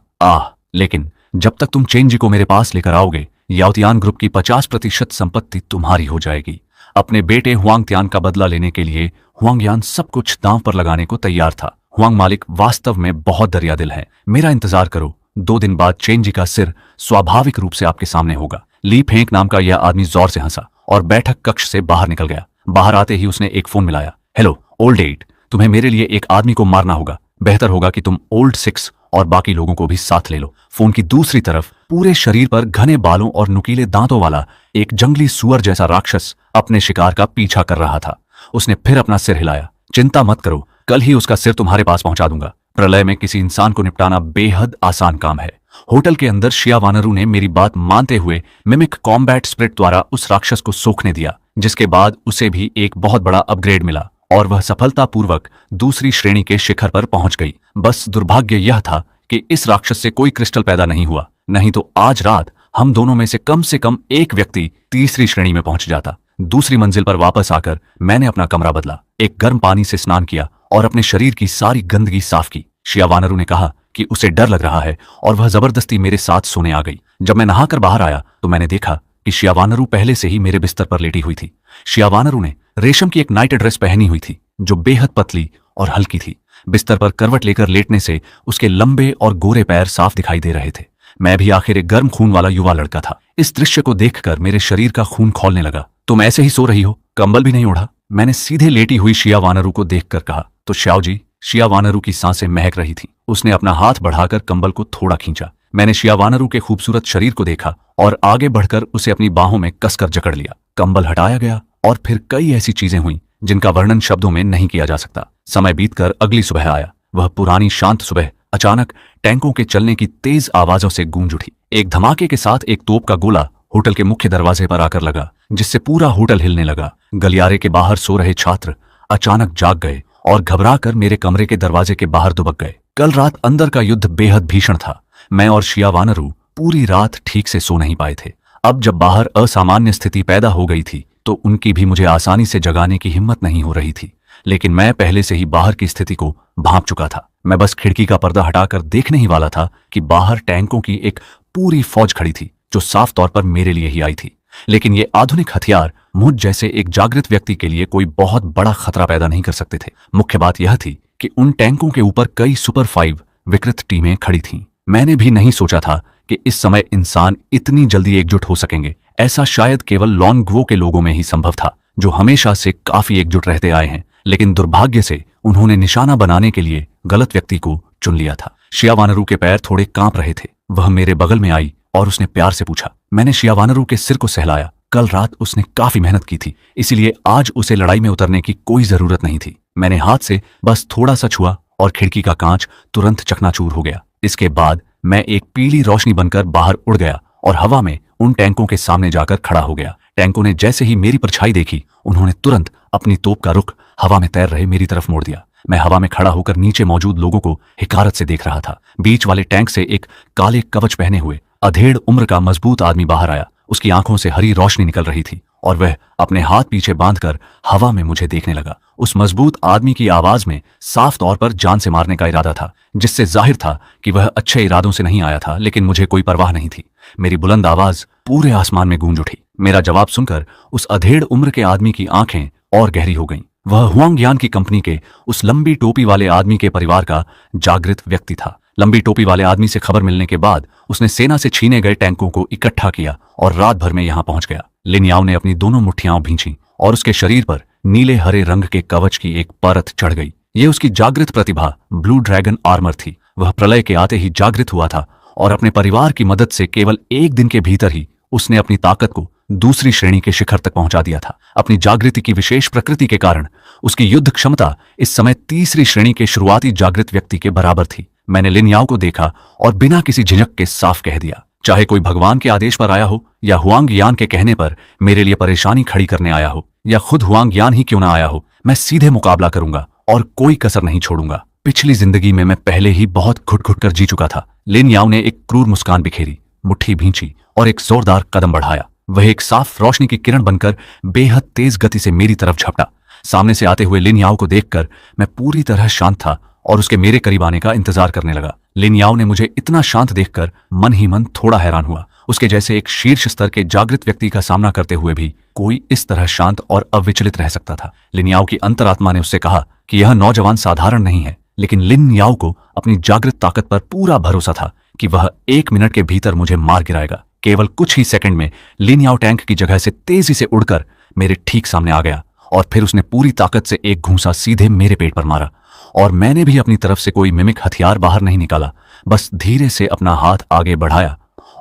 लेकिन जब तक तुम चेंजी को मेरे पास लेकर आओगे, याओतियान ग्रुप की 50% संपत्ति तुम्हारी हो जाएगी। अपने बेटे हुआंग तियान का बदला लेने के लिए हुआंग यान सब कुछ दांव पर लगाने को तैयार था। हुआंग मालिक वास्तव में बहुत दरियादिल है। मेरा इंतजार करो। 2 दिन बाद चेंजी का सिर स्वाभाविक रूप से आपके सामने होगा। ली फेंक नाम का यह आदमी जोर से हंसा और बैठक कक्ष से बाहर निकल गया। बाहर आते ही उसने एक फोन मिलाया। हेलो ओल्ड 8, तुम्हें मेरे लिए एक आदमी को मारना होगा। बेहतर होगा कि तुम ओल्ड 6 और बाकी लोगों को भी साथ ले लो। फोन की दूसरी तरफ पूरे शरीर पर घने बालों और नुकीले दांतों वाला एक जंगली सुअर जैसा राक्षस अपने शिकार का पीछा कर रहा था। उसने फिर अपना सिर हिलाया। चिंता मत करो, कल ही उसका सिर तुम्हारे पास पहुंचा दूंगा। प्रलय में किसी इंसान को निपटाना बेहद आसान काम है। होटल के अंदर शिया वानरू ने मेरी बात मानते हुए मिमिक कॉम्बैट स्प्रिट द्वारा उस राक्षस को सोखने दिया, जिसके बाद उसे भी एक बहुत बड़ा अपग्रेड मिला और वह सफलतापूर्वक दूसरी श्रेणी के शिखर पर पहुंच गई। बस दुर्भाग्य यह था कि इस राक्षस से कोई क्रिस्टल पैदा नहीं हुआ, नहीं तो आज रात हम दोनों में से कम एक व्यक्ति तीसरी श्रेणी में पहुंच जाता। दूसरी मंजिल पर वापस आकर मैंने अपना कमरा बदला, एक गर्म पानी से स्नान किया और अपने शरीर की सारी गंदगी साफ की। शिया वानरू ने कहा कि उसे डर लग रहा है और वह जबरदस्ती मेरे साथ सोने आ गई। जब मैं नहाकर बाहर आया तो मैंने देखा कि शिया वानरू पहले से ही मेरे बिस्तर पर लेटी हुई थी। शिया वानरू ने रेशम की एक नाइट ड्रेस पहनी हुई थी जो बेहद पतली और हल्की थी। बिस्तर पर करवट लेकर लेटने से उसके लंबे और गोरे पैर साफ दिखाई दे रहे थे। मैं भी आखिर एक गर्म खून वाला युवा लड़का था। इस दृश्य को देखकर मेरे शरीर का खून खौलने लगा। तुम ऐसे ही सो रही हो, कंबल भी नहीं ओढ़ा? मैंने सीधे लेटी हुई शिया वानरू को देखकर कहा। तो श्याओ जी, शिया वानरू की सांसें महक रही थी। उसने अपना हाथ बढ़ाकर कंबल को थोड़ा खींचा। मैंने शिया वानरू के खूबसूरत शरीर को देखा और आगे बढ़कर उसे अपनी बाहों में कसकर जकड़ लिया। कंबल हटाया गया और फिर कई ऐसी चीजें हुई जिनका वर्णन शब्दों में नहीं किया जा सकता। समय बीतकर अगली सुबह आया। वह पुरानी शांत सुबह अचानक टैंकों के चलने की तेज आवाजों से गूंज उठी। एक धमाके के साथ एक तोप का गोला होटल के मुख्य दरवाजे पर आकर लगा, जिससे पूरा होटल हिलने लगा। गलियारे के बाहर सो रहे छात्र अचानक जाग गए और घबराकर मेरे कमरे के दरवाजे के बाहर दुबक गए। कल रात अंदर का युद्ध बेहद भीषण था। मैं और शिया वानरू पूरी रात ठीक से सो नहीं पाए थे। अब जब बाहर असामान्य स्थिति पैदा हो गई थी तो उनकी भी मुझे आसानी से जगाने की हिम्मत नहीं हो रही थी, लेकिन मैं पहले से ही बाहर की स्थिति को भांप चुका था। मैं बस खिड़की का पर्दा हटाकर देखने ही वाला था कि बाहर टैंकों की एक पूरी फौज खड़ी थी जो साफ तौर पर मेरे लिए ही आई थी। लेकिन ये आधुनिक हथियार मुझ जैसे एक जागृत व्यक्ति के लिए कोई बहुत बड़ा खतरा पैदा नहीं कर सकते थे। मुख्य बात यह थी कि उन टैंकों के ऊपर कई सुपर 5 विकृत टीमें खड़ी थीं। मैंने भी नहीं सोचा था कि इस समय इंसान इतनी जल्दी एकजुट हो सकेंगे। ऐसा शायद केवल लॉन ग्वो के लोगों में ही संभव था, जो हमेशा से काफी एकजुट रहते आए हैं। लेकिन दुर्भाग्य से उन्होंने निशाना बनाने के लिए गलत व्यक्ति को चुन लिया था। शिया वानरू के पैर थोड़े कांप रहे थे। वह मेरे बगल में आई और उसने प्यार से पूछा। मैंने शिया वानरू के सिर को सहलाया। कल रात उसने काफी मेहनत की थी, इसलिए आज उसे लड़ाई में उतरने की कोई जरूरत नहीं थी। मैंने हाथ से बस थोड़ा सा छुआ और खिड़की का कांच तुरंत चकनाचूर हो गया। इसके बाद मैं एक पीली रोशनी बनकर बाहर उड़ गया और हवा में उन टैंकों के सामने जाकर खड़ा हो गया। टैंकों ने जैसे ही मेरी परछाई देखी, उन्होंने तुरंत अपनी तोप का रुख हवा में तैर रहे मेरी तरफ मोड़ दिया। मैं हवा में खड़ा होकर नीचे मौजूद लोगों को हिकारत से देख रहा था। बीच वाले टैंक से एक काले कवच पहने हुए अधेड़ उम्र का मजबूत आदमी बाहर आया। उसकी आंखों से हरी रोशनी निकल रही थी और वह अपने हाथ पीछे बांधकर हवा में मुझे देखने लगा। उस मजबूत आदमी की आवाज में साफ तौर पर जान से मारने का इरादा था, जिससे जाहिर था कि वह अच्छे इरादों से नहीं आया था। लेकिन मुझे कोई परवाह नहीं थी। मेरी बुलंद आवाज पूरे आसमान में गूंज उठी। मेरा जवाब सुनकर उस अधेड़ उम्र के आदमी की आंखें और गहरी हो गईं। वह हुआंग यान की कंपनी के उस लंबी टोपी वाले आदमी के परिवार का जागृत व्यक्ति था। लंबी टोपी वाले आदमी से खबर मिलने के बाद उसने सेना से छीने गए टैंकों को इकट्ठा किया और रात भर में यहां पहुंच गया। लिन याओ ने अपनी दोनों मुट्ठियां भींची और उसके शरीर पर नीले हरे रंग के कवच की एक परत चढ़ गई। ये उसकी जागृत प्रतिभा ब्लू ड्रैगन आर्मर थी। वह प्रलय के आते ही जागृत हुआ था और अपने परिवार की मदद से केवल एक दिन के भीतर ही उसने अपनी ताकत को दूसरी श्रेणी के शिखर तक पहुंचा दिया था। अपनी जागृति की विशेष प्रकृति के कारण उसकी युद्ध क्षमता इस समय तीसरी श्रेणी के शुरुआती जागृत व्यक्ति के बराबर थी। मैंने लिन याओ को देखा और बिना किसी झिझक के साफ कह दिया, चाहे कोई भगवान के आदेश पर आया हो या हुआंग यान के कहने पर मेरे लिए परेशानी खड़ी करने आया हो या खुद हुआंग यान ही क्यों ना आया हो, मैं सीधे मुकाबला करूंगा और कोई कसर नहीं छोड़ूंगा। पिछली जिंदगी में मैं पहले ही बहुत घुट-घुट कर जी चुका था। लिन याओ ने एक क्रूर मुस्कान बिखेरी, मुट्ठी भींची और एक जोरदार कदम बढ़ाया। वह एक साफ रोशनी की किरण बनकर बेहद तेज गति से मेरी तरफ झपटा। सामने से आते हुए लिन याओ को देखकर मैं पूरी तरह शांत था और उसके मेरे करीब आने का इंतजार करने लगा। लिन याओ ने मुझे इतना शांत देखकर मन ही मन थोड़ा हैरान हुआ। उसके जैसे एक शीर्ष स्तर के जागृत व्यक्ति का सामना करते हुए भी कोई इस तरह शांत और अविचलित रह सकता था। लिन याओ की अंतरात्मा ने उससे कहा कि यह नौजवान साधारण नहीं है, लेकिन लिन याओ को अपनी जागृत ताकत पर पूरा भरोसा था कि वह 1 मिनट के भीतर मुझे मार गिराएगा। केवल कुछ ही सेकंड में लिन याओ टैंक की जगह से तेजी से उड़कर मेरे ठीक सामने आ गया और फिर उसने पूरी ताकत से एक घूंसा सीधे मेरे पेट पर मारा। और मैंने भी अपनी तरफ से कोई मिमिक हथियार बाहर नहीं निकाला, बस धीरे से अपना हाथ आगे बढ़ाया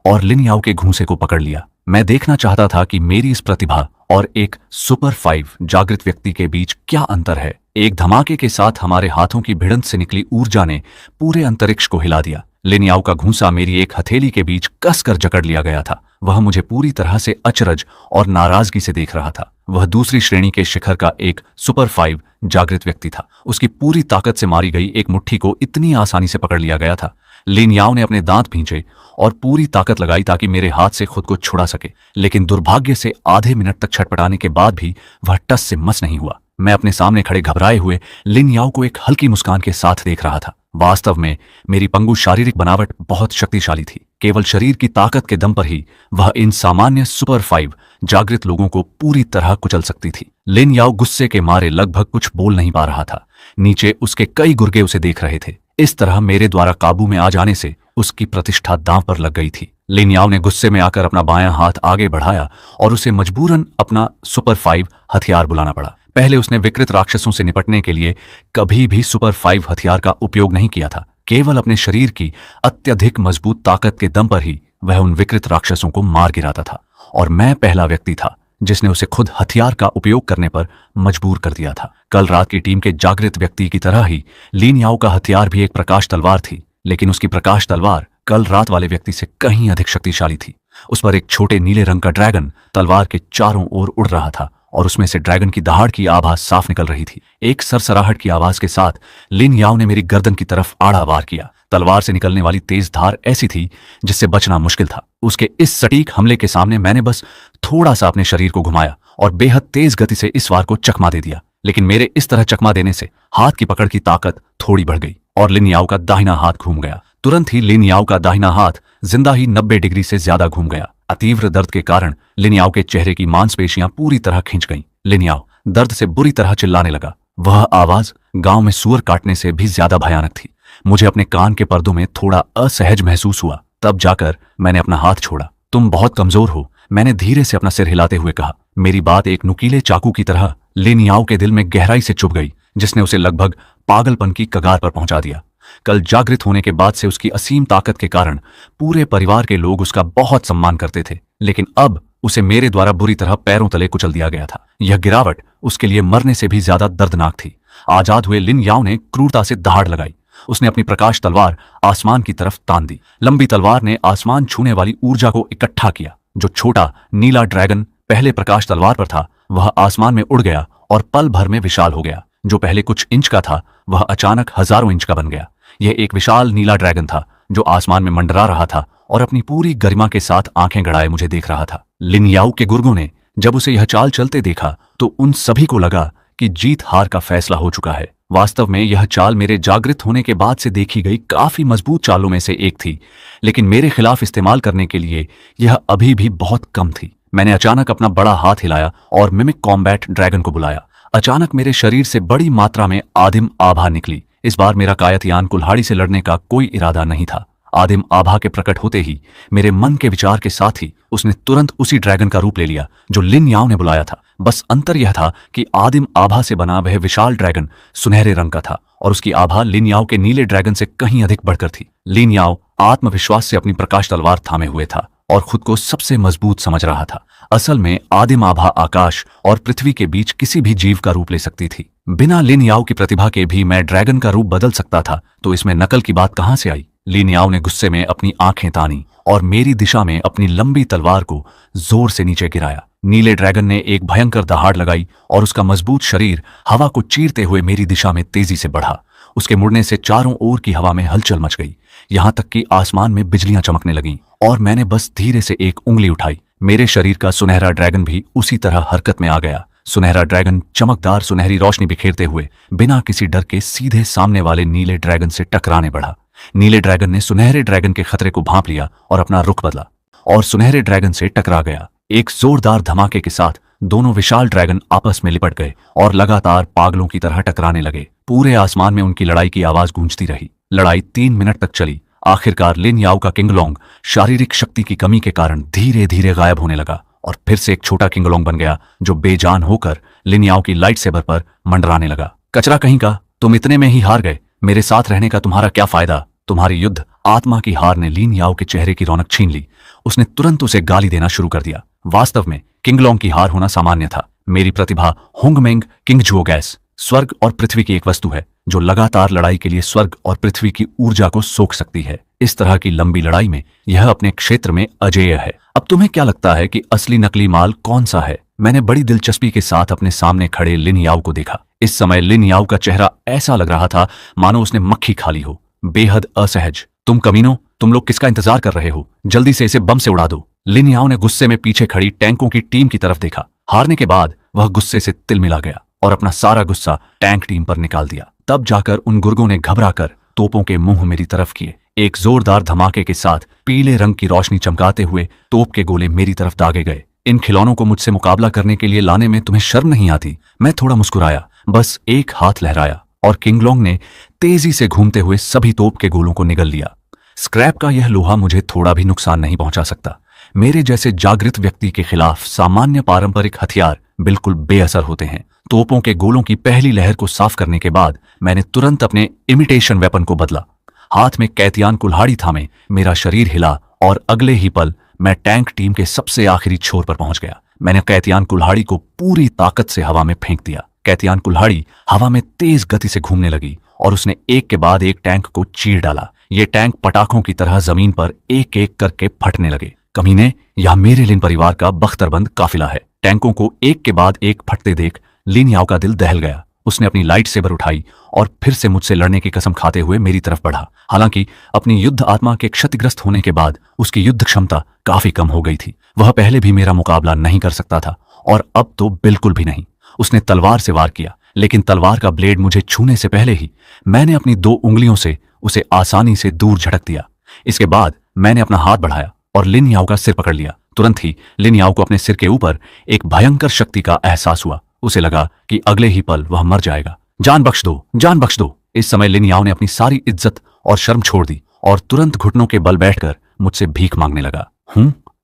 और लिन याओ के घूंसे को पकड़ लिया। मैं देखना चाहता था कि मेरी इस प्रतिभा और एक सुपर 5 जागृत व्यक्ति के बीच क्या अंतर है। एक धमाके के साथ हमारे हाथों की भिड़ंत से निकली ऊर्जा ने पूरे अंतरिक्ष को हिला दिया। लिन याओ का घूंसा मेरी एक हथेली के बीच कसकर जकड़ लिया गया था। वह मुझे पूरी तरह से अचरज और नाराजगी से देख रहा था। वह दूसरी श्रेणी के शिखर का एक सुपर 5 जागृत व्यक्ति था। उसकी पूरी ताकत से मारी गई एक मुट्ठी को इतनी आसानी से पकड़ लिया गया था। लिन याओ ने अपने दांत भींचे और पूरी ताकत लगाई ताकि मेरे हाथ से खुद को छुड़ा सके, लेकिन दुर्भाग्य से आधे मिनट तक छटपटाने के बाद भी वह टस से मस नहीं हुआ। मैं अपने सामने खड़े घबराए हुए लिन याओ को एक हल्की मुस्कान के साथ देख रहा था। वास्तव में मेरी पंगु शारीरिक बनावट बहुत शक्तिशाली थी। केवल शरीर की ताकत के दम पर ही वह इन सामान्य सुपर 5 जागृत लोगों को पूरी तरह कुचल सकती थी। लिन याओ गुस्से के मारे लगभग कुछ बोल नहीं पा रहा था। नीचे उसके कई गुर्गे उसे देख रहे थे। इस तरह मेरे द्वारा काबू में आ जाने से उसकी प्रतिष्ठा दांव पर लग गई थी। लिन याओ ने गुस्से में आकर अपना बायां हाथ आगे बढ़ाया और उसे मजबूरन अपना सुपर 5 हथियार बुलाना पड़ा। पहले उसने विकृत राक्षसों से निपटने के लिए कभी भी सुपर 5 हथियार का उपयोग नहीं किया था। केवल अपने शरीर की अत्यधिक मजबूत ताकत के दम पर ही वह उन विकृत राक्षसों को मार गिराता था, और मैं पहला व्यक्ति था जिसने उसे खुद हथियार का उपयोग करने पर मजबूर कर दिया था। कल रात की टीम के जागृत व्यक्ति की तरह ही लिन याओ का हथियार भी एक प्रकाश तलवार थी, लेकिन उसकी प्रकाश तलवार कल रात वाले व्यक्ति से कहीं अधिक शक्तिशाली थी। उस पर एक छोटे नीले रंग का ड्रैगन तलवार के चारों ओर उड़ रहा था और उसमें से ड्रैगन की दहाड़ की आवाज साफ निकल रही थी। एक सरसराहट की आवाज के साथ लिन याओ ने मेरी गर्दन की तरफ आड़ा वार किया। तलवार से निकलने वाली तेज धार ऐसी थी जिससे बचना मुश्किल था। उसके इस सटीक हमले के सामने मैंने बस थोड़ा सा अपने शरीर को घुमाया और बेहद तेज गति से इस वार को चकमा दे दिया। लेकिन मेरे इस तरह चकमा देने से हाथ की पकड़ की ताकत थोड़ी बढ़ गई और लिन याओ का दाहिना हाथ घूम गया। तुरंत ही लिन याओ का दाहिना हाथ जिंदा ही 90 डिग्री से ज्यादा घूम गया। अतीव्र दर्द के कारण लिन याओ के चेहरे की मांसपेशियां पूरी तरह खिंच गईं। लिन याओ दर्द से बुरी तरह चिल्लाने लगा। वह आवाज गांव में सूअर काटने से भी ज्यादा भयानक थी। मुझे अपने कान के पर्दों में थोड़ा असहज महसूस हुआ। तब जाकर मैंने अपना हाथ छोड़ा। तुम बहुत कमजोर हो, मैंने धीरे से अपना सिर हिलाते हुए कहा। मेरी बात एक नुकीले चाकू की तरह लिन याओ के दिल में गहराई से चुभ गई, जिसने उसे लगभग पागलपन की कगार पर पहुंचा दिया। कल जागृत होने के बाद से उसकी असीम ताकत के कारण पूरे परिवार के लोग उसका बहुत सम्मान करते थे, लेकिन अब उसे मेरे द्वारा बुरी तरह पैरों तले कुचल दिया गया था। यह गिरावट उसके लिए मरने से भी ज्यादा दर्दनाक थी। आजाद हुए लिन याओ ने क्रूरता से दहाड़ लगाई। उसने अपनी प्रकाश तलवार आसमान की तरफ तान दी। लंबी तलवार ने आसमान छूने वाली ऊर्जा को इकट्ठा किया। जो छोटा नीला ड्रैगन पहले प्रकाश तलवार पर था, वह आसमान में उड़ गया और पल भर में विशाल हो गया। जो पहले कुछ इंच का था, वह अचानक हजारों इंच का बन गया। यह एक विशाल नीला ड्रैगन था जो आसमान में मंडरा रहा था और अपनी पूरी गरिमा के साथ आंखें गड़ाए मुझे देख रहा था। लिन याओ के गुर्गों ने जब उसे यह चाल चलते देखा तो उन सभी को लगा कि जीत हार का फैसला हो चुका है। वास्तव में यह चाल मेरे जागृत होने के बाद से देखी गई काफी मजबूत चालों में से एक थी, लेकिन मेरे खिलाफ इस्तेमाल करने के लिए यह अभी भी बहुत कम थी। मैंने अचानक अपना बड़ा हाथ हिलाया और मिमिक कॉम्बैट ड्रैगन को बुलाया। अचानक मेरे शरीर से बड़ी मात्रा में आदिम आभा निकली। इस बार मेरा कायतयान कुल्हाड़ी से लड़ने का कोई इरादा नहीं था। आदिम आभा के प्रकट होते ही मेरे मन के विचार के साथ ही उसने तुरंत उसी ड्रैगन का रूप ले लिया जो लिन याओ ने बुलाया था। बस अंतर यह था कि आदिम आभा से बना वह विशाल ड्रैगन सुनहरे रंग का था और उसकी आभा लिन याओ के नीले ड्रैगन से कहीं अधिक बढ़कर थी। लिन याओ आत्मविश्वास से अपनी प्रकाश तलवार थामे हुए था और खुद को सबसे मजबूत समझ रहा था। असल में आदिम आभा आकाश और पृथ्वी के बीच किसी भी जीव का रूप ले सकती थी। बिना लिन याओ की प्रतिभा के भी मैं ड्रैगन का रूप बदल सकता था, तो इसमें नकल की बात कहां से आई। लिन याओ ने गुस्से में अपनी आंखें तानी और मेरी दिशा में अपनी लंबी तलवार को जोर से नीचे गिराया। नीले ड्रैगन ने एक भयंकर दहाड़ लगाई और उसका मजबूत शरीर हवा को चीरते हुए मेरी दिशा में तेजी से बढ़ा। उसके मुड़ने से चारों ओर की हवा में हलचल मच गई, यहां तक कि आसमान में बिजलियां चमकने लगीं और मैंने बस धीरे से एक उंगली उठाई। मेरे शरीर का सुनहरा ड्रैगन भी उसी तरह हरकत में आ गया। सुनहरा ड्रैगन चमकदार सुनहरी रोशनी बिखेरते हुए बिना किसी डर के सीधे सामने वाले नीले ड्रैगन से टकराने बढ़ा। नीले ड्रैगन ने सुनहरे ड्रैगन के खतरे को भांप लिया और अपना रुख बदला और सुनहरे ड्रैगन से टकरा गया। एक जोरदार धमाके के साथ दोनों विशाल ड्रैगन आपस में लिपट गए और लगातार पागलों की तरह टकराने लगे। पूरे आसमान में उनकी लड़ाई की आवाज गूंजती रही। लड़ाई 3 मिनट तक चली। आखिरकार लिन याओ का किंगलोंग शारीरिक शक्ति की कमी के कारण धीरे धीरे गायब होने लगा और फिर से एक छोटा किंगलोंग बन गया जो बेजान होकर लिन याओ की लाइट सेबर पर मंडराने लगा। कचरा कहीं का, तुम इतने में ही हार गए। मेरे साथ रहने का तुम्हारा क्या फायदा? तुम्हारी युद्ध आत्मा की हार ने लिन याओ के चेहरे की रौनक छीन ली। उसने तुरंत उसे गाली देना शुरू कर दिया। वास्तव में किंगलोंग की हार होना सामान्य था। मेरी प्रतिभा होंगमेंग किंगजुओ गैस स्वर्ग और पृथ्वी की एक वस्तु है जो लगातार लड़ाई के लिए स्वर्ग और पृथ्वी की ऊर्जा को सोख सकती है। इस तरह की लंबी लड़ाई में यह अपने क्षेत्र में अजेय है। अब तुम्हें क्या लगता है कि असली नकली माल कौन सा है? मैंने बड़ी दिलचस्पी के साथ अपने सामने खड़े लिन याओ को देखा। इस समय लिन याओ का चेहरा ऐसा लग रहा था मानो उसने मक्खी खा ली हो, बेहद असहज। तुम कमीनों, तुम लोग किसका इंतजार कर रहे हो? जल्दी से इसे बम से उड़ा दो। लिन याओ ने गुस्से में पीछे खड़ी टैंकों की टीम की तरफ देखा। हारने के बाद वह गुस्से से तिलमिला गया और अपना सारा गुस्सा टैंक टीम पर निकाल दिया। तब जाकर उन गुर्गों ने घबराकर तोपों के मुंह मेरी तरफ किए। एक जोरदार धमाके के साथ पीले रंग की रोशनी चमकाते हुए तोप के गोले मेरी तरफ दागे गए। इन खिलौनों को मुझसे मुकाबला करने के लिए लाने में तुम्हें शर्म नहीं आती? मैं थोड़ा मुस्कुराया, बस एक हाथ लहराया और किंगलोंग ने तेजी से घूमते हुए सभी तोप के गोलों को निगल लिया। स्क्रैप का यह लोहा मुझे थोड़ा भी नुकसान नहीं पहुंचा सकता। मेरे जैसे जागृत व्यक्ति के खिलाफ सामान्य पारंपरिक हथियार बिल्कुल बेअसर होते हैं। तोपों के गोलों की पहली लहर को साफ करने के बाद मैंने तुरंत अपने इमिटेशन वेपन को बदला। हाथ में कैतियान कुल्हाड़ी थामे मेरा शरीर हिला और अगले ही पल मैं टैंक टीम के सबसे आखिरी छोर पर पहुंच गया। मैंने कैतियान कुल्हाड़ी को पूरी ताकत से हवा में फेंक दिया। कैतियान कुल्हाड़ी हवा में तेज गति से घूमने लगी और उसने एक के बाद एक टैंक को चीर डाला। ये टैंक पटाखों की तरह जमीन पर एक एक करके फटने लगे। कमीने, यह मेरे लिन परिवार का बख्तरबंद काफिला है। टैंकों को एक के बाद एक फटते देख लिन याओ का दिल दहल गया। उसने अपनी लाइट सेबर उठाई और फिर से मुझसे लड़ने की कसम खाते हुए मेरी तरफ बढ़ा। हालांकि अपनी युद्ध आत्मा के क्षतिग्रस्त होने के बाद उसकी युद्ध क्षमता काफी कम हो गई थी। वह पहले भी मेरा मुकाबला नहीं कर सकता था और अब तो बिल्कुल भी नहीं। उसने तलवार से वार किया, लेकिन तलवार का ब्लेड मुझे छूने से पहले ही मैंने अपनी 2 उंगलियों से उसे आसानी से दूर झटक दिया। इसके बाद मैंने अपना हाथ बढ़ाया और लिन याओ का सिर पकड़ लिया। तुरंत ही लिन याओ को अपने सिर के ऊपर एक भयंकर शक्ति का एहसास हुआ। उसे लगा कि अगले ही पल वह मर जाएगा। जान बख्श दो, जान बख्श दो। इस समय लिन याओ ने अपनी सारी इज्जत और शर्म छोड़ दी और तुरंत घुटनों के बल बैठकर मुझसे भीख मांगने लगा।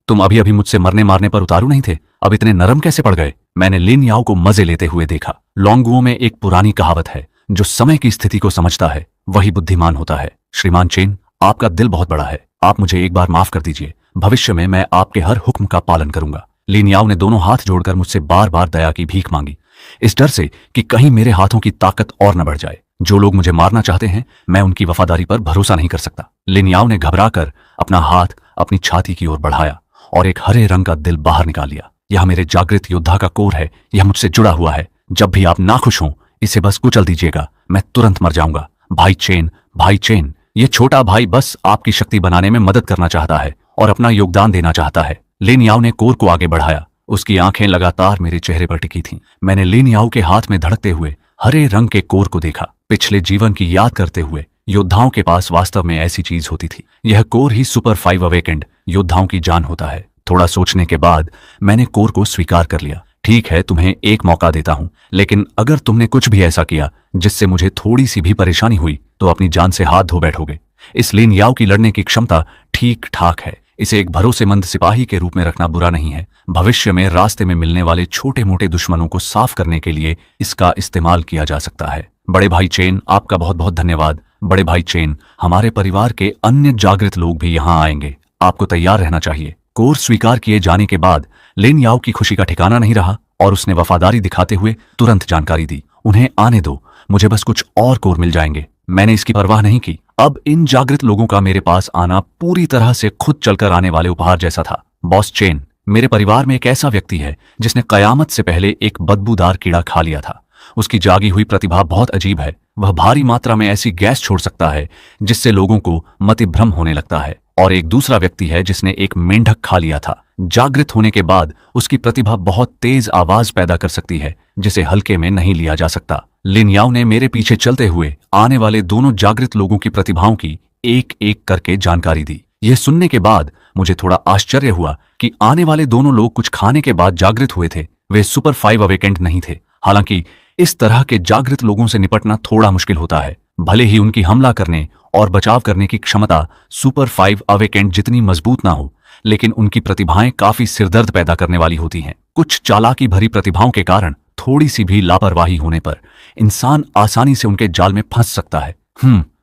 तुम अभी अभी मुझसे मरने मारने पर उतारू नहीं थे, अब इतने नरम कैसे पड़ गए? मैंने लिन याओ को मजे लेते हुए देखा। लोंगुओं में एक पुरानी कहावत है, जो समय की स्थिति को समझता है वही बुद्धिमान होता है। श्रीमान चेन, आपका दिल बहुत बड़ा है। आप मुझे एक बार माफ कर दीजिए। भविष्य में मैं आपके हर हुक्म का पालन करूंगा। लिन याओ ने दोनों हाथ जोड़कर मुझसे बार बार दया की भीख मांगी, इस डर से कि कहीं मेरे हाथों की ताकत और न बढ़ जाए। जो लोग मुझे मारना चाहते हैं, मैं उनकी वफादारी पर भरोसा नहीं कर सकता। लिन याओ ने घबराकर अपना हाथ अपनी छाती की ओर बढ़ाया और एक हरे रंग का दिल बाहर निकाल लिया। यह मेरे जागृत योद्धा का कोर है, यह मुझसे जुड़ा हुआ है। जब भी आप नाखुश हों, इसे बस कुचल दीजिएगा, मैं तुरंत मर जाऊंगा। भाई चेन, ये छोटा भाई बस आपकी शक्ति बनाने में मदद करना चाहता है और अपना योगदान देना चाहता है। लिन याओ ने कोर को आगे बढ़ाया। उसकी आंखें लगातार मेरे चेहरे पर टिकी थीं। मैंने लिन याओ के हाथ में धड़कते हुए हरे रंग के कोर को देखा। पिछले जीवन की याद करते हुए योद्धाओं के पास वास्तव में ऐसी चीज होती थी। यह कोर ही सुपर 5 अवेकेंड योद्धाओं की जान होता है। थोड़ा सोचने के बाद मैंने कोर को स्वीकार कर लिया। ठीक है, तुम्हें एक मौका देता हूं, लेकिन अगर तुमने कुछ भी ऐसा किया जिससे मुझे थोड़ी सी भी परेशानी हुई तो अपनी जान से हाथ धो बैठोगे। इस लिन याओ की लड़ने की क्षमता ठीक ठाक है। इसे एक भरोसेमंद सिपाही के रूप में रखना बुरा नहीं है। भविष्य में रास्ते में मिलने वाले छोटे मोटे दुश्मनों को साफ करने के लिए इसका इस्तेमाल किया जा सकता है। बड़े भाई चेन, आपका बहुत बहुत धन्यवाद। बड़े भाई चेन, हमारे परिवार के अन्य जागृत लोग भी यहाँ आएंगे, आपको तैयार रहना चाहिए। कोर स्वीकार किए जाने के बाद लिन याओ की खुशी का ठिकाना नहीं रहा और उसने वफादारी दिखाते हुए तुरंत जानकारी दी, उन्हें आने दो, मुझे बस कुछ और कोर मिल जाएंगे। मैंने इसकी परवाह नहीं की। अब इन जागृत लोगों का मेरे पास आना पूरी तरह से खुद चलकर आने वाले उपहार जैसा था। बॉस चेन, मेरे परिवार में एक ऐसा व्यक्ति है जिसने कयामत से पहले एक बदबूदार कीड़ा खा लिया था। उसकी जागी हुई प्रतिभा बहुत अजीब है। वह भारी मात्रा में ऐसी गैस छोड़ सकता है जिससे लोगों को मतिभ्रम होने लगता है। और एक दूसरा व्यक्ति है जिसने एक मेंढक खा लिया था। जागृत होने के बाद उसकी प्रतिभा बहुत तेज आवाज पैदा कर सकती है जिसे हल्के में नहीं लिया जा सकता। लिन याओ ने मेरे पीछे चलते हुए आने वाले दोनों जागृत लोगों की प्रतिभाओं की एक एक करके जानकारी दी। यह सुनने के बाद मुझे थोड़ा आश्चर्य हुआ कि आने वाले दोनों लोग कुछ खाने के बाद जागृत हुए थे। वे सुपर 5 अवेकेंड नहीं थे। हालांकि इस तरह के जागृत लोगों से निपटना थोड़ा मुश्किल होता है। भले ही उनकी हमला करने और बचाव करने की क्षमता सुपर 5 अवेकेंड जितनी मजबूत ना हो, लेकिन उनकी प्रतिभाएं काफी सिरदर्द पैदा करने वाली होती हैं। कुछ चालाकी भरी प्रतिभाओं के कारण थोड़ी सी भी लापरवाही होने पर इंसान आसानी से उनके जाल में फंस सकता है।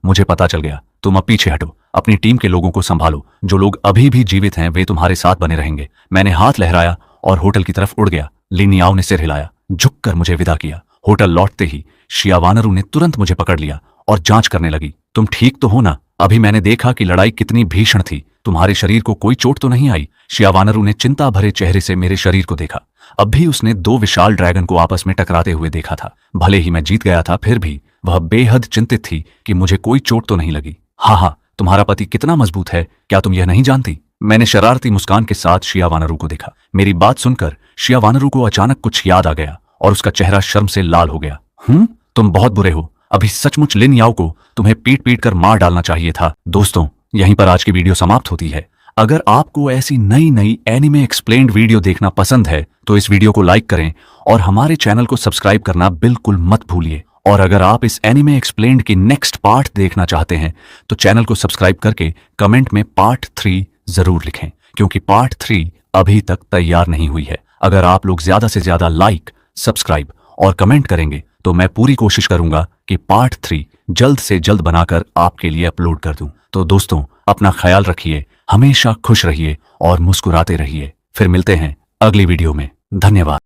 मुझे पता चल गया। तुम अब पीछे हटो, अपनी टीम के लोगों को संभालो। जो लोग अभी भी जीवित हैं वे तुम्हारे साथ बने रहेंगे। मैंने हाथ लहराया और होटल की तरफ उड़ गया। लिन याओ ने सिर हिलाया, झुककर मुझे विदा किया। होटल लौटते ही शियावानरू ने तुरंत मुझे पकड़ लिया और जांच करने लगी। तुम ठीक तो हो ना? अभी मैंने देखा कि लड़ाई कितनी भीषण थी। तुम्हारे शरीर को कोई चोट तो नहीं आई? शियावानरू ने चिंता भरे चेहरे से मेरे शरीर को देखा। अब भी उसने 2 विशाल ड्रैगन को आपस में टकराते हुए देखा था। भले ही मैं जीत गया था, फिर भी वह बेहद चिंतित थी कि मुझे कोई चोट तो नहीं लगी। हाँ, तुम्हारा पति कितना मजबूत है, क्या तुम यह नहीं जानती? मैंने शरारती मुस्कान के साथ शियावानरू को देखा। मेरी बात सुनकर शियावानरू को अचानक कुछ याद आ गया और उसका चेहरा शर्म से लाल हो गया। तुम बहुत बुरे हो। अभी सचमुच लिन याओ को तुम्हें पीट पीट कर मार डालना चाहिए था। दोस्तों, यहीं पर आज की वीडियो समाप्त होती है। अगर आपको ऐसी नई नई एनिमे एक्सप्लेन्ड वीडियो देखना पसंद है तो इस वीडियो को लाइक करें और हमारे चैनल को सब्सक्राइब करना बिल्कुल मत भूलिए। और अगर आप इस एनिमे एक्सप्लेन्ड की नेक्स्ट पार्ट देखना चाहते हैं तो चैनल को सब्सक्राइब करके कमेंट में पार्ट 3 जरूर लिखें, क्योंकि पार्ट 3 अभी तक तैयार नहीं हुई है। अगर आप लोग ज्यादा से ज्यादा लाइक, सब्सक्राइब और कमेंट करेंगे तो मैं पूरी कोशिश करूंगा कि पार्ट 3 जल्द से जल्द बनाकर आपके लिए अपलोड कर दूं। तो दोस्तों, अपना ख्याल रखिए, हमेशा खुश रहिए और मुस्कुराते रहिए। फिर मिलते हैं अगली वीडियो में। धन्यवाद।